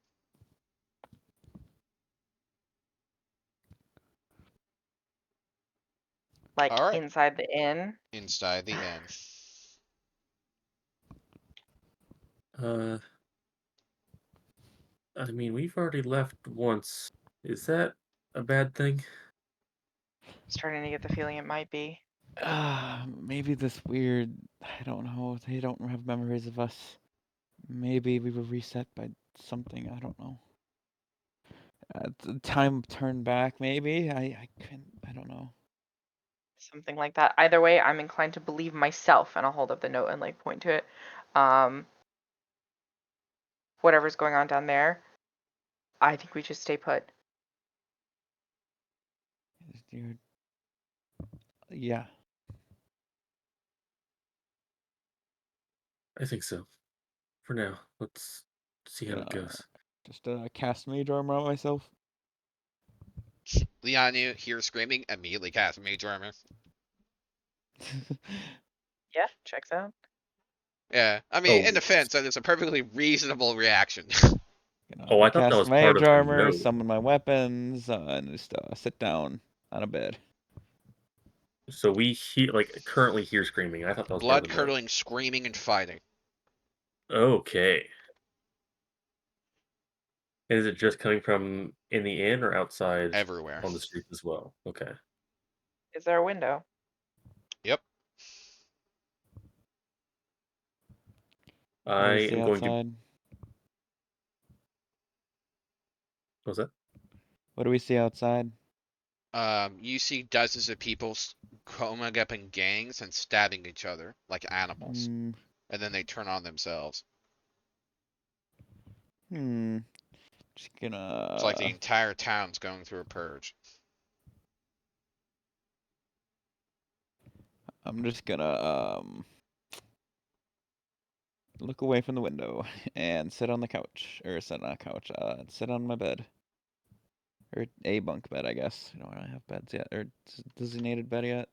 Like All right. inside the inn. Inside the inn. Uh, I mean, we've already left once. Is that a bad thing? Starting to get the feeling it might be. Maybe this weird. I don't know. They don't have memories of us. Maybe we were reset by something. I don't know. Time turned back. Maybe I couldn't. I don't know. Something like that. Either way, I'm inclined to believe myself, and I'll hold up the note and like point to it. Whatever's going on down there, I think we just stay put. Dude. Yeah. I think so. For now, let's see how it Gonna goes. just cast mage armor on myself. Lianu hears screaming, immediately casts mage armor. Yeah, checks out. Yeah, I mean, in Oh, defense, that is a perfectly reasonable reaction. oh, I thought that Cast was part mage of the armor, note. summon my weapons, and just sit down on a bed. So we currently hear screaming. I thought that was part of Blood the note. curdling, screaming, and fighting. Okay. Is it just coming from in the inn or outside Everywhere. on the street as well? Okay. Is there a window? Yep. What I do we see am going to. outside? What was that? What do we see outside? You see dozens of people coming up in gangs and stabbing each other like animals. Hmm. And then they turn on themselves. Hmm. Just It's like the gonna. entire town's going through a purge. I'm just gonna look away from the window and sit on the couch, or sit on a couch. Sit on my bed, or a bunk bed, I guess. I don't really have beds yet, or designated bed yet.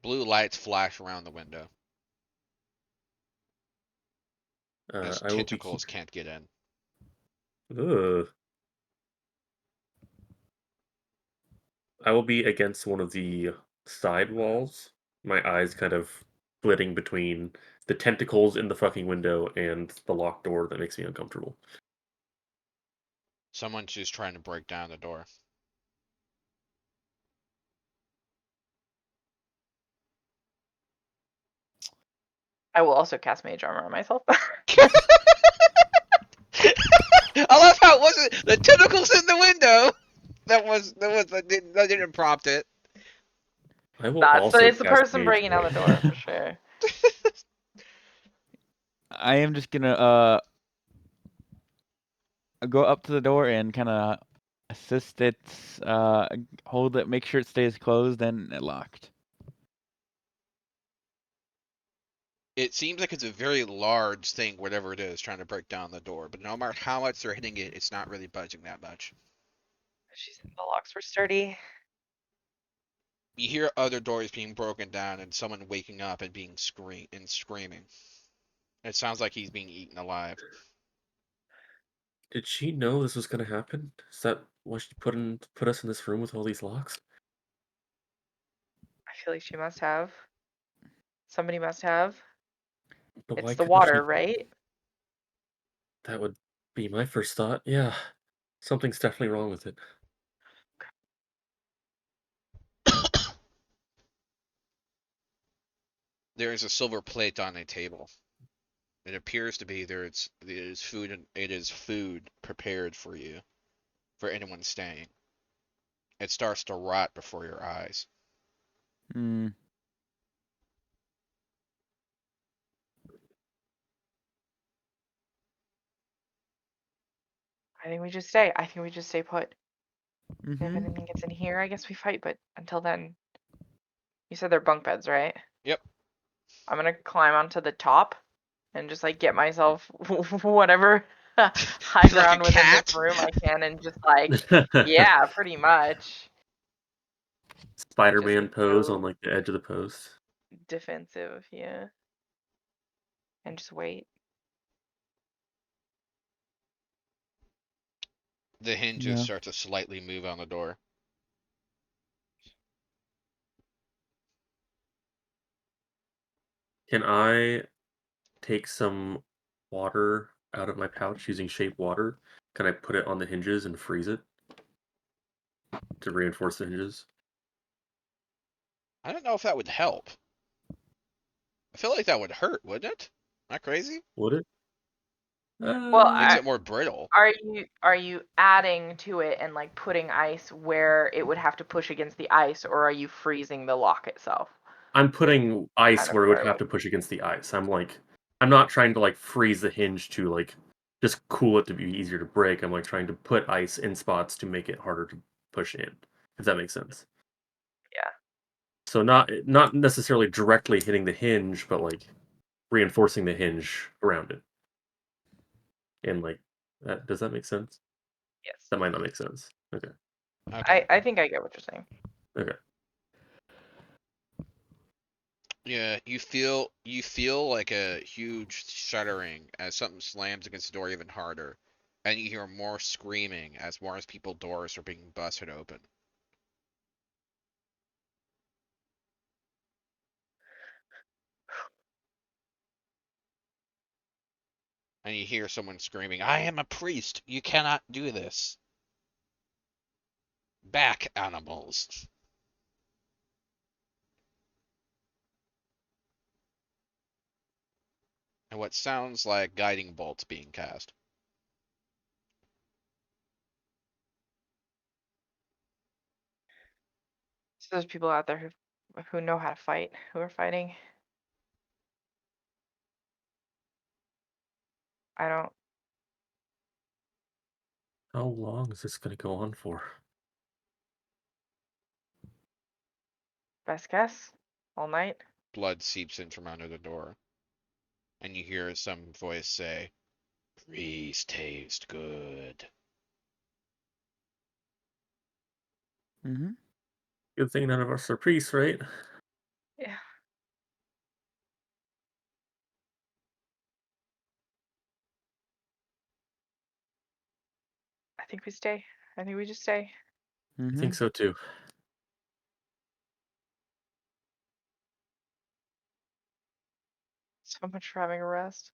Blue lights flash around the window as I will be. tentacles can't get in. Ugh. I will be against one of the side walls. My eyes kind of splitting between the tentacles in the fucking window and the locked door that makes me uncomfortable. Someone's just trying to break down the door. I will also cast Mage Armor on myself. I love how it wasn't the tentacles in the window. That didn't prompt it. I will That's also but it's the cast person Mage breaking down the Armor. door for sure. I am just gonna go up to the door and kind of assist it, hold it, make sure it stays closed and locked. It seems like it's a very large thing, whatever it is, trying to break down the door. But no matter how much they're hitting it, it's not really budging that much. She said the locks were sturdy. You hear other doors being broken down and someone waking up and being screaming. It sounds like he's being eaten alive. Did she know this was gonna happen? Is that why she put us in this room with all these locks? I feel like she must have. Somebody must have. But why It's the couldn't she? water, right? That would be my first thought. Yeah, something's definitely wrong with it. There is a silver plate on a table. It appears to be it is food prepared for you, for anyone staying. It starts to rot before your eyes. Hmm. I think we just stay. I think we just stay put. If Mm-hmm. anything gets in here, I guess we fight. But until then, you said they're bunk beds, right? Yep. I'm gonna climb onto the top and just like get myself whatever high Like a ground within cat? this room I can, and just like yeah, pretty much. Spider-Man Just pose go on like the edge of the post. defensive, yeah, and just wait. The hinges Yeah. start to slightly move on the door. Can I take some water out of my pouch using shape water? Can I put it on the hinges and freeze it to reinforce the hinges? I don't know if that would help. I feel like that would hurt, wouldn't it? Not crazy? Would it? Well, Makes it more brittle. are you adding to it and like putting ice where it would have to push against the ice, or are you freezing the lock itself? I'm putting ice Kind of where it would where have to push against the ice. I'm not trying to like freeze the hinge to like just cool it to be easier to break. I'm like trying to put ice in spots to make it harder to push in. If that makes sense. Yeah. So not necessarily directly hitting the hinge, but like reinforcing the hinge around it. And like that, does that make sense? Yes. That might not make sense. Okay. Okay. I think I get what you're saying. Okay. Yeah, you feel like a huge shuddering as something slams against the door even harder, and you hear more screaming as more people doors are being busted open. And you hear someone screaming, "I am a priest. You cannot do this. Back, animals." And what sounds like guiding bolts being cast. So there's people out there who know how to fight, who are fighting. I don't. How long is this gonna go on for? Best guess? All night? Blood seeps in from under the door. And you hear some voice say, "Priest taste good." Mm-hmm. Good thing none of us are priests, right? Yeah. think we stay. I think we just stay. I Mhm. think so too. So much for having a rest.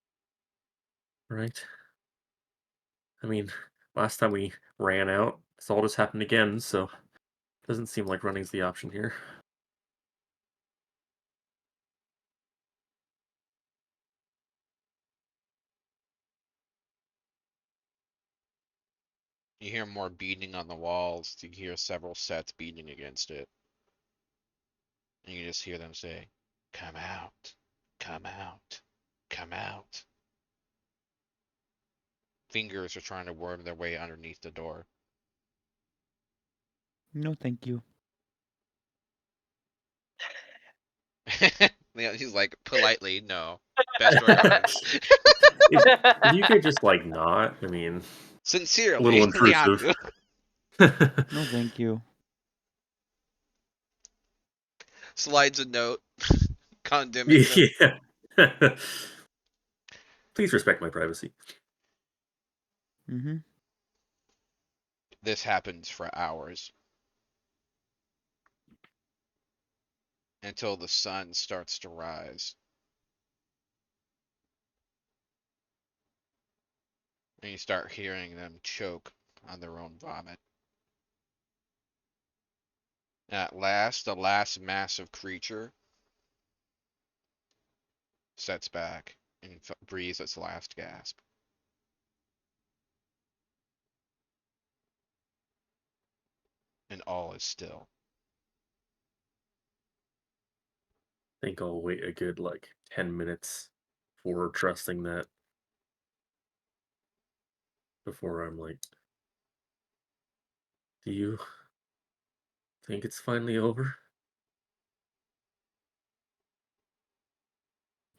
Right. I mean, last time we ran out, this all just happened again, so doesn't seem like running's the option here. You hear more beating on the walls. You hear several sets beating against it. And you just hear them say, "Come out, come out, come out." Fingers are trying to worm their way underneath the door. No, thank you. Yeah, he's like, politely, no. Best recommends. If you could just like not, I mean, a Sincerely, little intrusive. Leandro. No, thank you. Slides a note condemning them. Yeah. Please respect my privacy. Mhm. This happens for hours. Until the sun starts to rise. And you start hearing them choke on their own vomit. At last, the last massive creature sets back and breathes its last gasp. And all is still. I think I'll wait a good like 10 minutes for trusting that before I'm like, do you think it's finally over?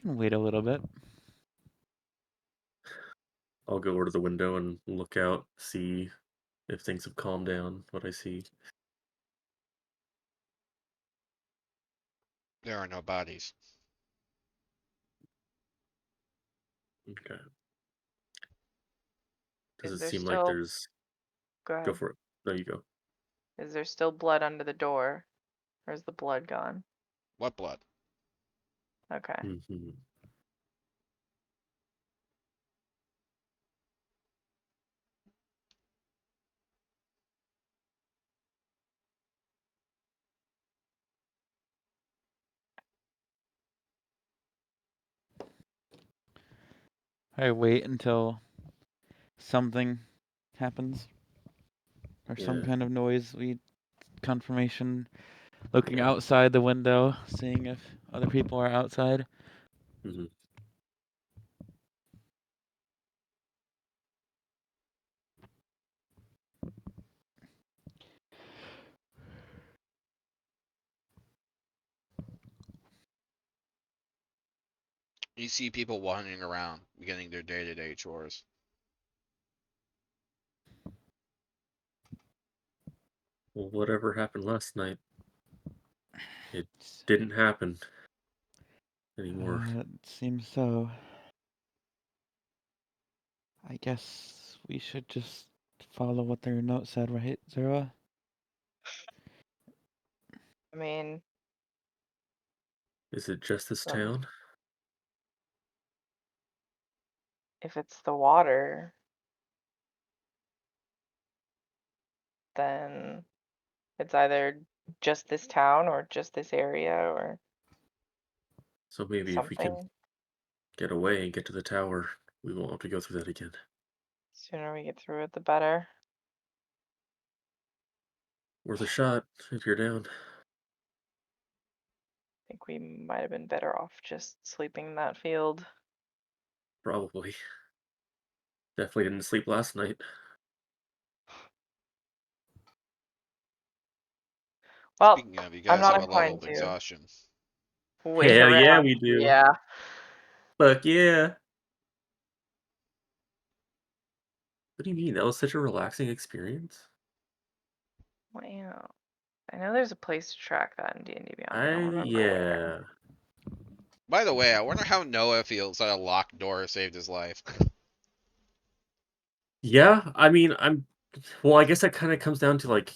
Can wait a little bit. I'll go over to the window and look out, see if things have calmed down, what I see. There are no bodies. Okay. Does Is it there seem like still? there's... Go Go ahead. for it. There you go. Is there still blood under the door, or is the blood gone? What blood? Okay. Mm-hmm. I wait until something happens or some Yeah. kind of noise. We confirmation. Looking Yeah. outside the window, seeing if other people are outside. Mm-hmm. You see people wandering around, beginning their day-to-day chores. Well, whatever happened last night, it didn't happen anymore. It seems so. I guess we should just follow what their note said, right, Zera? I mean, Is it just this um, town? if it's the water, then it's either just this town or just this area or So maybe if we can something. get away and get to the tower, we won't have to go through that again. Sooner we get through it, the better. Worth a shot if you're down. I think we might have been better off just sleeping in that field. Probably. Definitely didn't sleep last night. Well, Speaking of, you I'm guys not have a level inclined of to exhaustion. wait Hell yeah, around. we do. Yeah. Fuck yeah. What do you mean? That was such a relaxing experience. Wow. I know there's a place to track that in D&D Beyond. I don't remember where. Yeah. By the way, I wonder how Noah feels that a locked door saved his life. Yeah, I mean, I'm Well, I guess that kind of comes down to like,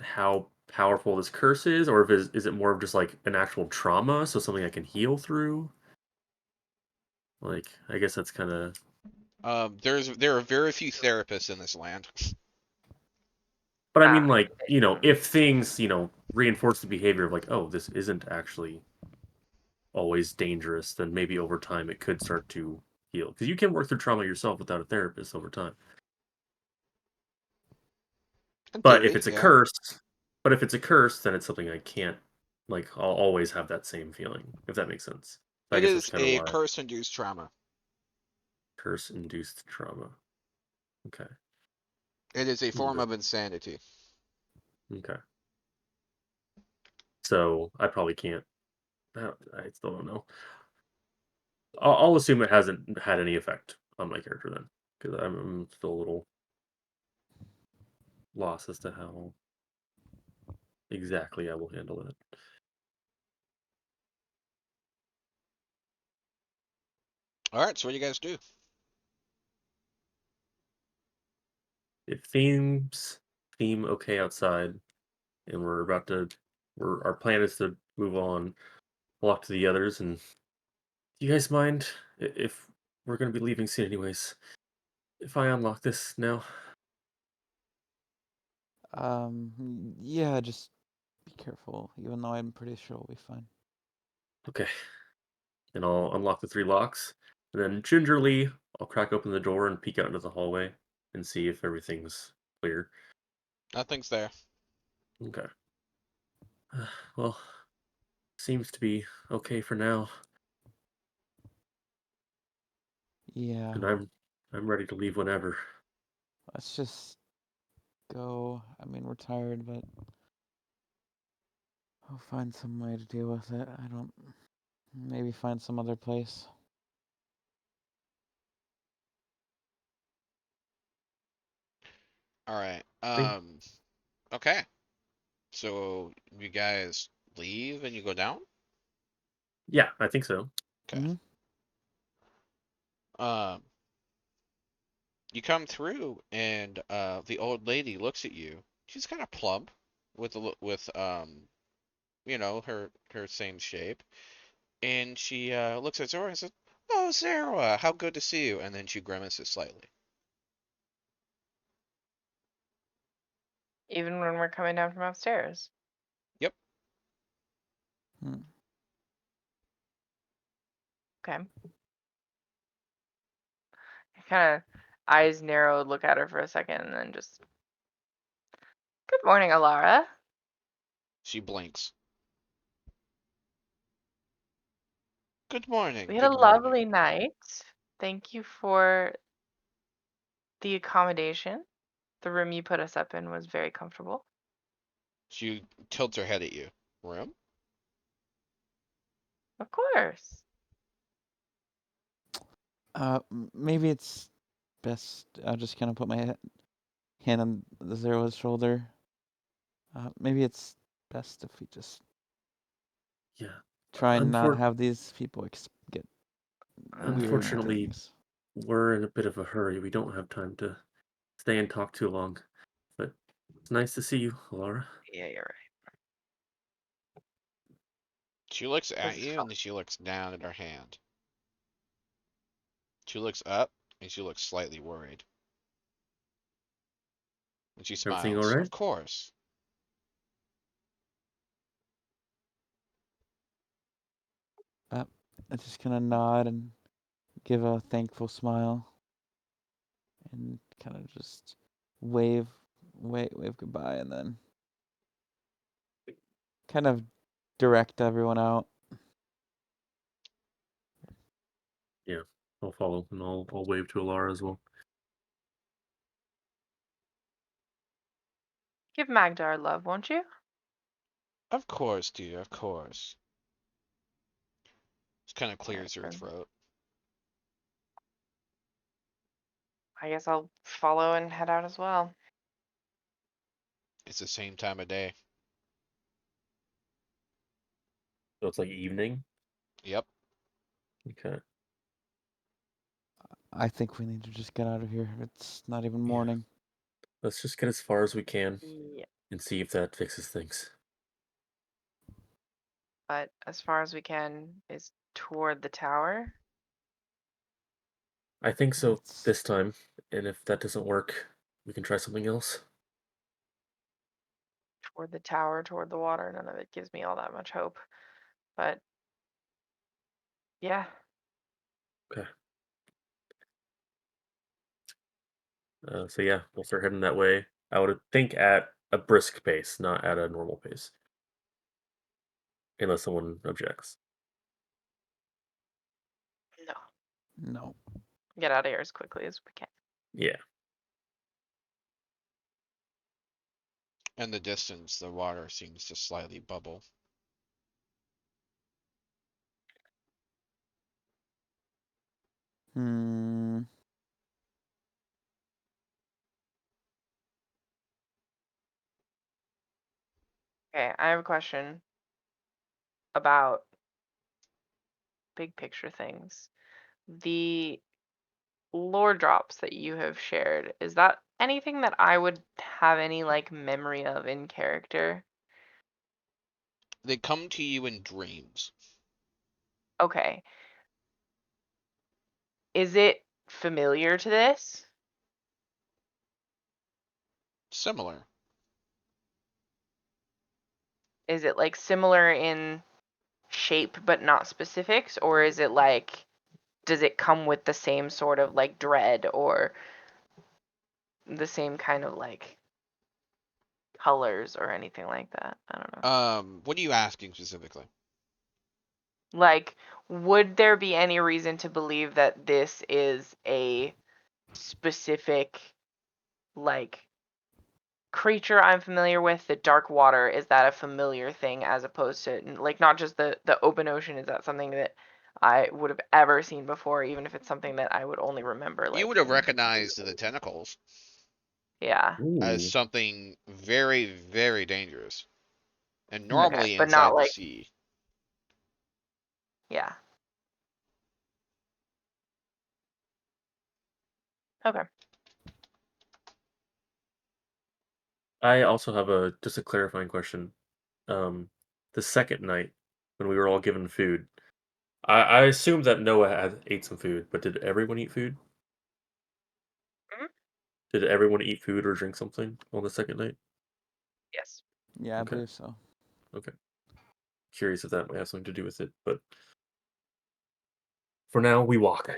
how powerful this curse is, or if is it more of just like an actual trauma, so something I can heal through? Like, I guess that's kind of There are very few therapists in this land. But I Ah, mean, like, if things, reinforce the behavior of like, oh, this isn't actually always dangerous, then maybe over time it could start to heal. Because you can work through trauma yourself without a therapist over time. In But if theory, it's a yeah. curse, then it's something I can't, like, I'll always have that same feeling, if that makes sense. So I It guess that's is kind of a why curse-induced trauma. curse-induced trauma. Okay. It is a form Noted. of insanity. Okay. So I probably can't. I still don't know. I'll assume it hasn't had any effect on my character then, because I'm still a little lost as to how exactly I will handle it. All right, so what do you guys do? If theme okay outside, and our plan is to move on, walk to the others, and do you guys mind if we're gonna be leaving soon anyways? If I unlock this now, Yeah, just be careful. Even though I'm pretty sure we'll be fine. okay. And I'll unlock the 3 locks, and then gingerly I'll crack open the door and peek out into the hallway and see if everything's clear. Nothing's there. Okay. Well, seems to be okay for now, Yeah, and I'm ready to leave whenever. let's just go. I mean, we're tired, but I'll find some way to deal with it. I don't. Maybe find some other place. All right. Think- Okay. So you guys leave and you go down? Yeah, I think so. Okay. Hmm. Um, you come through and the old lady looks at you. She's kind of plump with her same shape. And she looks at Zora and says, "Oh, Zara, how good to see you." And then she grimaces slightly. even when we're coming down from upstairs. Yep. Hmm. Okay. Kind of eyes narrowed, look at her for a second, and then just, good morning, Alara. She blinks. Good morning. We had a Good morning. lovely night. Thank you for the accommodation. The room you put us up in was very comfortable. She tilts her head at you. Room? Of course. Maybe it's best. I'll just kind of put my hand on the Zero's shoulder. Maybe it's best if we just Yeah. try and not Unfor- have these people get weird Unfortunately, things. we're in a bit of a hurry. We don't have time to stay and talk too long. But it's nice to see you, Laura. Yeah, you're right. She looks This at is you fun. and then she looks down at her hand. She looks up and she looks slightly worried. And she Everything all smiles. right? Of course. I just kind of nod and give a thankful smile, and kind of just wave goodbye, and then kind of direct everyone out. Yeah. I'll follow, and I'll wave to Laura as well. Give Magda our love, won't you? Of course, dear. Of course. Just kind of All right, clears her then. throat. I guess I'll follow and head out as well. It's the same time of day. So it's like evening. Yep. Okay. I think we need to just get out of here. It's not even Yeah. morning. Let's just get as far as we can Yeah. and see if that fixes things. But as far as we can is toward the tower. I think so It's- this time, and if that doesn't work, we can try something else. Toward the tower, toward the water. None of it gives me all that much hope. But yeah. Okay. So yeah, we'll start heading that way. I would think at a brisk pace, not at a normal pace, unless someone objects. No. No. Get out of here as quickly as we can. Yeah. In the distance, the water seems to slightly bubble. Hmm. Okay, I have a question about big picture things. The lore drops that you have shared, is that anything that I would have any like memory of in character? They come to you in dreams. Okay. Is it familiar to this? Similar. Is it like similar in shape but not specifics, or is it like does it come with the same sort of like dread or the same kind of like colors or anything like that? I don't know. What are you asking specifically? Like, would there be any reason to believe that this is a specific like creature I'm familiar with? The dark water, is that a familiar thing as opposed to like not just the open ocean? Is that something that I would have ever seen before, even if it's something that I would only remember You like would have in recognized the tentacles yeah. as Ooh. something very, very dangerous. And Yeah. Okay, normally but not inside the like sea. yeah. Okay. I also have just a clarifying question. The second night when we were all given food, I assumed that Noah had ate some food, but did everyone eat food? Mhm. Did everyone eat food or drink something on the second night? Yes. Yeah, I Okay. believe so. Okay. Curious if that might have something to do with it, but for now, we walk.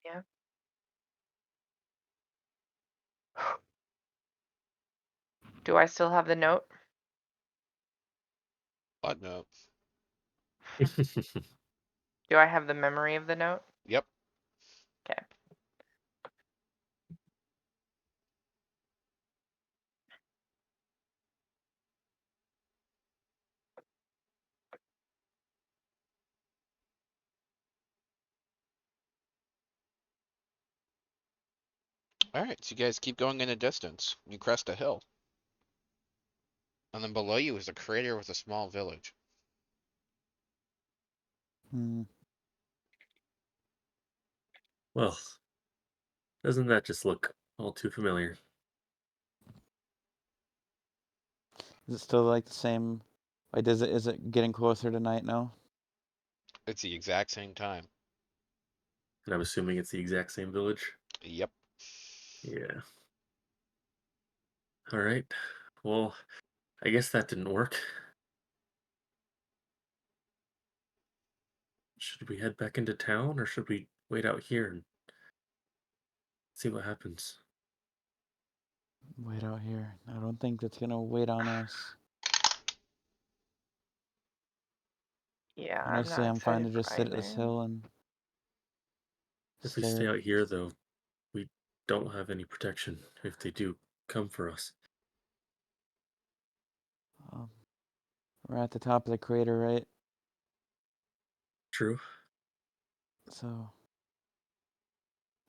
Yeah. Do I still have the note? But no. Do I have the memory of the note? Yep. Okay. Alright, so you guys keep going in a distance. You crest a hill. And then below you is a crater with a small village. Hmm. Well, doesn't that just look all too familiar? Is it still like the same? Like, is it getting closer to night now? It's the exact same time. And I'm assuming it's the exact same village? Yep. Yeah. All right. Well, I guess that didn't work. Should we head back into town or should we wait out here and see what happens? Wait out here. I don't think that's gonna wait on us. Yeah, I'm Honestly, not I'm fine to excited for just sit at this either. hill and If we stare. stay out here, though, we don't have any protection if they do come for us. Um, we're at the top of the crater, right? True. So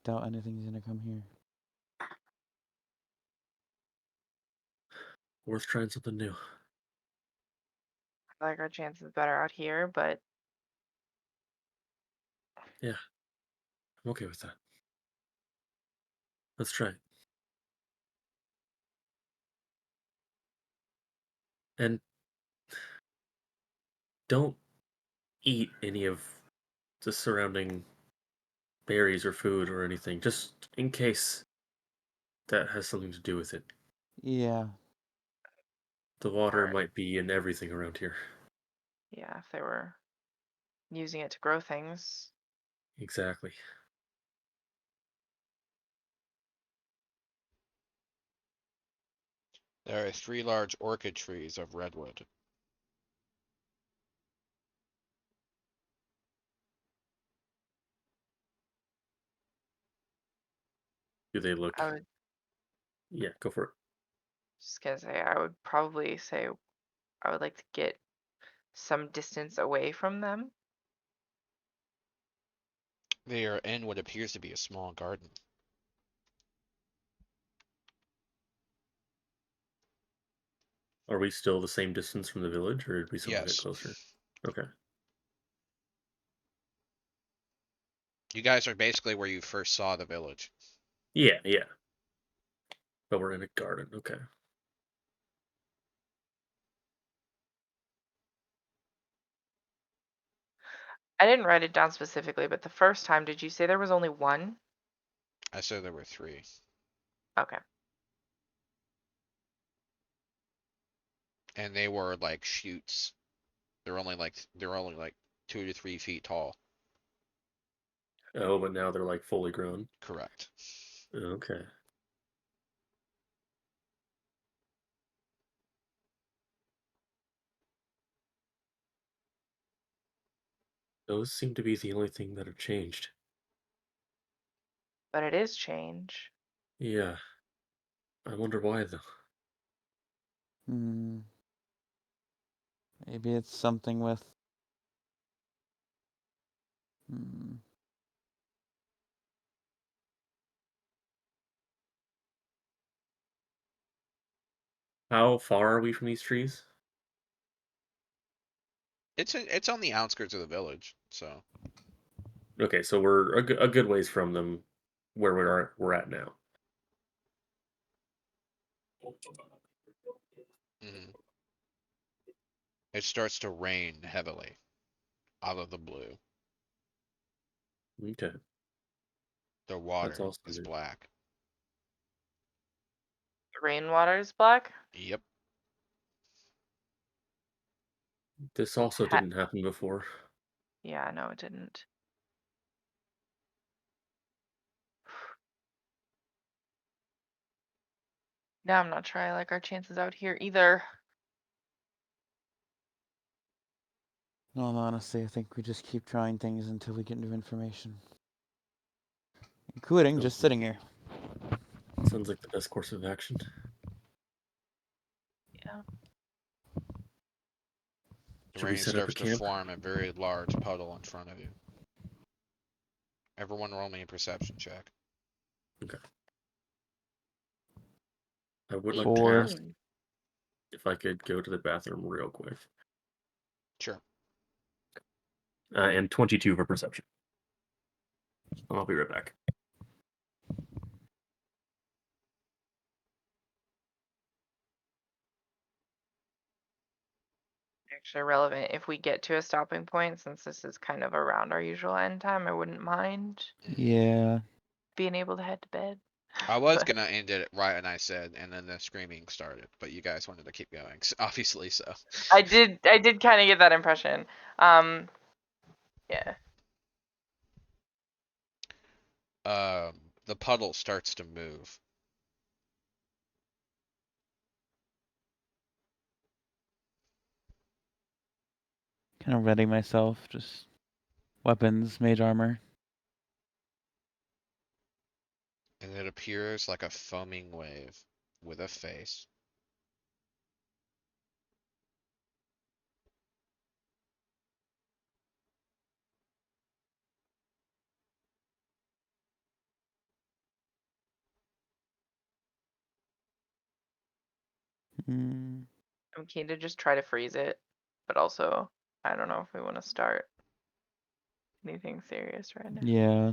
doubt anything's gonna come here. Worth trying something new. I feel like our chances better out here, but Yeah. I'm okay with that. Let's try. And don't eat any of the surrounding berries or food or anything, just in case that has something to do with it. Yeah. The water Alright. might be in everything around here. Yeah, if they were using it to grow things. Exactly. There are 3 large orchid trees of redwood. Do they look? I would Yeah, go for it. just gonna say I would probably say I would like to get some distance away from them. They are in what appears to be a small garden. Are we still the same distance from the village, or did we somehow get Yes. closer? Okay. You guys are basically where you first saw the village. Yeah, yeah. But we're in a garden. Okay. I didn't write it down specifically, but the first time, did you say there was only one? I said there were 3. Okay. And they were like shoots. They're only like 2 to 3 feet tall. Oh, but now they're like fully grown. Correct. Okay. Those seem to be the only thing that have changed. But it is change. Yeah. I wonder why, though. Hmm. Maybe it's something with. Hmm. How far are we from these trees? It's on the outskirts of the village, so Okay, so we're a good ways from them, where we're at now. mhm. It starts to rain heavily out of the blue. Okay, The that's water also is good. black. The rainwater is black. Yep. This also Ha- didn't happen before. yeah, no, it didn't. Now I'm not sure I like our chances out here either. In all honesty, I think we just keep trying things until we get new information. Including just sitting here. Sounds like the best course of action. Yeah. The Should we rain set up a starts to camp? form a very large puddle in front of you. Everyone roll me a perception check. Okay. I would like to 4. ask if I could go to the bathroom real quick. Sure. And 22 for perception. I'll be right back. Actually relevant if we get to a stopping point, since this is kind of around our usual end time. I wouldn't mind Yeah. being able to head to bed. I was But gonna end it right when I said, and then the screaming started, but you guys wanted to keep going, obviously so. I did kind of get that impression. Yeah. The puddle starts to move. Kind of ready myself. Just weapons, mage armor. And it appears like a foaming wave with a face. Hmm. I'm keen to just try to freeze it, but also I don't know if we want to start anything serious right now. Yeah.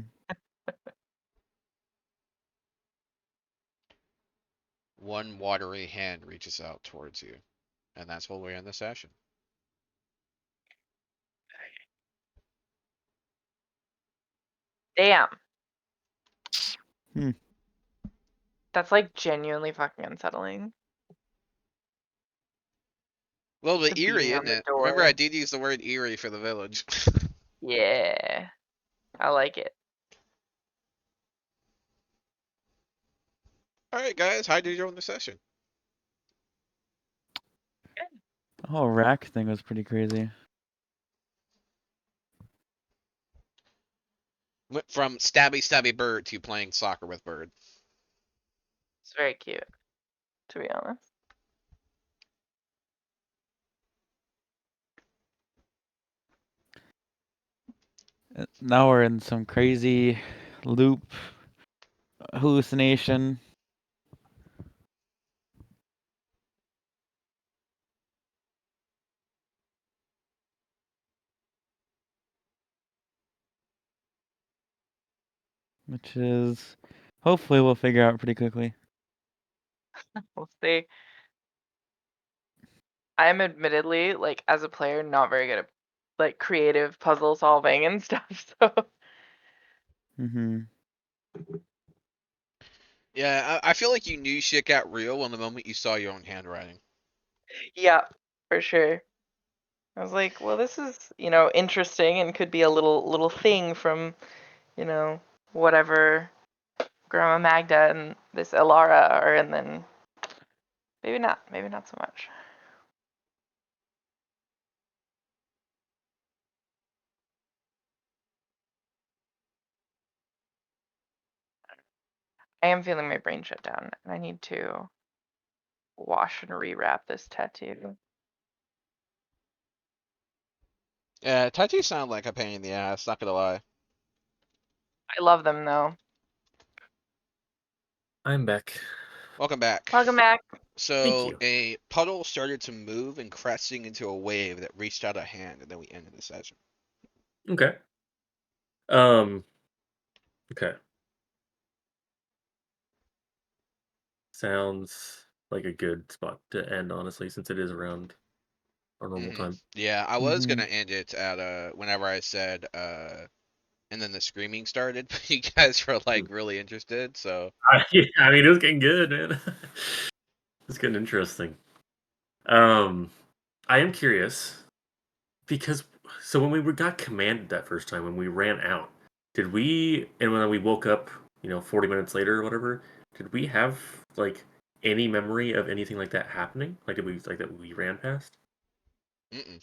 one watery hand reaches out towards you. And that's where we end the session. Damn. Hmm. That's like genuinely fucking unsettling. A little bit The eerie, beating on isn't the it? Remember, door. I did use the word eerie for the village. Yeah. I like it. Alright, guys, how did you own the session? The whole rack thing was pretty crazy. Went from stabby stabby bird to playing soccer with bird. It's very cute, to be honest. Now we're in some crazy loop hallucination. Which is hopefully we'll figure out pretty quickly. We'll see. I am admittedly, like, as a player, not very good at like creative puzzle solving and stuff. So Mm-hmm. Yeah, I feel like you knew shit got real on the moment you saw your own handwriting. yeah, for sure. I was like, well, this is, interesting and could be a little thing from, whatever Grandma Magda and this Elara are, and then maybe not so much. I am feeling my brain shut down, and I need to wash and rewrap this tattoo. Yeah, tattoos sound like a pain in the ass, not gonna lie. I love them though. I'm back. Welcome back. Welcome back. Thank So you. a puddle started to move and cresting into a wave that reached out a hand, and then we ended the session. Okay. Um. Okay. Sounds like a good spot to end, honestly, since it is around our normal time. Yeah, I was Mhm. gonna end it at whenever I said and then the screaming started, but you guys were like really interested, so I mean, it was getting good, man. It's getting interesting. I am curious because so when we got commanded that first time when we ran out, did we and when we woke up, 40 minutes later or whatever, did we have like any memory of anything like that happening? Like did we like that we ran past? mm-mm.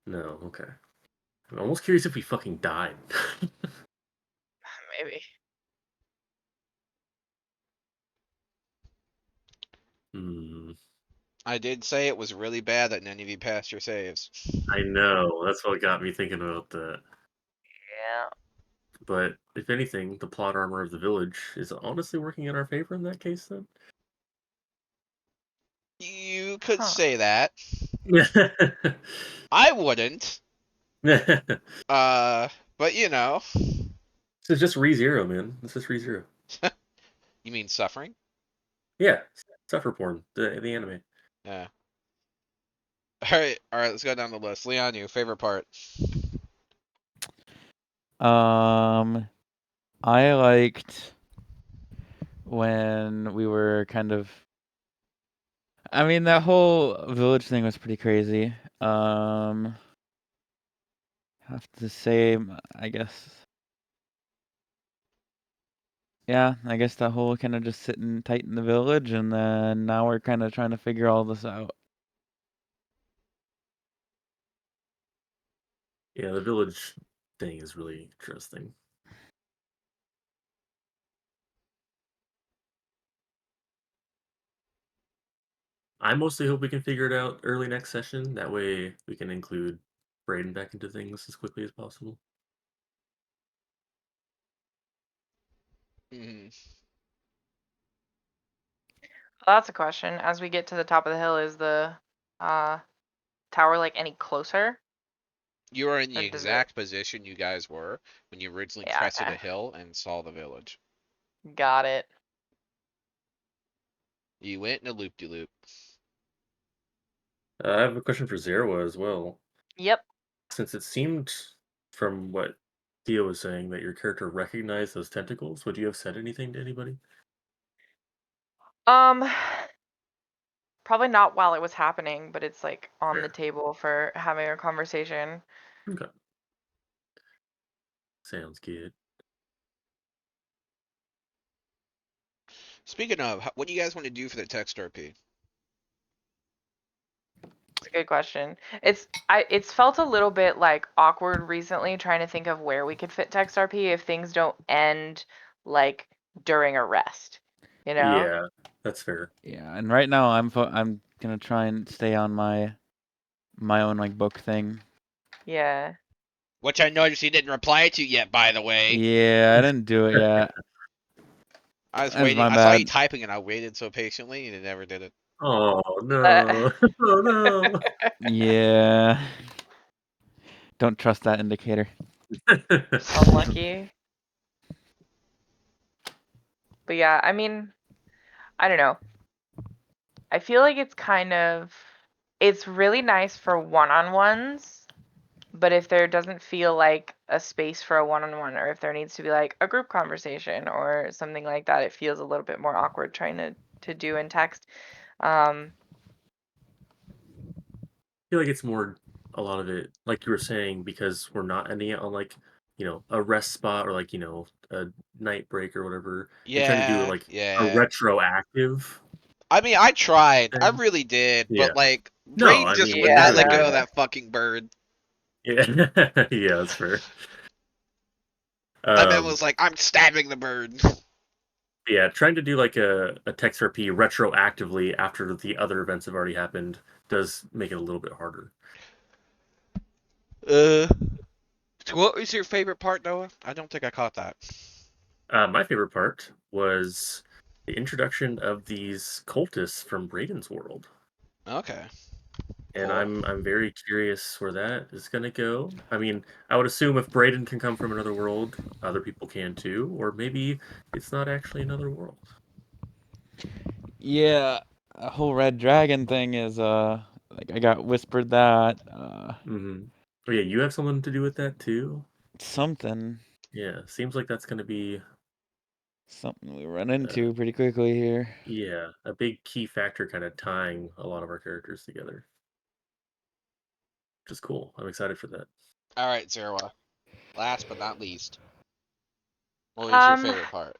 No, okay. I'm almost curious if we fucking died. Maybe. Hmm. I did say it was really bad that none of you passed your saves. I know. That's what got me thinking about that. Yeah. But if anything, the plot armor of the village is honestly working in our favor in that case, then. You could Huh. say that. I wouldn't. But you know. This is just ReZero, man. This is ReZero. You mean suffering? Yeah, suffer porn, the anime. Yeah. Alright, let's go down the list. Leon, your favorite part. I liked when we were kind of. I mean, that whole village thing was pretty crazy. Have to say, I guess. Yeah, I guess that whole kind of just sitting tight in the village, and then now we're kind of trying to figure all this out. Yeah, the village thing is really interesting. I mostly hope we can figure it out early next session. That way we can include Brayden back into things as quickly as possible. Mm-hmm. Well, that's a question. As we get to the top of the hill, is the tower like any closer? You are in the Or does it? exact position you guys were when you originally Yeah, crested okay. a hill and saw the village. Got it. You went in a loop-de-loop. I have a question for Zerwa as well. Yep. Since it seemed from what Theo was saying that your character recognized those tentacles, would you have said anything to anybody? Um, probably not while it was happening, but it's like on the Fair. table for having a conversation. Okay. Sounds good. Speaking of, what do you guys want to do for the text RP? It's a good question. It's felt a little bit like awkward recently trying to think of where we could fit text RP if things don't end like during a rest. You know? Yeah, that's fair. Yeah, and right now I'm gonna try and stay on my own like book thing. Yeah. Which I noticed you didn't reply to yet, by the way. Yeah, I didn't do it yet. I was That's waiting. my I saw you bad. typing, and I waited so patiently, and it never did it. Oh no! Oh no! Yeah. Don't trust that indicator. Unlucky. But yeah, I mean, I don't know. I feel like it's really nice for one-on-ones, but if there doesn't feel like a space for a one-on-one, or if there needs to be like a group conversation or something like that, it feels a little bit more awkward trying to do in text. I feel like it's more a lot of it, like you were saying, because we're not ending it on like a rest spot or like a night break or whatever, and trying to do it Yeah, like a yeah. retroactive I mean, I tried. I thing. really did, Yeah. but like, No, Brain I just mean would we're not Yeah, let doing go no. of that. that fucking bird. Yeah, yeah, that's fair. That man Um, was like, "I'm stabbing the bird." yeah, trying to do like a text RP retroactively after the other events have already happened does make it a little bit harder. So what was your favorite part, Noah? I don't think I caught that. My favorite part was the introduction of these cultists from Brayden's world. Okay. And Cool. I'm very curious where that is gonna go. I mean, I would assume if Brayden can come from another world, other people can too, or maybe it's not actually another world. Yeah, a whole red dragon thing is like I got whispered that Mm-hmm. Oh yeah, you have something to do with that too. something Yeah, seems like that's gonna be we run into pretty quickly here. yeah a big key factor, kind of tying a lot of our characters together, which is cool. I'm excited for that. All right, Zerwa. Last but not least, what was your favorite part?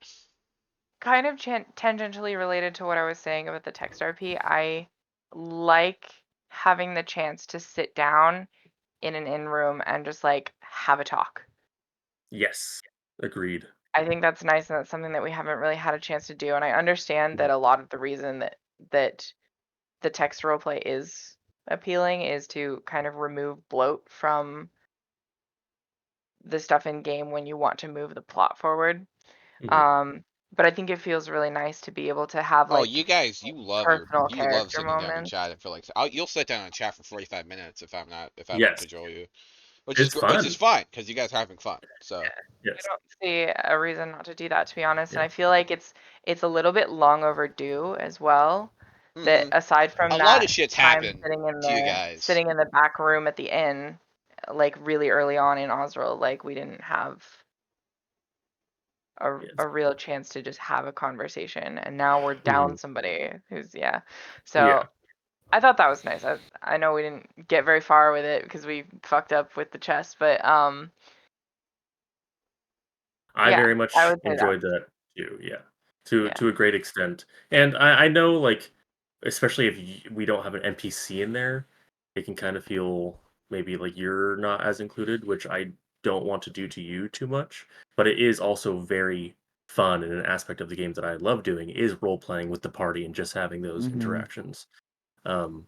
Kind of tangentially related to what I was saying about the text RP, I like having the chance to sit down in an in room and just like have a talk. Yes, agreed. I think that's nice, and that's something that we haven't really had a chance to do. And I understand that a lot of the reason that the text roleplay is appealing is to kind of remove bloat from the stuff in game when you want to move the plot forward. Mhm. But I think it feels really nice to be able to have Oh, like you guys, you personal love character sitting down and moments. chatting for like. You'll sit down and chat for 45 minutes if I don't Yes, cajole you, which it's is fun. fine because you guys are having fun. So. I Yes, don't see a reason not to do that, to be honest. And yeah. I feel like it's a little bit long overdue as well. That Mm-mm. aside from A lot of that shit's time happened to you guys. sitting in the back room at the inn, like really early on in Osriel, like we didn't have Yes. a real chance to just have a conversation, and now we're down Mhm. somebody who's yeah. So Yeah. I thought that was nice. I know we didn't get very far with it because we fucked up with the chest, but I yeah, very I much would say that. enjoyed that too. Yeah, to Yeah. a great extent. And I know, like, especially if we don't have an NPC in there, it can kind of feel maybe like you're not as included, which I don't want to do to you too much. But it is also very fun, and an aspect of the game that I love doing is role playing with the party and just having those Mm-hmm. interactions. Um,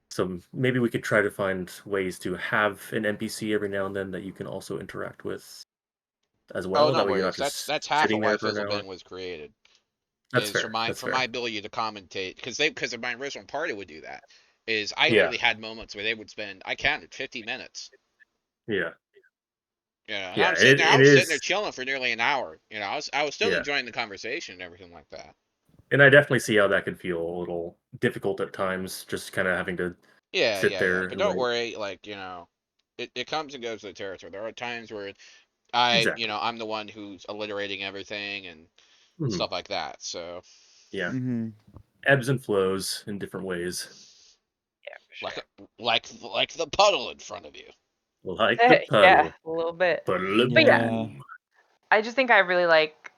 so maybe we could try to find ways to have an NPC every now and then that you can also interact with as Oh, well. no That way you're not worries. just That's half of sitting why there for an hour. Fizzlebang was created. That's Is fair. That's for my fair. ability to commentate because my original party would do that. Is I Yeah. literally had moments where they would spend, I counted, 50 minutes. Yeah. Yeah, and Yeah. I'm sitting there. I It was sitting there is. chilling for nearly an hour. I was still Yeah. enjoying the conversation and everything like that. And I definitely see how that could feel a little difficult at times, just kind of having to Yeah, sit yeah, yeah. there But and don't wait. worry, like, it comes and goes with the territory. There are times where Exactly. I'm the one who's alliterating everything and Mhm. stuff like that. So, Yeah, Mm-hmm. ebbs and flows in different ways, Yeah, for sure. like the puddle in front of you. like the Yeah, puddle. a little bit. But Yeah. I just think I really like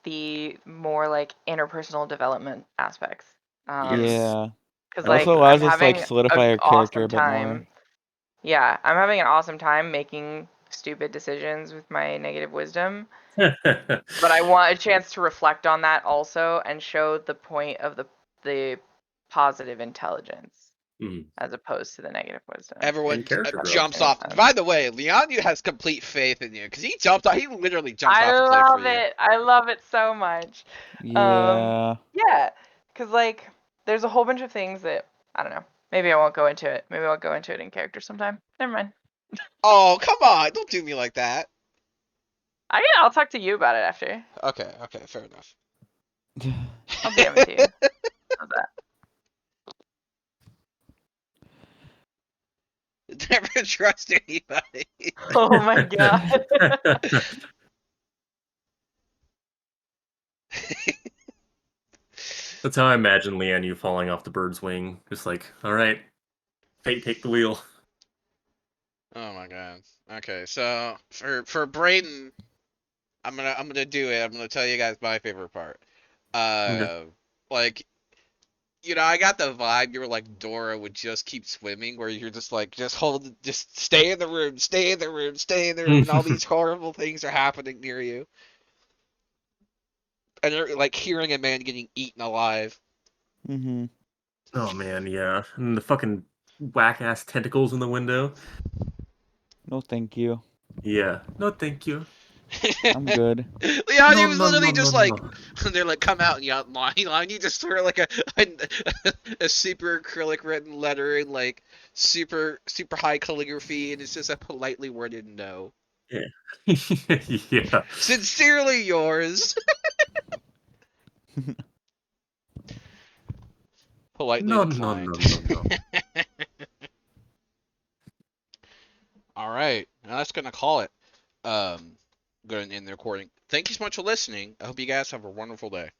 the more like interpersonal development aspects. Yes. Yeah. Because It also like allows I'm us to like having solidify an our character a awesome bit more. time. Yeah, I'm having an awesome time making stupid decisions with my negative wisdom. But I want a chance to reflect on that also and show the point of the positive intelligence Mhm. as opposed to the negative wisdom. Everyone And character growth. jumps Same off. time. By the way, Leon has complete faith in you because he jumped off. He literally jumped I off a cliff for love you. it. I love it so much. Yeah. Yeah, because like there's a whole bunch of things that I don't know. Maybe I won't go into it. Maybe I'll go into it in character sometime. Never mind. Oh, come on! Don't do me like that. I'll talk to you about it after. Okay, fair enough. I'll DM it to you. How's that? Never trust anybody. Oh my god. That's how I imagine Leanne you falling off the bird's wing. Just like, all right, fate, take the wheel. Oh my god. Okay, so for Brayden, I'm gonna do it. I'm gonna tell you guys my favorite part. Okay. Like, I got the vibe you were like Dora would just keep swimming, where you're just like, just stay in the room, stay in the room, stay in the room, and all these horrible things are happening near you, and you're like hearing a man getting eaten alive. Mm-hmm. Oh man, yeah. And the fucking whack ass tentacles in the window. No, thank you. Yeah. No, thank you. I'm good. Leon, he No, was no, literally no, no, just like, no. they're like, come out, and you just throw like a super acrylic written letter in like super high calligraphy, and it's just a politely worded no. Yeah. Yeah. Sincerely yours. Politely No, no, declined. no, no, no. All right, now that's gonna call it. Going to end the recording. Thank you so much for listening. I hope you guys have a wonderful day.